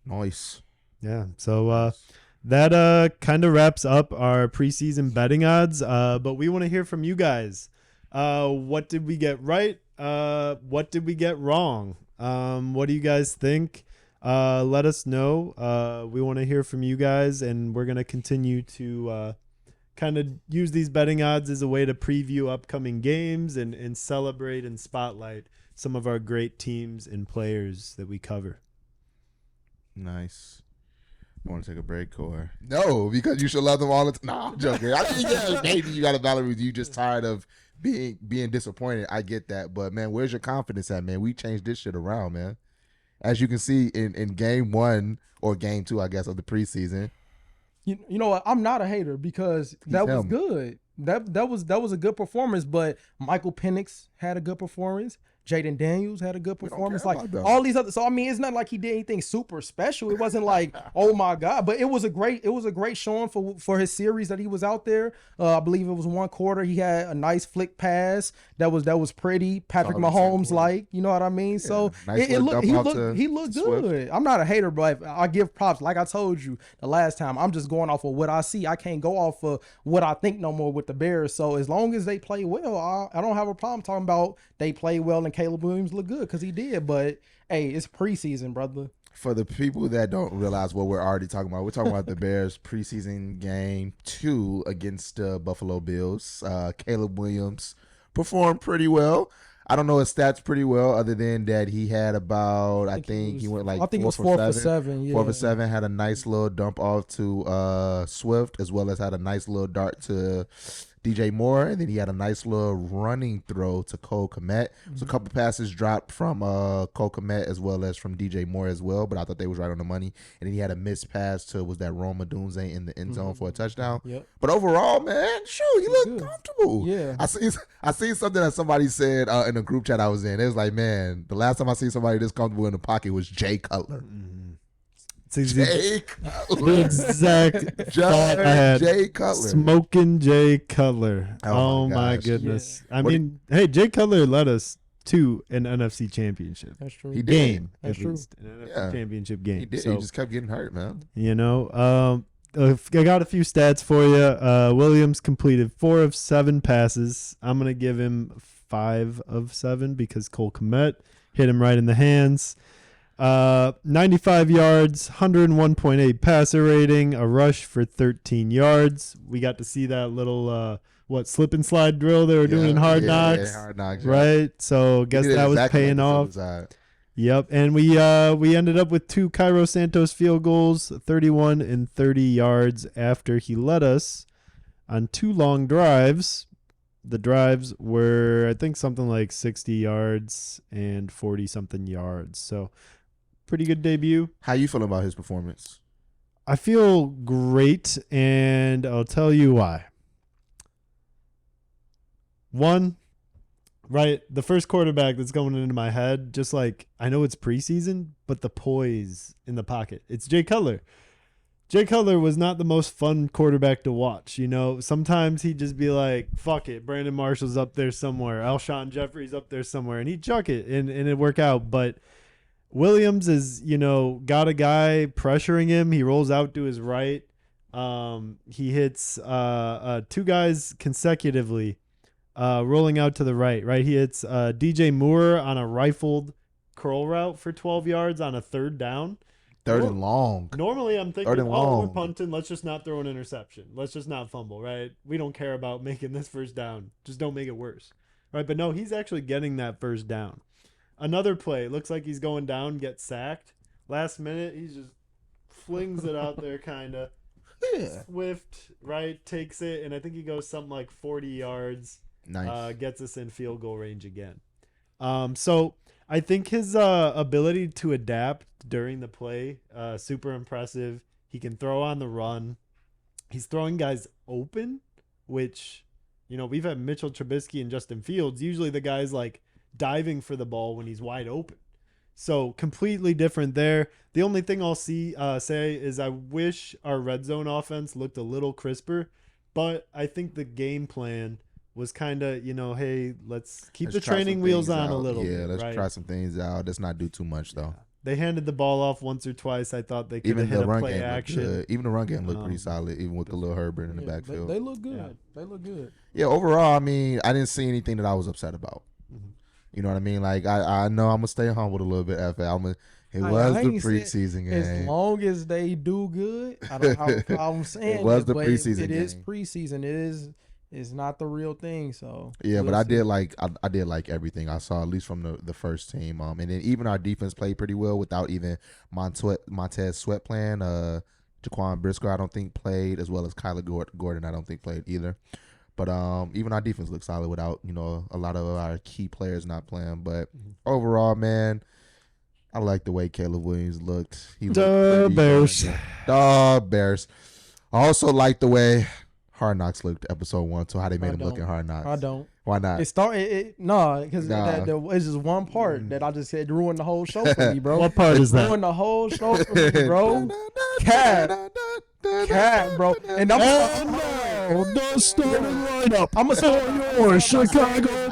Nice. Yeah, so that kind of wraps up our preseason betting odds, but we want to hear from you guys. What did we get right? What did we get wrong? What do you guys think? Let us know. We want to hear from you guys, and we're going to continue to kind of use these betting odds as a way to preview upcoming games and celebrate and spotlight some of our great teams and players that we cover. Nice. You want to take a break or no? Because you should love them all the time. Nah, I'm joking. I think maybe you got a valid review. Just tired of being disappointed. I get that, but man, where's your confidence at, man? We changed this shit around, man. As you can see in game 1 or game 2, I guess, of the preseason. You know what? I'm not a hater because that was good. That was a good performance. But Michael Penix had a good performance. Jaden Daniels had a good performance. Like all these other. So I mean, it's not like he did anything super special. It wasn't like, oh my God. But it was a great showing for his series that he was out there. I believe it was 1 quarter. He had a nice flick pass that was pretty Patrick Mahomes like. You know what I mean? Yeah, so nice he looked good. Swift. I'm not a hater, but I give props. Like I told you the last time, I'm just going off of what I see. I can't go off of what I think no more with the Bears. So as long as they play well, I don't have a problem talking about they play well and Caleb Williams looked good because he did. But hey, it's preseason, brother. For the people that don't realize what we're already talking about, we're talking about the Bears preseason game 2 against the Buffalo Bills. Caleb Williams performed pretty well. I don't know his stats pretty well, other than that he had about, I think he went like 4 for 7. Yeah. 4 for 7, had a nice little dump off to Swift, as well as had a nice little dart to DJ Moore, and then he had a nice little running throw to Cole Kmet. Mm-hmm. So a couple passes dropped from Cole Kmet as well as from DJ Moore as well, but I thought they was right on the money. And then he had a missed pass to, was that Roma Dunze in the end zone for a touchdown? Yep. But overall, man, shoot, he looked comfortable. Yeah. I seen something that somebody said in a group chat I was in. It was like, man, the last time I seen somebody this comfortable in the pocket was Jay Cutler. Mm-hmm. Jay Cutler. Exact Jay Cutler. Smoking Jay Cutler. Oh my goodness. Yeah. I mean, hey, Jay Cutler led us to an NFC championship. That's true. He did. Game, That's at true. least. An NFC Yeah. championship game. He did. So, He just kept getting hurt, man. you know, I got a few stats for you. Williams completed 4 of 7 passes. I'm going to give him 5 of 7 because Cole Kmet hit him right in the hands. 95 yards, 101.8 passer rating, a rush for 13 yards. We got to see that little slip and slide drill they were doing in Hard Knocks. Yeah, Hard Knocks. Right? So guess that was paying off. Yep. And we ended up with 2 Cairo Santos field goals, 31 and 30 yards after he led us on 2 long drives. The drives were, I think, something like 60 yards and 40-something yards. So pretty good debut. How you feeling about his performance? I feel great, and I'll tell you why. One, right, the first quarterback that's going into my head, just like, I know it's preseason, but the poise in the pocket. It's Jay Cutler. Jay Cutler was not the most fun quarterback to watch. You know, sometimes he'd just be like, fuck it, Brandon Marshall's up there somewhere, Alshon Jeffrey's up there somewhere, and he'd chuck it, and it'd work out. But Williams is, you know, got a guy pressuring him. He rolls out to his right. He hits 2 guys consecutively rolling out to the right. He hits DJ Moore on a rifled curl route for 12 yards on a 3rd down. Third and long. Normally I'm thinking, we're long. punting. Let's just not throw an interception. Let's just not fumble, right? We don't care about making this first down. Just don't make it worse, right? But no, he's actually getting that first down. Another play, looks like he's going down, gets sacked. Last minute, he just flings it out there kind of. Yeah. Swift, right, takes it, and I think he goes something like 40 yards. Nice. Gets us in field goal range again. So I think his ability to adapt during the play, super impressive. He can throw on the run. He's throwing guys open, which, you know, we've had Mitchell Trubisky and Justin Fields. Usually the guy's like diving for the ball when he's wide open. So completely different there. The only thing I'll say is I wish our red zone offense looked a little crisper, but I think the game plan was kind of, you know, hey, let's keep the training wheels on a little bit. Yeah, let's right? try some things out. Let's not do too much, though. Yeah. They handed the ball off once or twice. I thought they could have hit a play action. Even the run game looked pretty solid, even with the little Herbert in the backfield. They look good. Yeah. They look good. Yeah, overall, I mean, I didn't see anything that I was upset about. Mm-hmm. You know what I mean? Like, I know I'm going to stay humbled a little bit, FA. It was the preseason game. As long as they do good, I don't have a problem saying it was the but preseason It is game. preseason. It's not the real thing. So yeah, we'll but I see. did like everything I saw, at least from the first team. And then even our defense played pretty well without even Montez Sweat playing. Jaquan Briscoe I don't think played, as well as Kyler Gordon I don't think played either. But even our defense looked solid without, you know, a lot of our key players not playing. But overall, man, I like the way Caleb Williams looked. He looked Bears. The Bears. I also like the way Hard Knocks looked episode 1, so how they made him look in Hard Knocks. I don't. Why not? Because it's just one part that I just said ruined the whole show for me, bro. What part is that? Ruined the whole show for me, bro. Cat, bro. And I'm the starting lineup. I'm gonna start your Chicago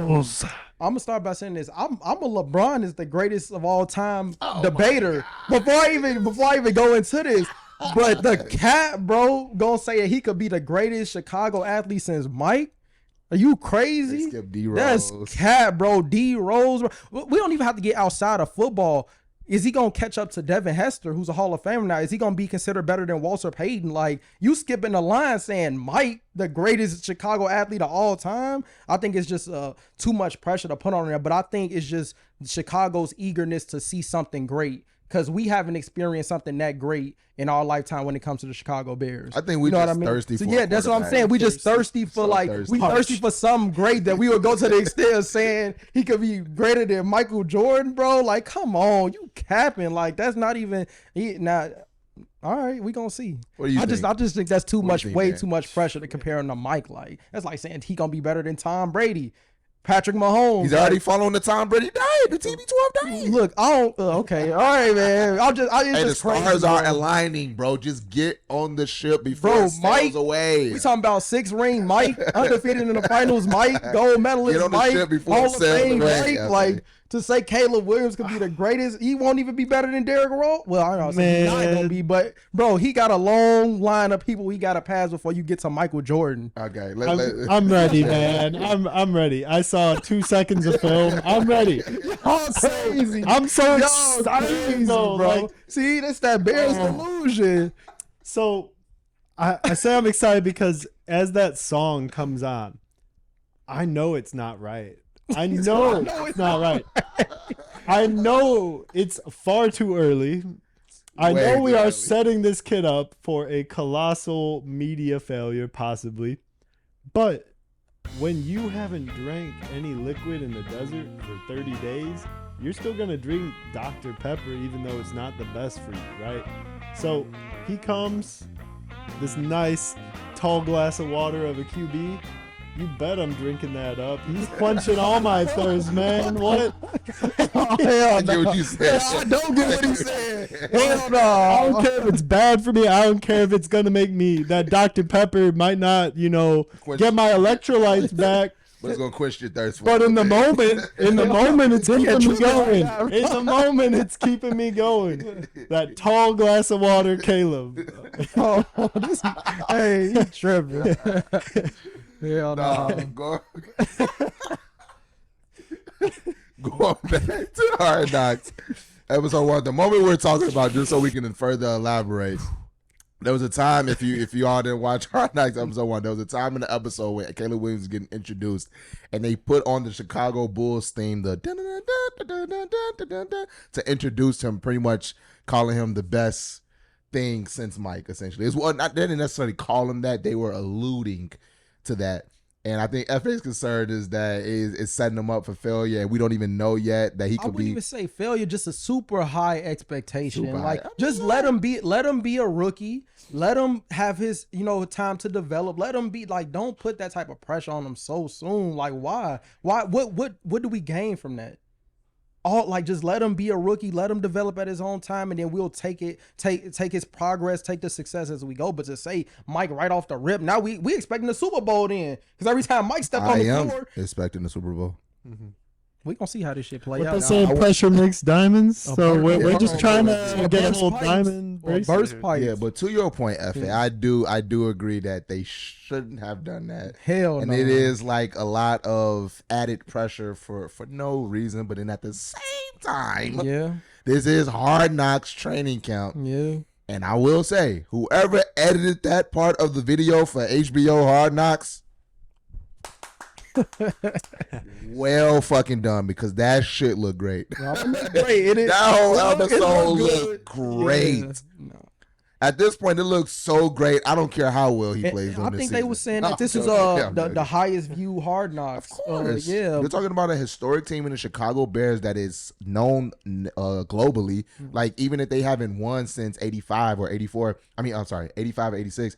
Bulls. I'm gonna start by saying this. I'm a LeBron is the greatest of all time debater. Before I even go into this. But the cat, bro, gonna say that he could be the greatest Chicago athlete since Mike. Are you crazy? That's cat, bro. D Rose, bro. We don't even have to get outside of football. Is he gonna catch up to Devin Hester, who's a Hall of Famer now? Is he gonna be considered better than Walter Payton? Like, you skipping the line saying Mike, the greatest Chicago athlete of all time? I think it's just too much pressure to put on there. But I think it's just Chicago's eagerness to see something great. Because we haven't experienced something that great in our lifetime when it comes to the Chicago Bears. I think we just thirsty for yeah, that's what I'm saying. We just thirsty for thirsty for something great that we would go to the extent of saying he could be greater than Michael Jordan, bro. Like, come on, you capping. Like, that's not even all right, we gonna see. What do you think? I just think that's too much pressure to compare him to Mike. Like, that's like saying he gonna be better than Tom Brady. Patrick Mahomes. He's already following the Tom Brady diet. The TB12 diet. Look, I don't. Okay, all right, man. It's Hey, the just crazy. stars are bro. aligning, bro. Just get on the ship before Bro, it sails Mike, away. We talking about 6-ring Mike, undefeated in the finals Mike, gold medalist Get on the Mike, ship before Hall it of sails Fame away, Mike. I Like think. to say Caleb Williams could be the greatest, he won't even be better than Derrick Rose. Well, I don't know, he's not gonna be, but bro, he got a long line of people he got to pass before you get to Michael Jordan. Okay, I'm ready, man. I'm ready. I saw 2 seconds of film. I'm ready. Oh, crazy! I'm so Yo, excited, crazy, though, bro. like- See, that's that Bears delusion. So I say I'm excited because as that song comes on, I know it's not right. I know it's not right. I know it's far too early. I Way know we too are early. setting this kid up for a colossal media failure, possibly. But when you haven't drank any liquid in the desert for 30 days, you're still going to drink Dr. Pepper, even though it's not the best for you, right? So he comes, this nice tall glass of water of a QB. You bet I'm drinking that up. He's quenching all my thirst, man. What? Oh, hell I get no. what you said. I don't get what he said. Hell I no. don't care if it's bad for me. I don't care if it's gonna make me that Dr. Pepper might not, get my electrolytes back. But it's gonna quench your thirst. But in the moment, it's keeping me trust going. that. In the moment, it's keeping me going. That tall glass of water, Caleb. Oh, hey, he tripping. Hell Nah, no. go on back to Hard Knocks. Episode 1. The moment we're talking about, just so we can further elaborate. There was a time, if you all didn't watch Hard Knocks episode 1, there was a time in the episode where Caleb Williams was getting introduced, and they put on the Chicago Bulls theme, the to introduce him, pretty much calling him the best thing since Mike, essentially. They didn't necessarily call him that. They were alluding to that. And I think FA's concern is that it's setting him up for failure, and we don't even know yet that he I could wouldn't be. even say failure, just a super high expectation. Super like, high. just let him be a rookie. Let him have his, time to develop. Let him be like, don't put that type of pressure on him so soon. Like, why? What do we gain from that? Just let him be a rookie, let him develop at his own time, and then we'll take his progress, take the success as we go. But to say Mike right off the rip, now we expecting the Super Bowl then, because every time Mike stepped on I the am floor, expecting the Super Bowl. we gonna see how this shit play What out. they say, pressure makes diamonds. So we're just trying to get a burst little pipes. diamond Or bracelet. burst pipes. Yeah, but to your point, FA, I do agree that they shouldn't have done that. Hell And no. it is like a lot of added pressure for no reason, but then at the same time, Yeah, this is Hard Knocks training camp. yeah. And I will say, whoever edited that part of the video for HBO Hard Knocks, well fucking done, because that shit looked great. Great. It is. That whole it episode look looked great. Yeah. No. At this point, it looks so great. I don't care how well he plays I on this think season. they were saying No, that this I'm is joking. I'm the joking. highest view Hard Knocks. Of course. Yeah. You're talking about a historic team in the Chicago Bears that is known globally. Mm-hmm. Like, even if they haven't won since 85 or 84, 85 or 86,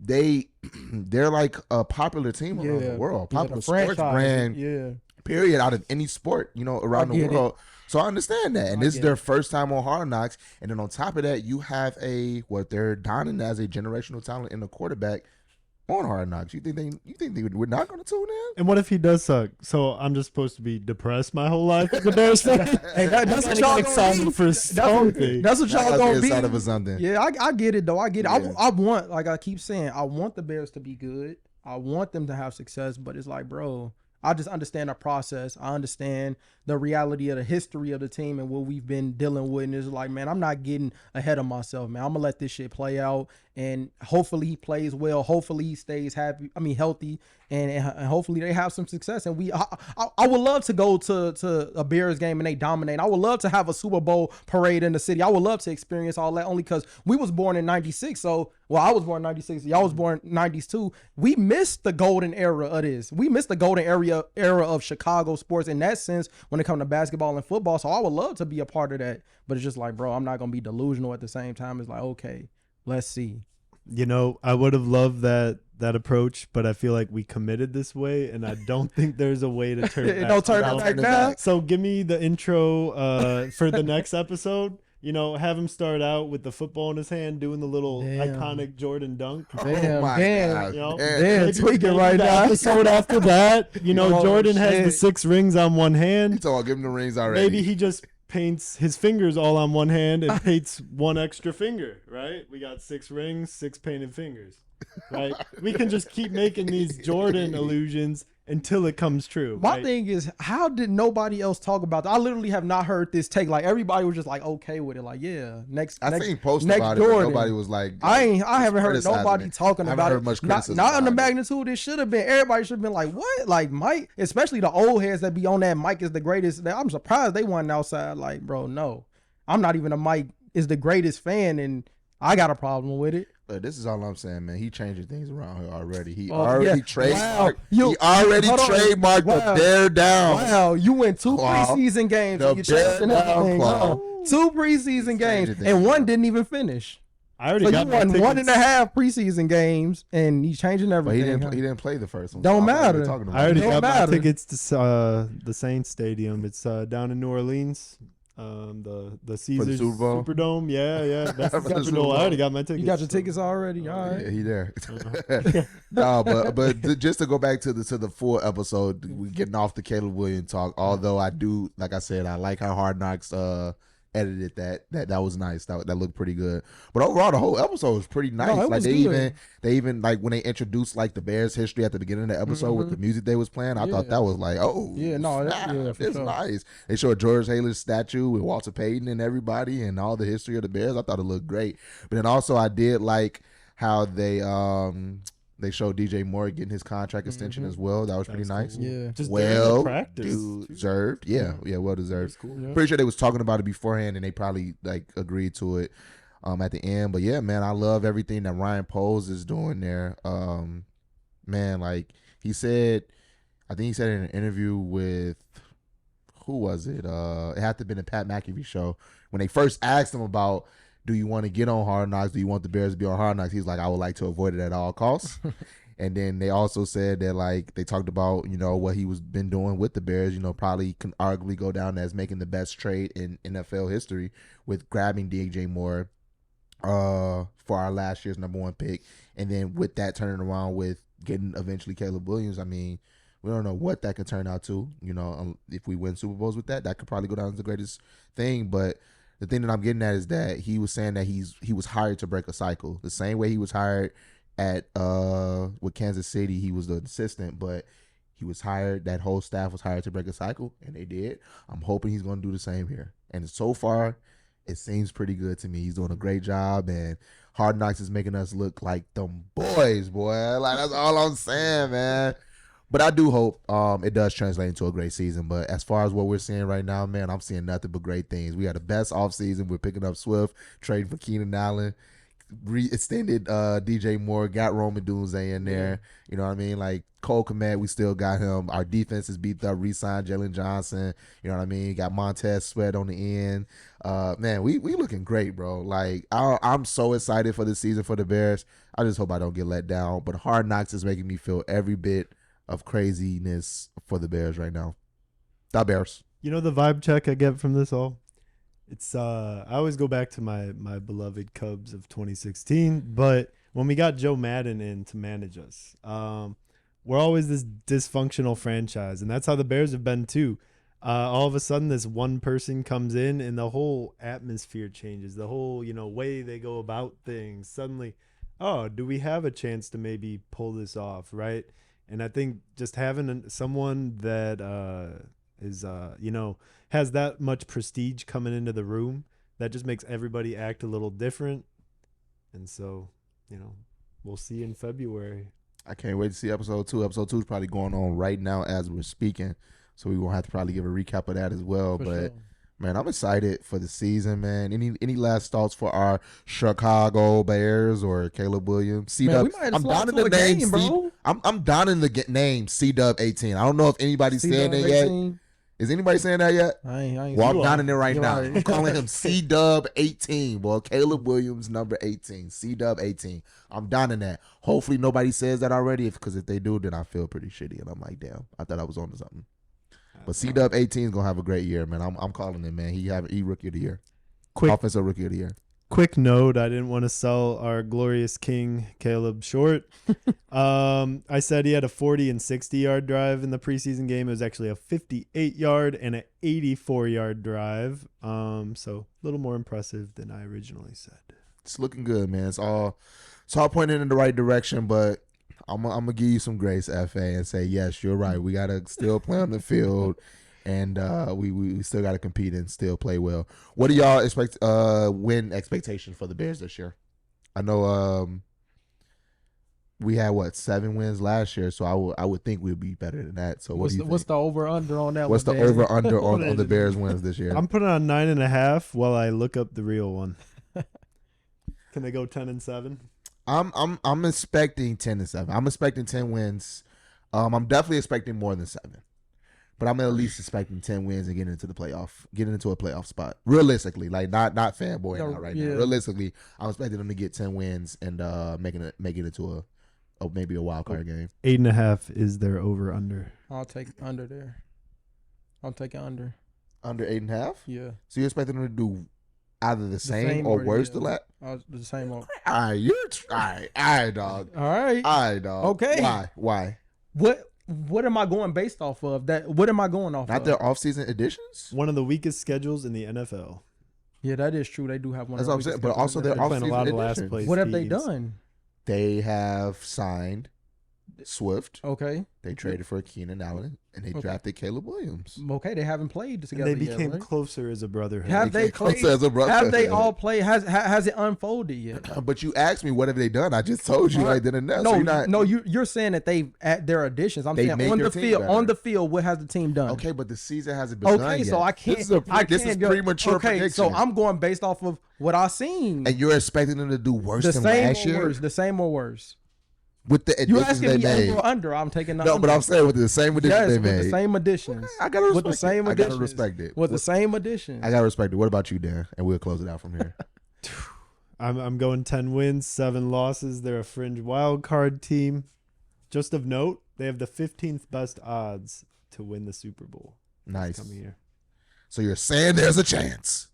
they're like a popular team around the world. Yeah, Popular the sports franchise. brand, Yeah. period, out of any sport, around the get it. world. So I understand that. And this is get their first time on Hard Knocks. And then on top of that, you have what they're donning as a generational talent in the quarterback on Hard Knocks. You think we're not going to tune in? And what if he does suck? So I'm just supposed to be depressed my whole life as a Bears fan? Hey, that's what y'all excited for something. That's what y'all gonna be. Excited for something. Yeah, I get it though. I get it. Yeah. I want, like I keep saying, I want the Bears to be good. I want them to have success, but it's like, bro, I just understand the process. I understand the reality of the history of the team and what we've been dealing with. And it's like, man, I'm not getting ahead of myself, man. I'm gonna let this shit play out, and hopefully he plays well. Hopefully he stays healthy, and hopefully they have some success. And I would love to go to a Bears game and they dominate. I would love to have a Super Bowl parade in the city. I would love to experience all that, only because we was born in '96. So, well, I was born in '96. Y'all was born in '90s too. We missed the golden era of this. We missed the golden era of Chicago sports in that sense when it comes to basketball and football. So I would love to be a part of that. But it's just like, bro, I'm not gonna be delusional at the same time. It's like, okay, let's see. You know, I would have loved that approach, but I feel like we committed this way, and I don't think there's a way to turn it back. Don't turn it back now. So give me the intro for the next episode. You know, have him start out with the football in his hand, doing the little iconic Jordan dunk. Damn, my damn, God. You know, damn, tweaking right the now. episode after that, you know, Oh, Jordan has the shit. 6 rings on one hand. He's all giving the rings already. Maybe he just paints his fingers all on one hand and paints one extra finger, right? We got 6 rings, 6 painted fingers, right? We can just keep making these Jordan illusions until it comes true. My right? thing is, how did nobody else talk about that? I literally have not heard this take. Like everybody was just like okay with it. Like next. I next, think post next about it, but Jordan. nobody was like. I haven't heard criticizing nobody it. talking I haven't about heard it. much Not criticism on the about it. magnitude it should have been. Everybody should have been like, what? Like Mike, especially the old heads that be on that Mike is the greatest. I'm surprised they weren't outside. Like, bro, no, I'm not even a Mike is the greatest fan, and I got a problem with it. But this is all I'm saying, man. He changing things around here already. He Oh, already yeah. trademarked. Wow. He already Hold on. trademarked Wow. the bear down. Wow, you went 2 Wow. preseason games. The And you changing bear everything. down, Huh? wow. 2 preseason games, things, and one bro. didn't even finish. I already So got you my won tickets. 1.5 preseason games, and he's changing But everything. he didn't. huh? He didn't play the first one. Don't I'm not even matter. talking about I already it. Don't got matter. my tickets to the Saints Stadium. It's down in New Orleans. The Caesars Super Bowl? Superdome. Yeah. That's For the the Super Super Bowl. I Bowl. already got my tickets. You got your so- tickets already? All right. Yeah, he there. No, but just to go back to the full episode, we getting off the Caleb Williams talk. Although I do, like I said, I like how Hard Knocks edited that was nice. That looked pretty good. But overall, the whole episode was pretty nice. it Like was they good. even like when they introduced like the Bears history at the beginning of the episode with the music they was playing, I thought Yeah. that was like, oh Yeah, no, snap, for it's sure. nice. They showed George Haley's statue with Walter Payton and everybody and all the history of the Bears. I thought it looked great. But then also I did like how they showed DJ Moore getting his contract extension as well. That was pretty nice. cool. Yeah. Just during the Well practice. deserved. Yeah, well deserved. Yeah. Pretty sure they was talking about it beforehand and they probably like agreed to it at the end. But yeah, man, I love everything that Ryan Poles is doing there. Man, like he said, I think he said in an interview with who was it? It had to have been a Pat McAfee show when they first asked him about, do you want to get on Hard Knocks? Do you want the Bears to be on Hard Knocks? He's like, I would like to avoid it at all costs. And then they also said that like they talked about, you know, what he was been doing with the Bears, you know, probably can arguably go down as making the best trade in NFL history with grabbing DJ Moore for our last year's #1 pick. And then with that turning around with getting eventually Caleb Williams, I mean, we don't know what that could turn out to. You know, if we win Super Bowls with that could probably go down as the greatest thing. But the thing that I'm getting at is that he was saying that he was hired to break a cycle. The same way he was hired at with Kansas City, he was the assistant, but he was hired, that whole staff was hired to break a cycle, and they did. I'm hoping he's going to do the same here. And so far, it seems pretty good to me. He's doing a great job, and Hard Knocks is making us look like them boys, boy. Like, that's all I'm saying, man. But I do hope it does translate into a great season. But as far as what we're seeing right now, man, I'm seeing nothing but great things. We had the best offseason. We're picking up Swift, trading for Keenan Allen, extended DJ Moore, got Roman Dunze in there. You know what I mean? Like Cole Kmet, we still got him. Our defense is beat up. Re-signed Jalen Johnson. You know what I mean? Got Montez Sweat on the end. Man, we looking great, bro. Like I'm so excited for this season for the Bears. I just hope I don't get let down. But Hard Knocks is making me feel every bit of craziness for the Bears right now. The Bears. You know the vibe check I get from this all? It's I always go back to my beloved Cubs of 2016, but when we got Joe Madden in to manage us, we're always this dysfunctional franchise, and that's how the Bears have been too. All of a sudden, this one person comes in, and the whole atmosphere changes. The whole way they go about things. Suddenly, oh, do we have a chance to maybe pull this off, right? And I think just having someone that is has that much prestige coming into the room, that just makes everybody act a little different. And so, we'll see in February. I can't wait to see episode 2. Episode 2 is probably going on right now as we're speaking, so we will have to probably give a recap of that as well. For but sure. man, I'm excited for the season, man. Any last thoughts for our Chicago Bears or Caleb Williams? Man, we might have I'm slide down in to the a name. game, bro. I'm down in the name C-Dub 18. I don't know if anybody's saying it yet. Is anybody saying that yet? I ain't. Well, I'm down in there right You now. are. I'm calling him C-Dub 18, boy. Caleb Williams, number 18. C-Dub 18. I'm down in that. Hopefully nobody says that already, because if they do, then I feel pretty shitty. And I'm like, damn, I thought I was on to something. But C-Dub 18 is going to have a great year, man. I'm calling it, man. He rookie of the year. Offensive rookie of the year. Quick note, I didn't want to sell our glorious king Caleb short. I said he had a 40 and 60-yard drive in the preseason game. It was actually a 58-yard and an 84-yard drive. So a little more impressive than I originally said. It's looking good, man. It's all pointing in the right direction, but I'm gonna give you some grace, FA, and say, yes, you're right. We gotta still play on the field. And we still got to compete and still play well. What do y'all expect win expectation for the Bears this year? I know we had 7 wins last year, so I would think we'd be better than that. So what's the over under on that? What's the over under on the Bears wins this year? I'm putting on 9.5 while I look up the real one. Can they go 10-7? I'm expecting 10-7. I'm expecting 10 wins. I'm definitely expecting more than 7. But I'm at least expecting 10 wins and getting into a playoff spot. Realistically, like not fanboying out right now. Realistically, I'm expecting them to get 10 wins and make it into maybe a wild card game. 8.5 is their over under. I'll take under there. I'll take it under. Under 8.5? Yeah. So you're expecting them to do either the same or worse than that? The same. All right, dog. All right, dog. Okay. Why? What am I going based off of? What am I going off of? Not their offseason additions? One of the weakest schedules in the NFL. Yeah, that is true. They do have one. That's what I'm saying. But also their playing a lot of offseason last additions. place What have they teams. done? They have signed Swift. Okay. They traded for Keenan Allen, and they drafted Caleb Williams. Okay, they haven't played And together they became yet, right? closer as a brotherhood. Have they came played? closer as a brotherhood. Have they all played? Has it unfolded yet? But you asked me, what have they done? I just told you I didn't know. No, you're saying that they've at their additions. I'm saying make on your the team field. better. On the field, what has the team done? Okay, but the season hasn't begun Okay, yet. so I can't. This is premature Okay, prediction. so I'm going based off of what I've seen. And you're expecting them to do worse The than same last or year? worse. The same or worse. With the You additions asking they me made. over or under? I'm taking the No, under. but I'm saying with the same additions yes, they with made. the same additions. I gotta respect with the same it. I additions. gotta respect it. With the same additions. I gotta respect it. What about you, Dan? And we'll close it out from here. I'm going 10 wins, 7 losses. They're a fringe wild card team. Just of note, they have the 15th best odds to win the Super Bowl. Nice. Coming year. So you're saying there's a chance.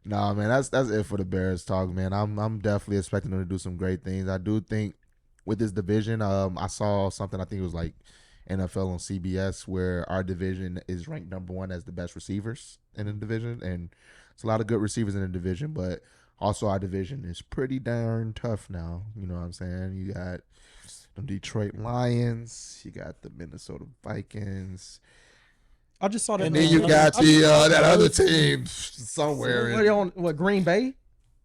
Nah, man, that's it for the Bears talk, man. I'm definitely expecting them to do some great things. I do think with this division, I saw something, I think it was like NFL on CBS, where our division is ranked number 1 as the best receivers in the division, and it's a lot of good receivers in the division, but also our division is pretty darn tough now. You know what I'm saying? You got the Detroit Lions, you got the Minnesota Vikings. I just saw that. And then you got that other team somewhere. What, on what? Green Bay.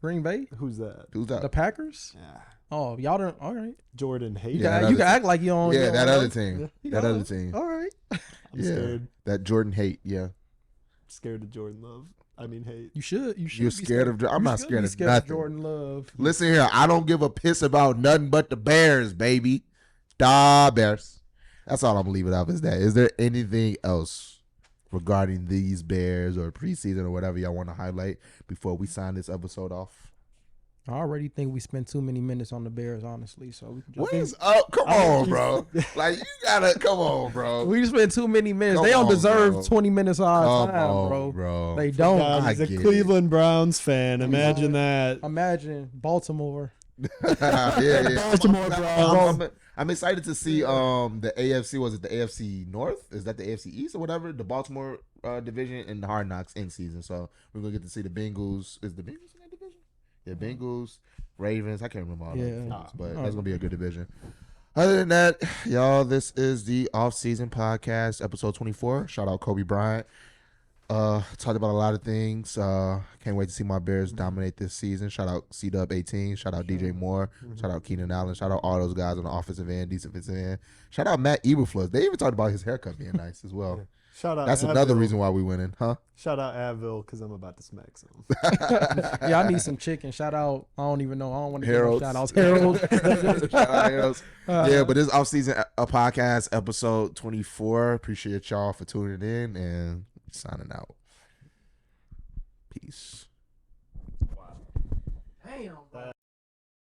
Who's that? Who's that? The Packers. Yeah. Oh, y'all don't. All right. Jordan Haidt. You Yeah, can act like you don't. Yeah, you that don't other know. team. You That know. other team. All right. I'm Yeah, scared. that Jordan Haidt. Yeah, Scared of Jordan Love. I mean, Haidt. You should. you're scared of. I'm not scared of Of nothing. Jordan Love. Listen here, I don't give a piss about nothing but the Bears, baby. Da Bears. That's all I'm gonna leave it off. Is that? Is there anything else regarding these Bears or preseason or whatever y'all want to highlight before we sign this episode off? I already think we spent too many minutes on the Bears, honestly. So we can just What is up? Come on, bro. Like you gotta come on, bro. we spent too many minutes. Come They don't on, deserve bro. 20 minutes of our Come time, on, bro. bro. They don't. God, I he's a get it. Cleveland Browns fan. Imagine that. Imagine Baltimore. yeah. Baltimore Browns. I'm excited to see the AFC. Was it the AFC North? Is that the AFC East or whatever? The Baltimore division and the Hard Knocks in season. So we're gonna get to see the Bengals. Is the Bengals in that division? Yeah, Bengals, Ravens. I can't remember all that, but that's gonna be a good division. Other than that, y'all, this is the off-season podcast, episode 24. Shout out Kobe Bryant. Talked about a lot of things. Can't wait to see my Bears dominate this season. Shout out C-Dub 18. Shout out DJ Moore. Shout out Keenan Allen. Shout out all those guys on the offensive end, defensive end. Shout out Matt Eberflus. They even talked about his haircut being nice as well. Shout out. That's another Advil. reason why we winning, huh? Shout out Advil because I'm about to smack some. Yeah, I need some chicken. Shout out. I don't even know. I don't want to give no Harold. shout outs. Harold. Shout out Harold. Yeah, but this offseason podcast episode 24. Appreciate y'all for tuning in and signing out. Peace. Damn.